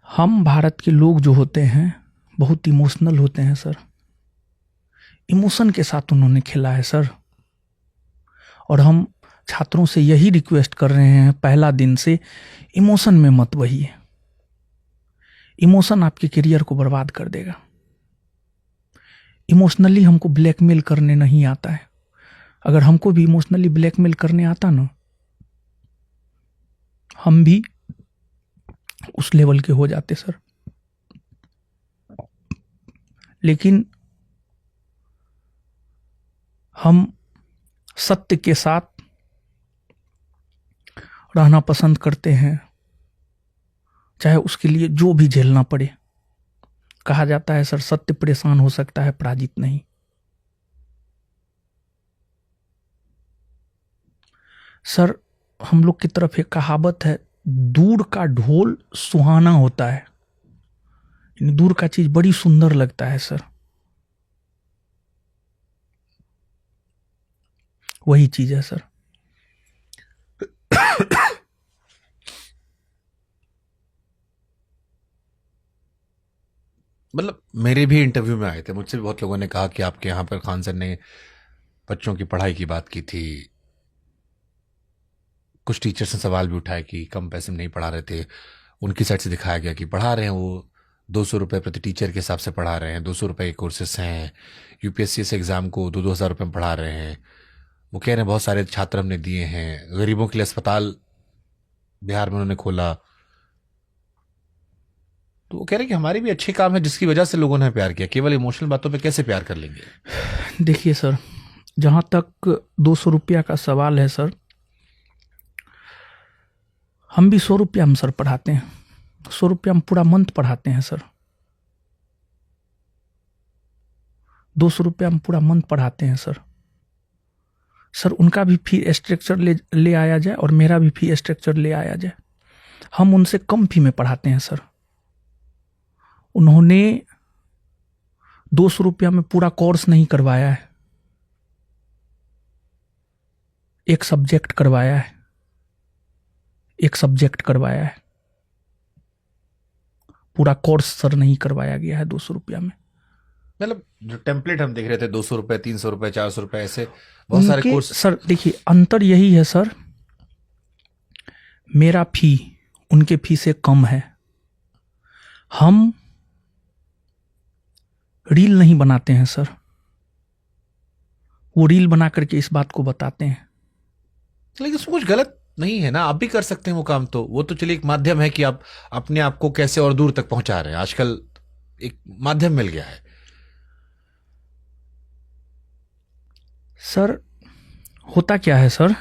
हम भारत के लोग जो होते हैं बहुत इमोशनल होते हैं सर। इमोशन के साथ उन्होंने खेला है सर। और हम छात्रों से यही रिक्वेस्ट कर रहे हैं पहला दिन से, इमोशन में मत बहिए। इमोशन आपके करियर को बर्बाद कर देगा। इमोशनली हमको ब्लैकमेल करने नहीं आता है। अगर हमको भी इमोशनली ब्लैकमेल करने आता ना, हम भी उस लेवल के हो जाते सर। लेकिन हम सत्य के साथ रहना पसंद करते हैं, चाहे उसके लिए जो भी झेलना पड़े। कहा जाता है सर, सत्य परेशान हो सकता है, पराजित नहीं। सर हम लोग की तरफ एक कहावत है, दूर का ढोल सुहाना होता है। यानी दूर का चीज बड़ी सुंदर लगता है सर। वही चीज है सर। मतलब मेरे भी इंटरव्यू में आए थे, मुझसे भी बहुत लोगों ने कहा कि आपके यहाँ पर खान सर ने बच्चों की पढ़ाई की बात की थी। कुछ टीचर्स ने सवाल भी उठाया कि कम पैसे में नहीं पढ़ा रहे थे। उनकी साइड से दिखाया गया कि पढ़ा रहे हैं, वो 200 रुपये प्रति टीचर के हिसाब से पढ़ा रहे हैं, 200 रुपये के कोर्सेस हैं। यूपीएससी से एग्ज़ाम को 2-2 हज़ार रुपये में पढ़ा रहे हैं। वो कह रहे हैं बहुत सारे छात्र हमने दिए हैं। गरीबों के लिए अस्पताल बिहार में उन्होंने खोला। तो वो कह रहे हैं कि हमारे भी अच्छे काम है जिसकी वजह से लोगों ने प्यार किया। केवल इमोशनल बातों पे कैसे प्यार कर लेंगे? देखिए सर, जहां तक 200 रुपया का सवाल है सर, हम भी 100 रुपया में सर पढ़ाते हैं। 100 रुपया में पूरा मंथ पढ़ाते हैं सर। 200 रुपया में पूरा मंथ पढ़ाते हैं सर। सर उनका भी फी स्ट्रक्चर ले आया जाए और मेरा भी फी स्ट्रक्चर ले आया जाए। हम उनसे कम फी में पढ़ाते हैं सर। उन्होंने 200 रुपया में पूरा कोर्स नहीं करवाया है, एक सब्जेक्ट करवाया है। एक सब्जेक्ट करवाया है, पूरा कोर्स सर नहीं करवाया गया है 200 रुपया में। मतलब जो टेम्पलेट हम देख रहे थे 200 रुपये, 300 रुपये, 400 रुपये, ऐसे बहुत सारे कोर्स। सर देखिए अंतर यही है सर, मेरा फी उनके फी से कम है। हम रील नहीं बनाते हैं सर, वो रील बना करके इस बात को बताते हैं। लेकिन उसमें कुछ गलत नहीं है ना, आप भी कर सकते हैं वो काम। तो वो तो चलिए एक माध्यम है कि आप अपने आप को कैसे और दूर तक पहुंचा रहे हैं। आजकल एक माध्यम मिल गया है। सर होता क्या है सर,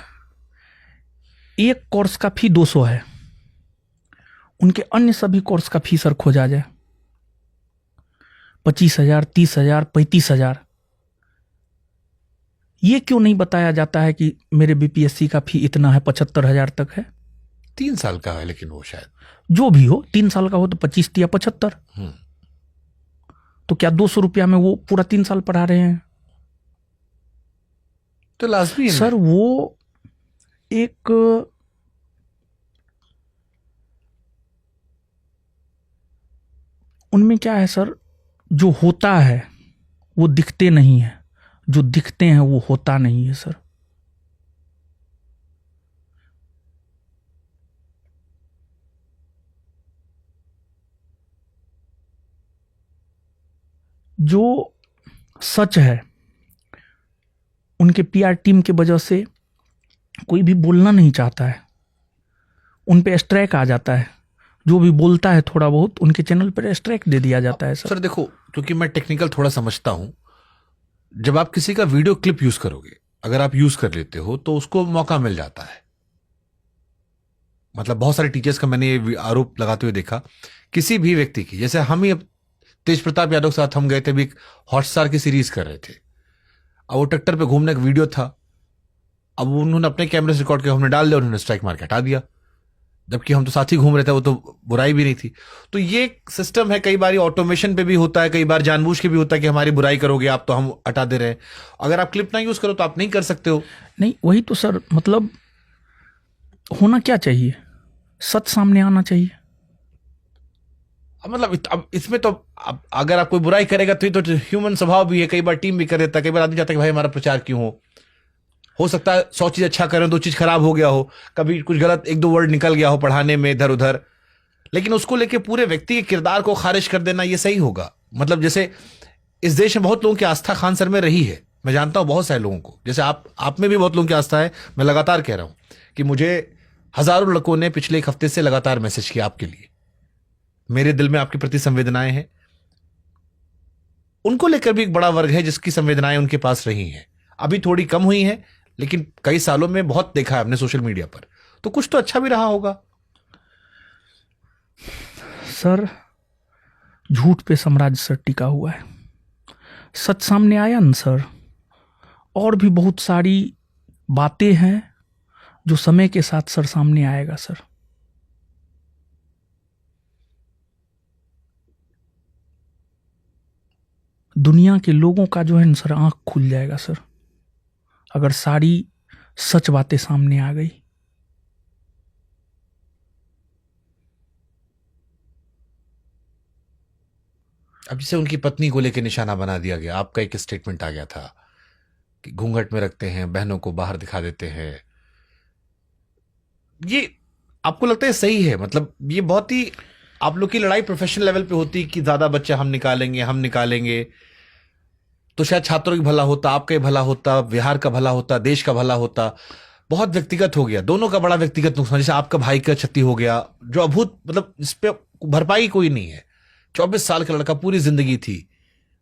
एक कोर्स का फी 200 है, उनके अन्य सभी कोर्स का फी सर खोजा जाए 25,000, 30,000, 35,000। ये क्यों नहीं बताया जाता है कि मेरे बीपीएससी का फी इतना है, 75,000 तक है। 3 साल का है, लेकिन वो शायद जो भी हो, 3 साल का हो तो 25 या 75। तो क्या 200 रुपया में वो पूरा 3 साल पढ़ा रहे हैं? तो लाजमी है सर वो एक उनमें क्या है सर, जो होता है वो दिखते नहीं है, जो दिखते हैं वो होता नहीं है सर। जो सच है उनके पीआर टीम के वजह से कोई भी बोलना नहीं चाहता है, उन पे स्ट्राइक आ जाता है। जो भी बोलता है थोड़ा बहुत उनके चैनल पर स्ट्राइक दे दिया जाता है सर देखो, क्योंकि मैं टेक्निकल थोड़ा समझता हूं, जब आप किसी का वीडियो क्लिप यूज करोगे, अगर आप यूज कर लेते हो तो उसको मौका मिल जाता है। मतलब बहुत सारे टीचर्स का मैंने ये आरोप लगाते हुए देखा, किसी भी व्यक्ति की, जैसे हम ही अब तेज प्रताप यादव के साथ हम गए थे, भी हॉटस्टार की सीरीज कर रहे थे। अब वो ट्रैक्टर पे घूमने का वीडियो था, अब उन्होंने अपने कैमरे से रिकॉर्ड किया, हमने डाल दिया, उन्होंने स्ट्राइक मार के हटा दिया, जबकि हम तो साथ ही घूम रहे थे, वो तो बुराई भी नहीं थी। तो ये सिस्टम है, कई बार ऑटोमेशन पे भी होता है, कई बार जानबूझ के भी होता है कि हमारी बुराई करोगे आप तो हम हटा दे रहे हैं। अगर आप क्लिप ना यूज करो तो आप नहीं कर सकते हो। नहीं, वही तो सर, मतलब होना क्या चाहिए, सच सामने आना चाहिए। मतलब अब इसमें तो अगर आप कोई बुराई करेगा तो ये तो ह्यूमन स्वभाव भी है, कई बार टीम भी कर देता है, कई बार आदमी चाहता है कि भाई हमारा प्रचार क्यों हो सकता है 100 चीज अच्छा करें, 2 चीज खराब हो गया हो, कभी कुछ गलत 1-2 वर्ड निकल गया हो पढ़ाने में इधर उधर, लेकिन उसको लेके पूरे व्यक्ति के किरदार को खारिज कर देना ये सही होगा? मतलब जैसे इस देश में बहुत लोगों की आस्था खान सर में रही है, मैं जानता हूं बहुत सारे लोगों को, जैसे आप में भी बहुत लोगों की आस्था है। मैं लगातार कह रहा हूं कि मुझे हजारों लड़कों ने पिछले 1 हफ्ते से लगातार मैसेज किया आपके लिए, मेरे दिल में आपके प्रति संवेदनाएं हैं। उनको लेकर भी एक बड़ा वर्ग है जिसकी संवेदनाएं उनके पास रही हैं, अभी थोड़ी कम हुई हैं, लेकिन कई सालों में बहुत देखा है हमने सोशल मीडिया पर, तो कुछ तो अच्छा भी रहा होगा। सर झूठ पे साम्राज्य सर टिका हुआ है, सच सामने आया न सर, और भी बहुत सारी बातें हैं जो समय के साथ सर सामने आएगा सर। दुनिया के लोगों का जो है न सर आंख खुल जाएगा सर, अगर सारी सच बातें सामने आ गई। अब जैसे उनकी पत्नी को लेकर निशाना बना दिया गया, आपका एक स्टेटमेंट आ गया था कि घूंघट में रखते हैं, बहनों को बाहर दिखा देते हैं, ये आपको लगता है सही है? मतलब ये बहुत ही आप लोग की लड़ाई प्रोफेशनल लेवल पे होती कि ज्यादा बच्चे हम निकालेंगे तो शायद छात्रों की भला होता, आपका ही भला होता, बिहार का भला होता, देश का भला होता। बहुत व्यक्तिगत हो गया, दोनों का बड़ा व्यक्तिगत नुकसान, जैसे आपका भाई का क्षति हो गया जो अभूत, मतलब इस पे भरपाई कोई नहीं है। 24 साल का लड़का, पूरी जिंदगी थी,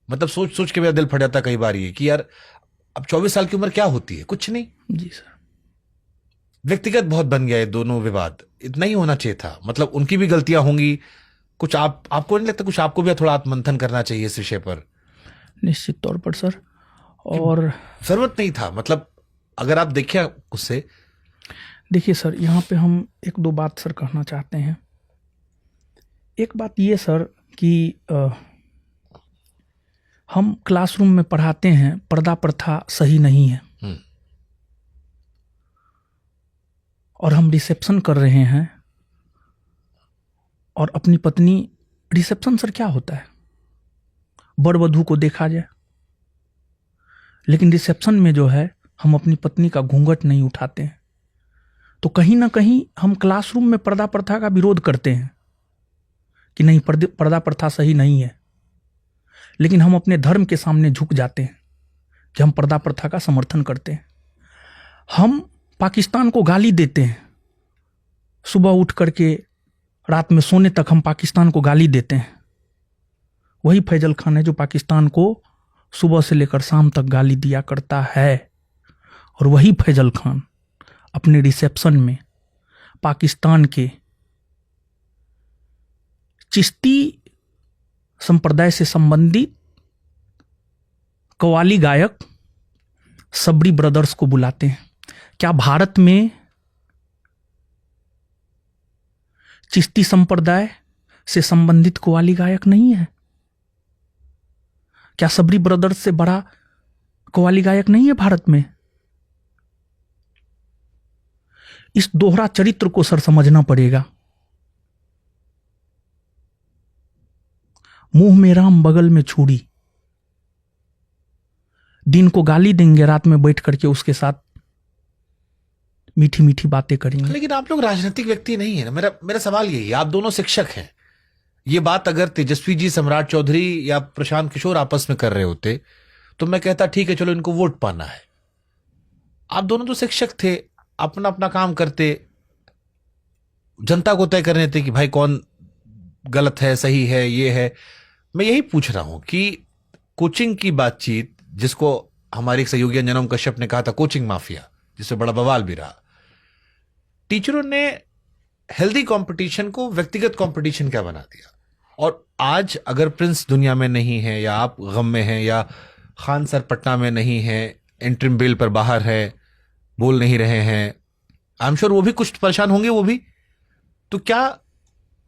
मतलब सोच सोच के मेरा दिल फट जाता कई बार ये कि यार अब 24 साल की उम्र क्या होती है, कुछ नहीं। जी सर, व्यक्तिगत बहुत बन गया ये दोनों विवाद, इतना ही होना चाहिए था। मतलब उनकी भी गलतियां होंगी, कुछ आपको नहीं लगता कुछ आपको भी थोड़ा आत्ममंथन करना चाहिए इस विषय पर? निश्चित तौर पर सर, और जरूरत नहीं था, मतलब अगर आप देखें उससे। देखिए सर, यहाँ पे हम 1-2 बात सर कहना चाहते हैं। एक बात ये सर कि हम क्लासरूम में पढ़ाते हैं, पर्दा प्रथा सही नहीं है, और हम रिसेप्शन कर रहे हैं और अपनी पत्नी, रिसेप्शन सर क्या होता है, वर वधू को देखा जाए, लेकिन रिसेप्शन में जो है हम अपनी पत्नी का घूंघट नहीं उठाते हैं, तो कहीं ना कहीं हम क्लासरूम में पर्दा प्रथा का विरोध करते हैं कि नहीं, पर्दा प्रथा सही नहीं है, लेकिन हम अपने धर्म के सामने झुक जाते हैं कि हम पर्दा प्रथा का समर्थन करते हैं। हम पाकिस्तान को गाली देते हैं, सुबह उठ करके रात में सोने तक हम पाकिस्तान को गाली देते हैं। वही फैजल खान है जो पाकिस्तान को सुबह से लेकर शाम तक गाली दिया करता है, और वही फैजल खान अपने रिसेप्शन में पाकिस्तान के चिश्ती संप्रदाय से संबंधित कव्वाली गायक सबरी ब्रदर्स को बुलाते हैं। क्या भारत में चिश्ती संप्रदाय से संबंधित कव्वाली गायक नहीं है? क्या सबरी ब्रदर्स से बड़ा कव्वाली गायक नहीं है भारत में? इस दोहरा चरित्र को सर समझना पड़ेगा। मुंह में राम बगल में छुरी, दिन को गाली देंगे, रात में बैठ करके उसके साथ मीठी मीठी बातें करेंगे। लेकिन आप लोग राजनीतिक व्यक्ति नहीं है ना। मेरा सवाल यही है, आप दोनों शिक्षक हैं। ये बात अगर तेजस्वी जी, सम्राट चौधरी या प्रशांत किशोर आपस में कर रहे होते तो मैं कहता ठीक है, चलो इनको वोट पाना है। आप दोनों तो शिक्षक थे, अपना अपना काम करते, जनता को तय करने थे कि भाई कौन गलत है, सही है, ये है। मैं यही पूछ रहा हूं कि कोचिंग की बातचीत, जिसको हमारे एक सहयोगी अंजनम कश्यप ने कहा था कोचिंग माफिया, जिससे बड़ा बवाल भी रहा, टीचरों ने हेल्दी कंपटीशन को व्यक्तिगत कंपटीशन क्या बना दिया। और आज अगर प्रिंस दुनिया में नहीं है, या आप गम में हैं, या खान सर पटना में नहीं है, इंटरिम बेल पर बाहर है, बोल नहीं रहे हैं, आई एम श्योर वो भी कुछ परेशान होंगे वो भी। तो क्या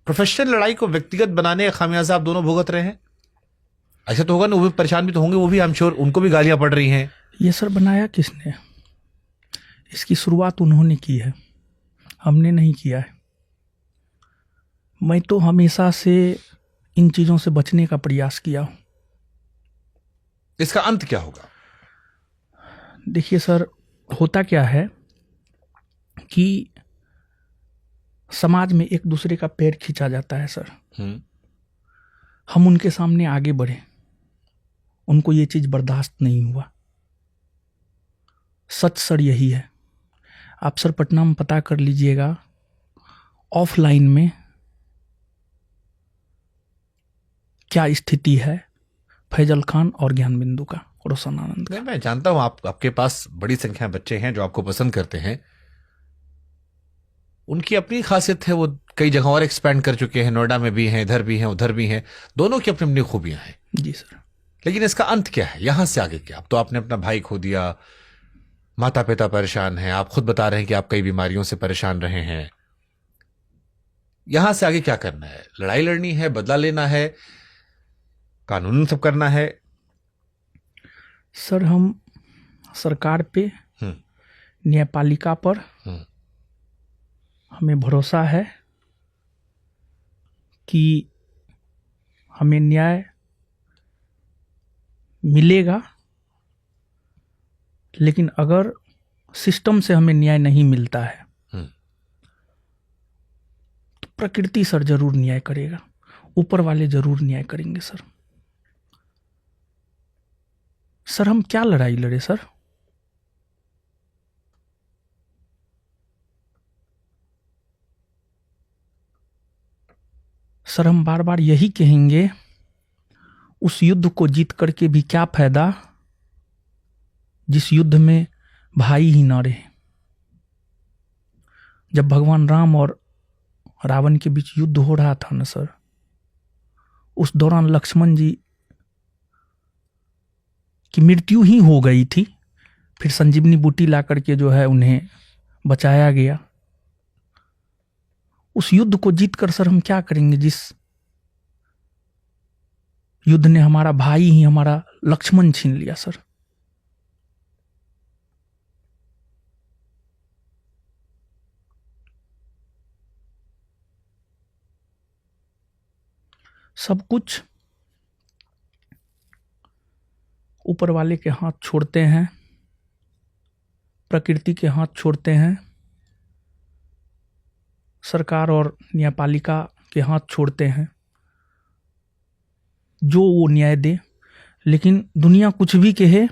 प्रोफेशनल लड़ाई को व्यक्तिगत बनाने का खामियाजा आप दोनों भुगत रहे हैं? ऐसा तो होगा ना, वो भी परेशान भी तो होंगे, वो भी आई एम श्योर उनको भी गालियां पड़ रही हैं। ये सर बनाया किसने? इसकी शुरुआत उन्होंने की है, हमने नहीं किया है। मैं तो हमेशा से इन चीजों से बचने का प्रयास किया हूं। इसका अंत क्या होगा? देखिए सर, होता क्या है कि समाज में एक दूसरे का पैर खींचा जाता है सर। हम उनके सामने आगे बढ़े, उनको ये चीज बर्दाश्त नहीं हुआ। सच सर यही है। आप सर पटना में पता कर लीजिएगा, ऑफलाइन में क्या स्थिति है फैजल खान और ज्ञान बिंदु का, रोशन आनंद का। मैं जानता हूं आपके पास बड़ी संख्या में बच्चे हैं जो आपको पसंद करते हैं। उनकी अपनी खासियत है, वो कई जगह और एक्सपैंड कर चुके हैं, नोएडा में भी हैं, इधर भी हैं, उधर भी हैं, दोनों की अपनी अपनी खूबियां हैं। जी सर। लेकिन इसका अंत क्या है? यहां से आगे क्या? अब तो आपने अपना भाई खो दिया, माता पिता परेशान हैं, आप खुद बता रहे हैं कि आप कई बीमारियों से परेशान रहे हैं। यहां से आगे क्या करना है? लड़ाई लड़नी है, बदला लेना है, कानून सब करना है? सर हम सरकार पे, न्यायपालिका पर हमें भरोसा है कि हमें न्याय मिलेगा। लेकिन अगर सिस्टम से हमें न्याय नहीं मिलता है तो प्रकृति सर जरूर न्याय करेगा, ऊपर वाले जरूर न्याय करेंगे सर। सर हम क्या लड़ाई लड़े सर? सर हम बार बार यही कहेंगे, उस युद्ध को जीत करके भी क्या फायदा जिस युद्ध में भाई ही ना रहे। जब भगवान राम और रावण के बीच युद्ध हो रहा था ना सर, उस दौरान लक्ष्मण जी की मृत्यु ही हो गई थी, फिर संजीवनी बूटी ला करके जो है उन्हें बचाया गया। उस युद्ध को जीतकर सर हम क्या करेंगे जिस युद्ध ने हमारा भाई ही, हमारा लक्ष्मण छीन लिया सर। सब कुछ ऊपर वाले के हाथ छोड़ते हैं, प्रकृति के हाथ छोड़ते हैं, सरकार और न्यायपालिका के हाथ छोड़ते हैं, जो वो न्याय दे। लेकिन दुनिया कुछ भी कहे,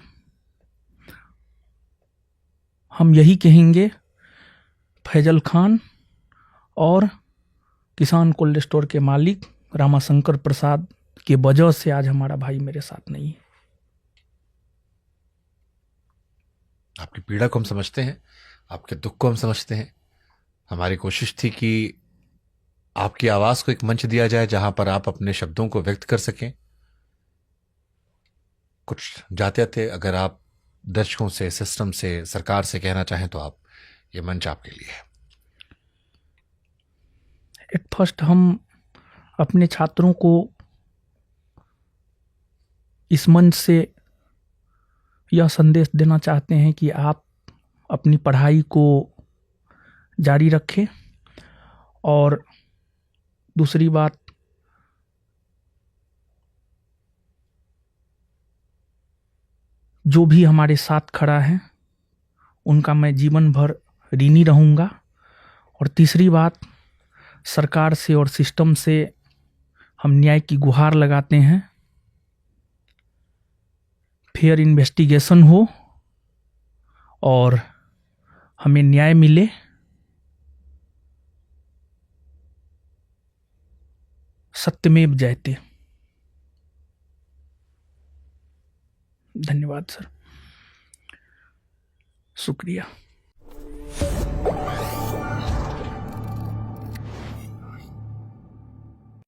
हम यही कहेंगे, फैजल खान और किसान कोल्ड स्टोर के मालिक रामाशंकर प्रसाद के वजह से आज हमारा भाई मेरे साथ नहीं है। आपकी पीड़ा को हम समझते हैं, आपके दुख को हम समझते हैं। हमारी कोशिश थी कि आपकी आवाज को एक मंच दिया जाए जहां पर आप अपने शब्दों को व्यक्त कर सकें। कुछ जाते थे, अगर आप दर्शकों से, सिस्टम से, सरकार से कहना चाहें तो आप, ये मंच आपके लिए है। एट फर्स्ट हम अपने छात्रों को इस मंच से यह संदेश देना चाहते हैं कि आप अपनी पढ़ाई को जारी रखें। और दूसरी बात, जो भी हमारे साथ खड़ा है उनका मैं जीवन भर ऋणी रहूंगा। और तीसरी बात, सरकार से और सिस्टम से हम न्याय की गुहार लगाते हैं, फेयर इन्वेस्टिगेशन हो और हमें न्याय मिले। सत्यमेव जयते। धन्यवाद सर, शुक्रिया।